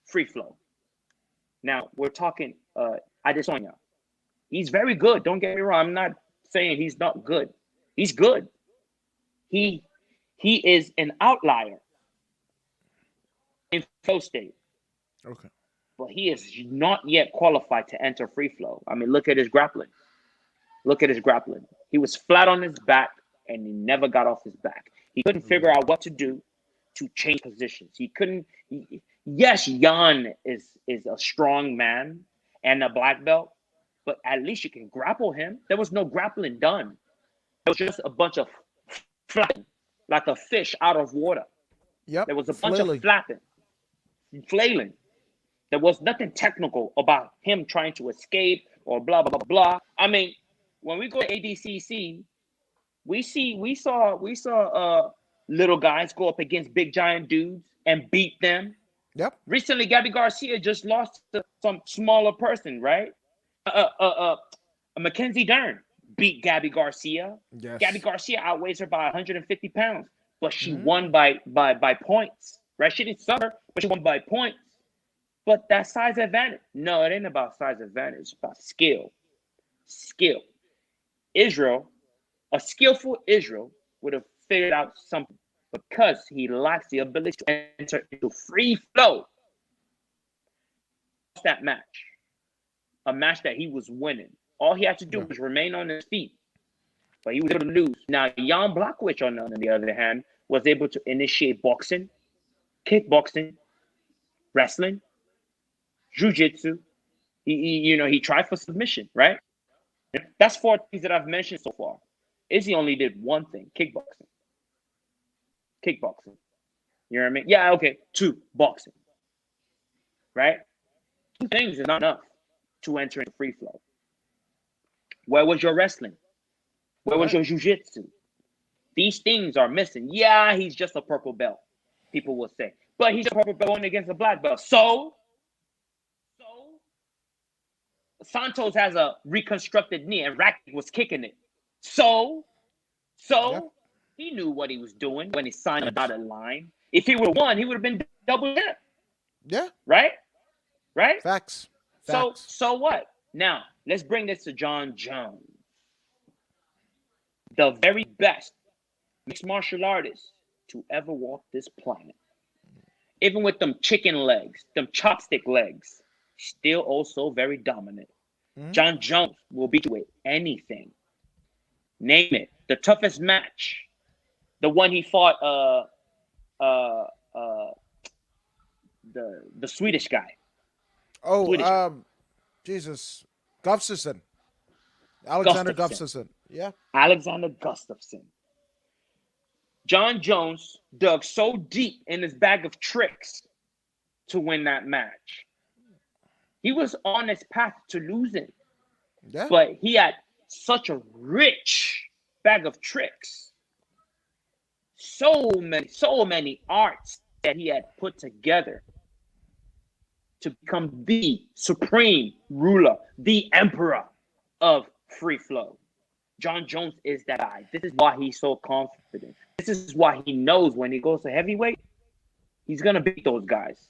Speaker 2: free flow. Now, we're talking Adesanya. He's very good. Don't get me wrong. I'm not saying he's not good. He's good. He is an outlier in flow state.
Speaker 1: Okay.
Speaker 2: But he is not yet qualified to enter free flow. I mean, look at his grappling. He was flat on his back, and he never got off his back. He couldn't figure out what to do to change positions. He couldn't. Yes, Jan is a strong man and a black belt, but at least you can grapple him. There was no grappling done. It was just a bunch of flapping, like a fish out of water.
Speaker 1: Yep.
Speaker 2: There was a bunch of flapping, flailing. There was nothing technical about him trying to escape or blah, blah, blah, blah. I mean, when we go to ADCC, we saw little guys go up against big giant dudes and beat them.
Speaker 1: Yep.
Speaker 2: Recently, Gabby Garcia just lost to some smaller person, right? Mackenzie Dern beat Gabby Garcia.
Speaker 1: Yes.
Speaker 2: Gabby Garcia outweighs her by 150 pounds, but she won by points, right? She didn't suffer, but she won by points. But that size advantage, no, it ain't about size advantage. It's about skill. A skillful Israel would have figured out something. Because he lacks the ability to enter into free flow. That match, a match that he was winning. All he had to do was remain on his feet. But he was able to lose. Now, Jan Blachowicz, on the other hand, was able to initiate boxing, kickboxing, wrestling, jiu-jitsu. He tried for submission, right? That's 4 things that I've mentioned so far. Izzy only did one thing, kickboxing. You know what I mean? Yeah, okay. 2, boxing. Right? 2 things is not enough to enter into free flow. Where was your wrestling? Where was your jiu-jitsu? These things are missing. Yeah, he's just a purple belt, people will say. But he's a purple belt going against a black belt. So Santos has a reconstructed knee and Rakic was kicking it. So he knew what he was doing when he signed a dotted line. If he would have won, he would have been double champ.
Speaker 1: Yeah.
Speaker 2: Right?
Speaker 1: Facts.
Speaker 2: So what? Now, let's bring this to Jon Jones. The very best mixed martial artist to ever walk this planet. Even with them chicken legs, them chopstick legs, still also very dominant. Jon Jones will beat you with anything. Name it. The toughest match. The one he fought the Swedish guy.
Speaker 1: Oh,
Speaker 2: Swedish.
Speaker 1: Jesus. Gustafsson. Alexander Gustafsson. Yeah.
Speaker 2: Alexander Gustafsson. Jon Jones dug so deep in his bag of tricks to win that match. He was on his path to losing.
Speaker 1: Yeah.
Speaker 2: But he had such a rich bag of tricks. So many arts that he had put together to become the supreme ruler, the emperor of free flow. John Jones is that guy. This is why he's so confident. This is why he knows when he goes to heavyweight, he's gonna beat those guys.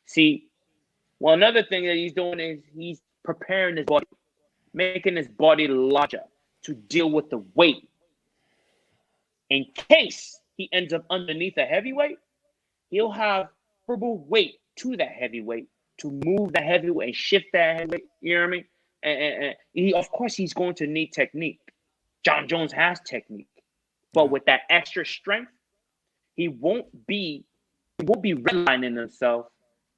Speaker 2: See, well, another thing that he's doing is he's preparing his body, making his body larger to deal with the weight. In case he ends up underneath a heavyweight, he'll have favorable weight to that heavyweight to move the heavyweight and shift that heavyweight. You know what I mean? And he, of course, he's going to need technique. John Jones has technique, but with that extra strength, he won't be redlining himself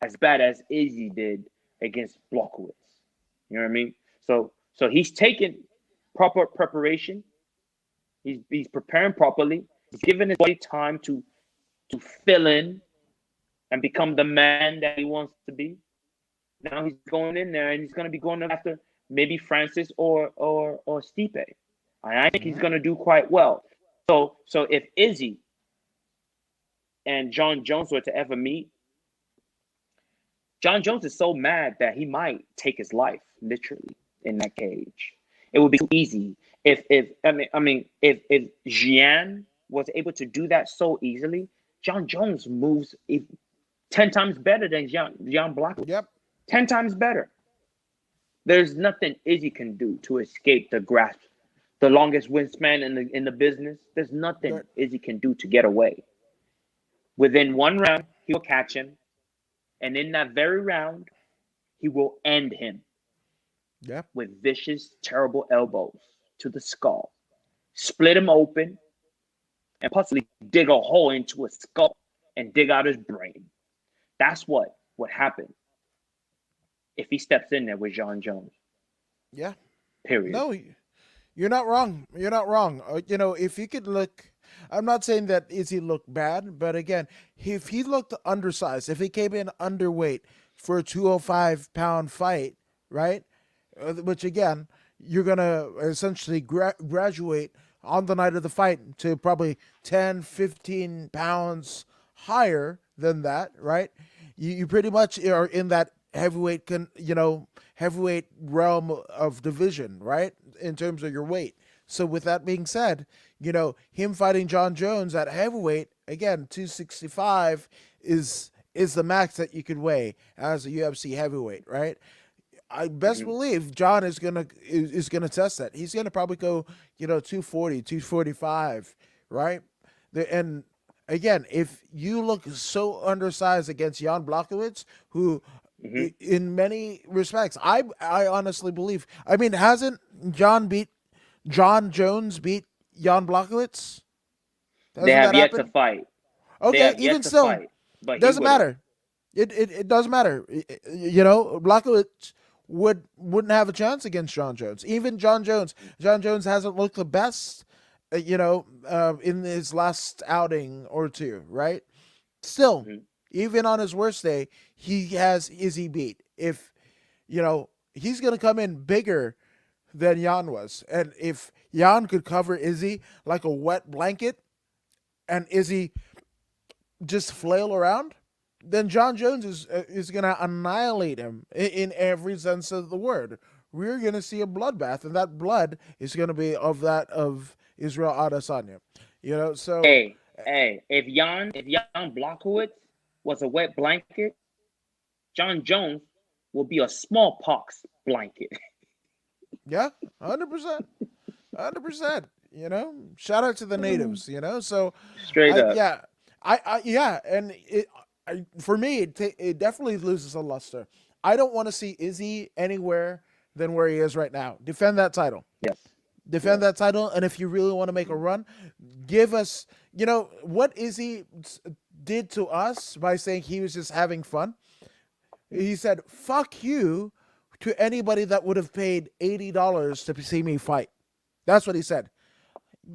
Speaker 2: as bad as Izzy did against Blockowitz. You know what I mean? So he's taking proper preparation. He's preparing properly. He's giving his body time to fill in and become the man that he wants to be. Now he's going in there and he's going to be going after maybe Francis or Stipe. And I think he's going to do quite well. So if Izzy and John Jones were to ever meet, John Jones is so mad that he might take his life literally in that cage. It would be too easy. If Jian was able to do that so easily, John Jones moves 10 times better than Jan Blachowicz.
Speaker 1: Yep.
Speaker 2: 10 times better. There's nothing Izzy can do to escape the grasp. The longest wingspan in the business. There's nothing Izzy can do to get away. Within one round, he will catch him. And in that very round, he will end him.
Speaker 1: Yeah.
Speaker 2: With vicious, terrible elbows to the skull. Split him open. And possibly dig a hole into his skull. And dig out his brain. That's what would happen if he steps in there with John Jones.
Speaker 1: Yeah.
Speaker 2: Period.
Speaker 1: No, you're not wrong. You're not wrong. If you could look, I'm not saying that Izzy looked bad, but again, if he looked undersized, if he came in underweight for a 205-pound fight, right? Which again, you're going to essentially graduate on the night of the fight to probably 10, 15 pounds higher than that, right? You pretty much are in that heavyweight realm of division, right? In terms of your weight. So with that being said, him fighting John Jones at heavyweight, again, 265 is the max that you could weigh as a UFC heavyweight, right? I best believe John is gonna test that. He's gonna probably go, 240, 245, right? And again, if you look so undersized against Jan Blachowicz, who in many respects, I honestly believe. I mean, hasn't John Jones beat Jan Blachowicz?
Speaker 2: They have yet to fight.
Speaker 1: Okay, even still,
Speaker 2: fight, but
Speaker 1: doesn't matter. It doesn't matter. Blachowicz wouldn't have a chance against John Jones. Even John Jones hasn't looked the best, in his last outing or two, right? Still, even on his worst day, he has Izzy beat. If, he's going to come in bigger than Jan was. And if Jan could cover Izzy like a wet blanket and Izzy just flail around, then John Jones is going to annihilate him in every sense of the word. We're going to see a bloodbath, and that blood is going to be of Israel Adesanya. So...
Speaker 2: Hey, if Jan Blachowicz was a wet blanket, John Jones will be a smallpox blanket.
Speaker 1: Yeah, 100%. 100%. Shout out to the natives, so
Speaker 2: straight up.
Speaker 1: Yeah. And for me, it definitely loses a luster. I don't want to see Izzy anywhere than where he is right now. Defend that title.
Speaker 2: Yes.
Speaker 1: Defend that title, and if you really want to make a run, give us, what Izzy did to us by saying he was just having fun. He said, fuck you to anybody that would have paid $80 to see me fight. That's what he said.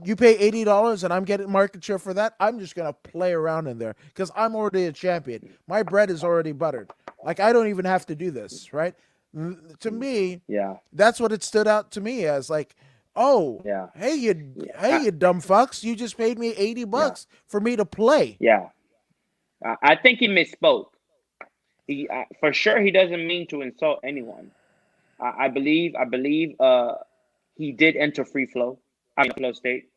Speaker 1: You pay $80 and I'm getting market share for that, I'm just going to play around in there because I'm already a champion. My bread is already buttered. Like, I don't even have to do this, right? To me, that's what it stood out to me as, like, oh, yeah. Hey, you dumb fucks! You just paid me $80 for me to play.
Speaker 2: Yeah, I think he misspoke. He for sure he doesn't mean to insult anyone. I believe He did enter free flow. Flow state.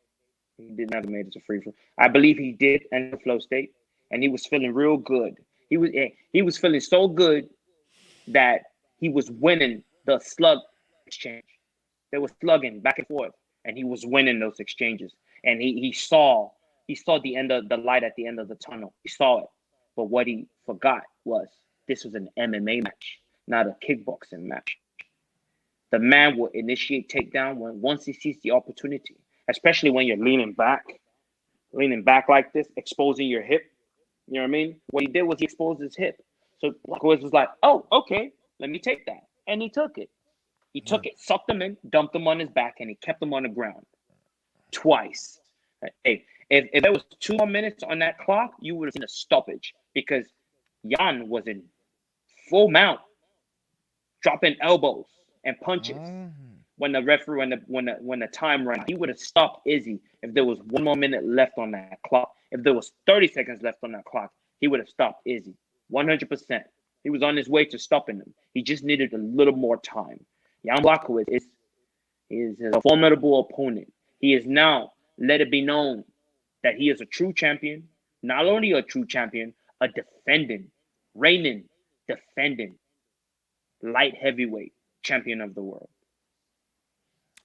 Speaker 2: He did never made it to free flow. I believe he did enter flow state, and he was feeling real good. He was feeling so good that he was winning the slug exchange. They were slugging back and forth, and he was winning those exchanges. And he saw the end of the light at the end of the tunnel. He saw it, but what he forgot was this was an MMA match, not a kickboxing match. The man will initiate takedown once he sees the opportunity, especially when you're leaning back like this, exposing your hip. You know what I mean? What he did was he exposed his hip. So Blachowicz was like, oh, okay, let me take that. And he took it. He took it, sucked him in, dumped him on his back, and he kept him on the ground twice. Hey, if there was 2 more minutes on that clock, you would have seen a stoppage because Jan was in full mount, dropping elbows and punches. When the referee, when the time ran, he would have stopped Izzy if there was 1 more minute left on that clock. If there was 30 seconds left on that clock, he would have stopped Izzy 100%. He was on his way to stopping him. He just needed a little more time. Jan Blachowicz is a formidable opponent. He is now let it be known that he is a true champion. Not only a true champion, a reigning, defending light heavyweight champion of the world.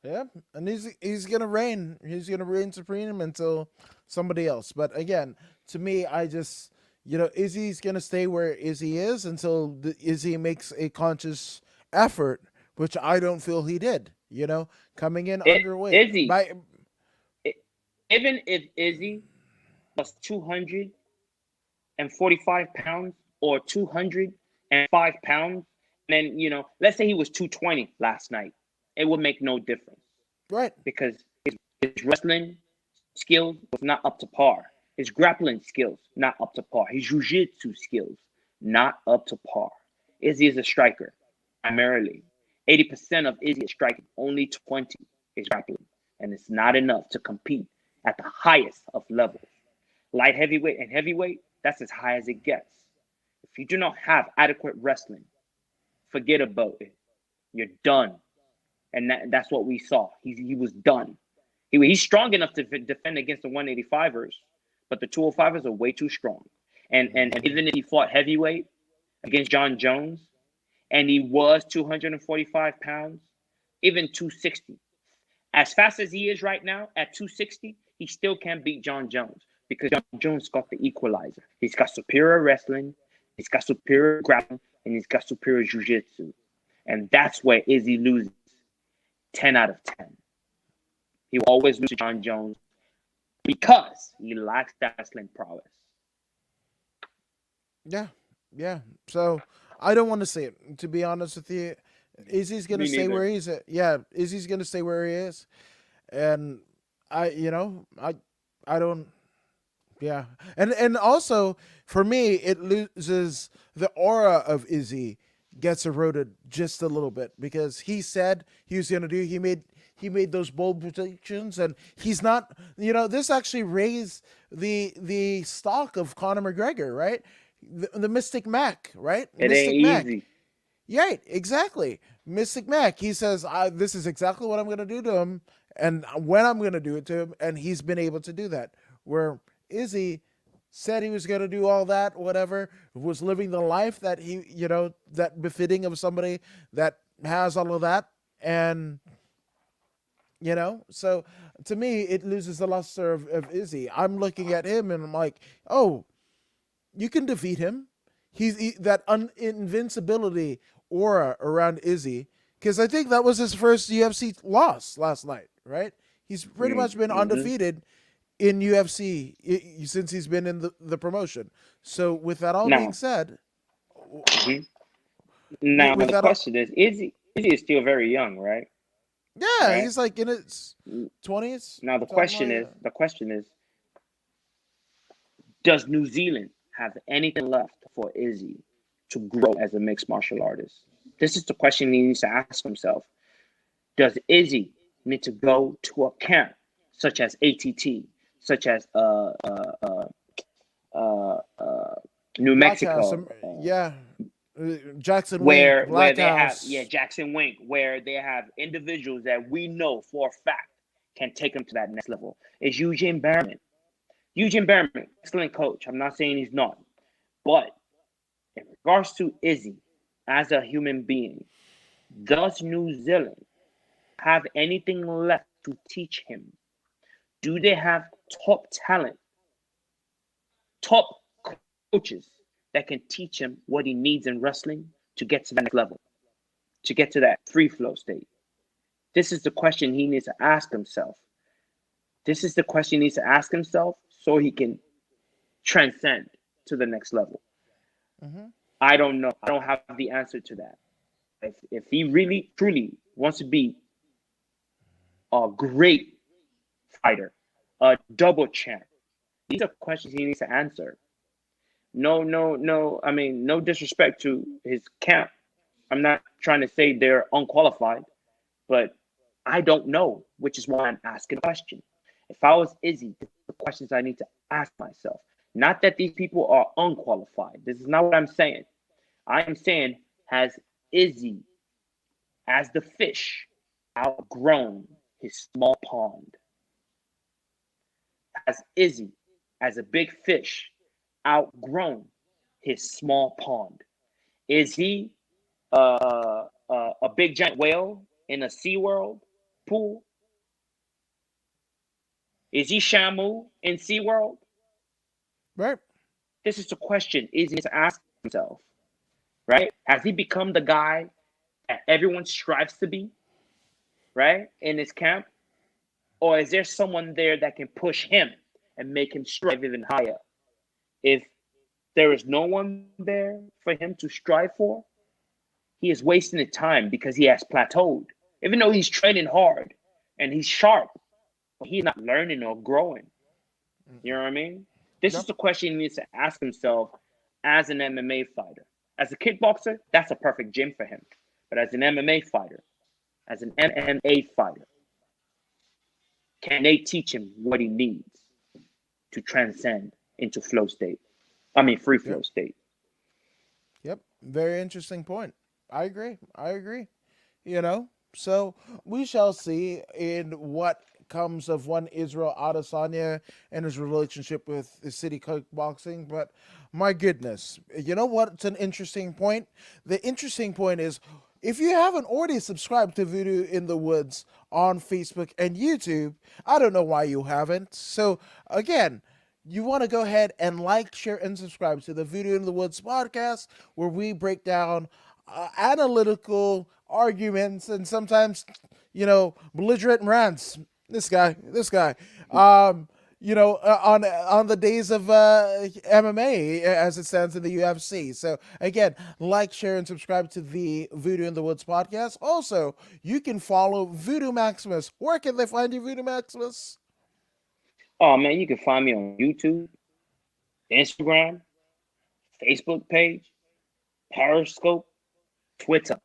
Speaker 1: Yeah, and he's gonna reign. He's gonna reign supreme until somebody else. But again, to me, I just Izzy's gonna stay where Izzy is until Izzy makes a conscious effort, which I don't feel he did. Coming in underweight.
Speaker 2: Izzy, even if Izzy was 245 pounds or 205 pounds, and then let's say he was 220 last night, it would make no difference.
Speaker 1: Right.
Speaker 2: Because his wrestling skills was not up to par. His grappling skills, not up to par. His jiu-jitsu skills, not up to par. Izzy is a striker, primarily. 80% of Izzy is striking. Only 20 is grappling. And it's not enough to compete at the highest of levels. Light heavyweight and heavyweight, that's as high as it gets. If you do not have adequate wrestling, forget about it. You're done. And that's what we saw. He was done. He's strong enough to defend against the 185ers, but the 205ers are way too strong. And even if he fought heavyweight against John Jones, and he was 245 pounds, even 260. As fast as he is right now at 260, he still can't beat John Jones because John Jones got the equalizer. He's got superior wrestling, he's got superior grappling, and he's got superior jiu-jitsu. And that's where Izzy loses 10 out of 10. He will always lose to John Jones because he lacks that wrestling prowess.
Speaker 1: Yeah. So I don't want to say it, to be honest with you. Izzy's gonna stay where he's at. Yeah, Izzy's gonna stay where he is, and I don't. Yeah, and also for me, it loses the aura of Izzy gets eroded just a little bit because he said he was gonna do. He made those bold predictions, and he's not. This actually raised the stock of Conor McGregor, right? The Mystic Mac, right?
Speaker 2: It
Speaker 1: Mystic
Speaker 2: ain't
Speaker 1: Mac.
Speaker 2: easy.
Speaker 1: Right, exactly. Mystic Mac, he says, this is exactly what I'm going to do to him and when I'm going to do it to him, and he's been able to do that. Where Izzy said he was going to do all that, whatever, was living the life that that befitting of somebody that has all of that. And, so to me, it loses the luster of Izzy. I'm looking at him and I'm like, oh, you can defeat him. That invincibility aura around Izzy, because I think that was his first UFC loss last night, right? He's pretty much been undefeated in UFC since he's been in the promotion. So with that all being said,
Speaker 2: now the question is Izzy is still very young, right?
Speaker 1: Yeah, right? He's like in his 20s.
Speaker 2: Now the question is, does New Zealand have anything left for Izzy to grow as a mixed martial artist? This is the question he needs to ask himself. Does Izzy need to go to a camp such as ATT, such as New Mexico?
Speaker 1: Jackson Wink,
Speaker 2: where
Speaker 1: Black
Speaker 2: they have
Speaker 1: House.
Speaker 2: Jackson Wink, where they have individuals that we know for a fact can take them to that next level. Is Eugene Behrman. Eugene Behrman, excellent coach. I'm not saying he's not, but in regards to Izzy as a human being, does New Zealand have anything left to teach him? Do they have top talent, top coaches that can teach him what he needs in wrestling to get to the next level, to get to that free flow state? This is the question he needs to ask himself. This is the question he needs to ask himself so he can transcend to the next level.
Speaker 1: Mm-hmm.
Speaker 2: I don't know. I don't have the answer to that. If he really, truly wants to be a great fighter, a double champ, these are questions he needs to answer. No. I mean, no disrespect to his camp. I'm not trying to say they're unqualified, but I don't know, which is why I'm asking the question. If I was Izzy, the questions I need to ask myself. Not that these people are unqualified. This is not what I'm saying. I am saying, has Izzy, as the fish, outgrown his small pond? Has Izzy, as a big fish, outgrown his small pond? Is he a big giant whale in a SeaWorld pool? Is he Shamu in SeaWorld?
Speaker 1: Right.
Speaker 2: This is the question he needs to ask himself, right? Has he become the guy that everyone strives to be, right, in his camp? Or is there someone there that can push him and make him strive even higher? If there is no one there for him to strive for, he is wasting his time because he has plateaued. Even though he's training hard and he's sharp, but he's not learning or growing. You know what I mean? This is
Speaker 1: Yep.
Speaker 2: the question he needs to ask himself as an MMA fighter. As a kickboxer, that's a perfect gym for him. But as an MMA fighter, can they teach him what he needs to transcend into flow state? I mean, free
Speaker 1: Yep.
Speaker 2: flow state.
Speaker 1: Yep. Very interesting point. I agree. I agree. You know, so we shall see in what comes of one Israel Adesanya and his relationship with the city kickboxing. But my goodness, you know what's an interesting point? The interesting point is if you haven't already subscribed to Voodoo in the Woods on Facebook and YouTube, I don't know why you haven't. So again, you want to go ahead and like, share, and subscribe to the Voodoo in the Woods podcast, where we break down analytical arguments and sometimes, belligerent rants. This guy. On the days of MMA as it stands in the UFC. So again, like, share, and subscribe to the Voodoo in the Woods podcast. Also, you can follow Voodoo Maximus. Where can they find you, Voodoo Maximus?
Speaker 2: Oh man, you can find me on YouTube, Instagram, Facebook page, Periscope, Twitter.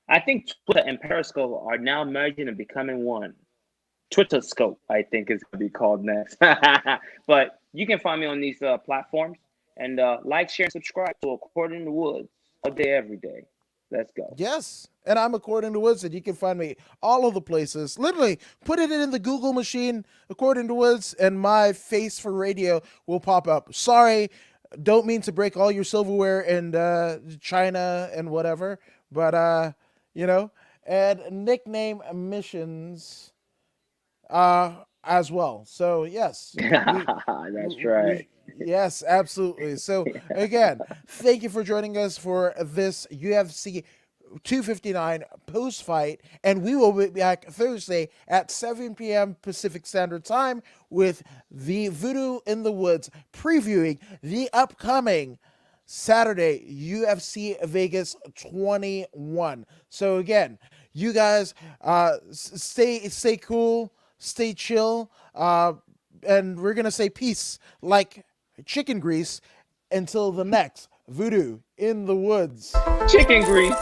Speaker 2: I think Twitter and Periscope are now merging and becoming one. Twitter Scope, I think, is going to be called next. But you can find me on these platforms and like, share, and subscribe to According to the Woods all day, every day. Let's go.
Speaker 1: Yes. And I'm According to Woods, and you can find me all of the places. Literally, put it in the Google machine, According to Woods, and my face for radio will pop up. Sorry, don't mean to break all your silverware in China and whatever, but, and nickname missions as well. So, yes,
Speaker 2: That's right.
Speaker 1: yes, absolutely. So, again, thank you for joining us for this UFC 259 post fight, and we will be back Thursday at 7 p.m. Pacific Standard Time with the Voodoo in the Woods previewing the upcoming Saturday UFC Vegas 21. So again, you guys stay cool, stay chill, and we're gonna say peace like chicken grease until the next Voodoo in the Woods.
Speaker 2: Chicken grease.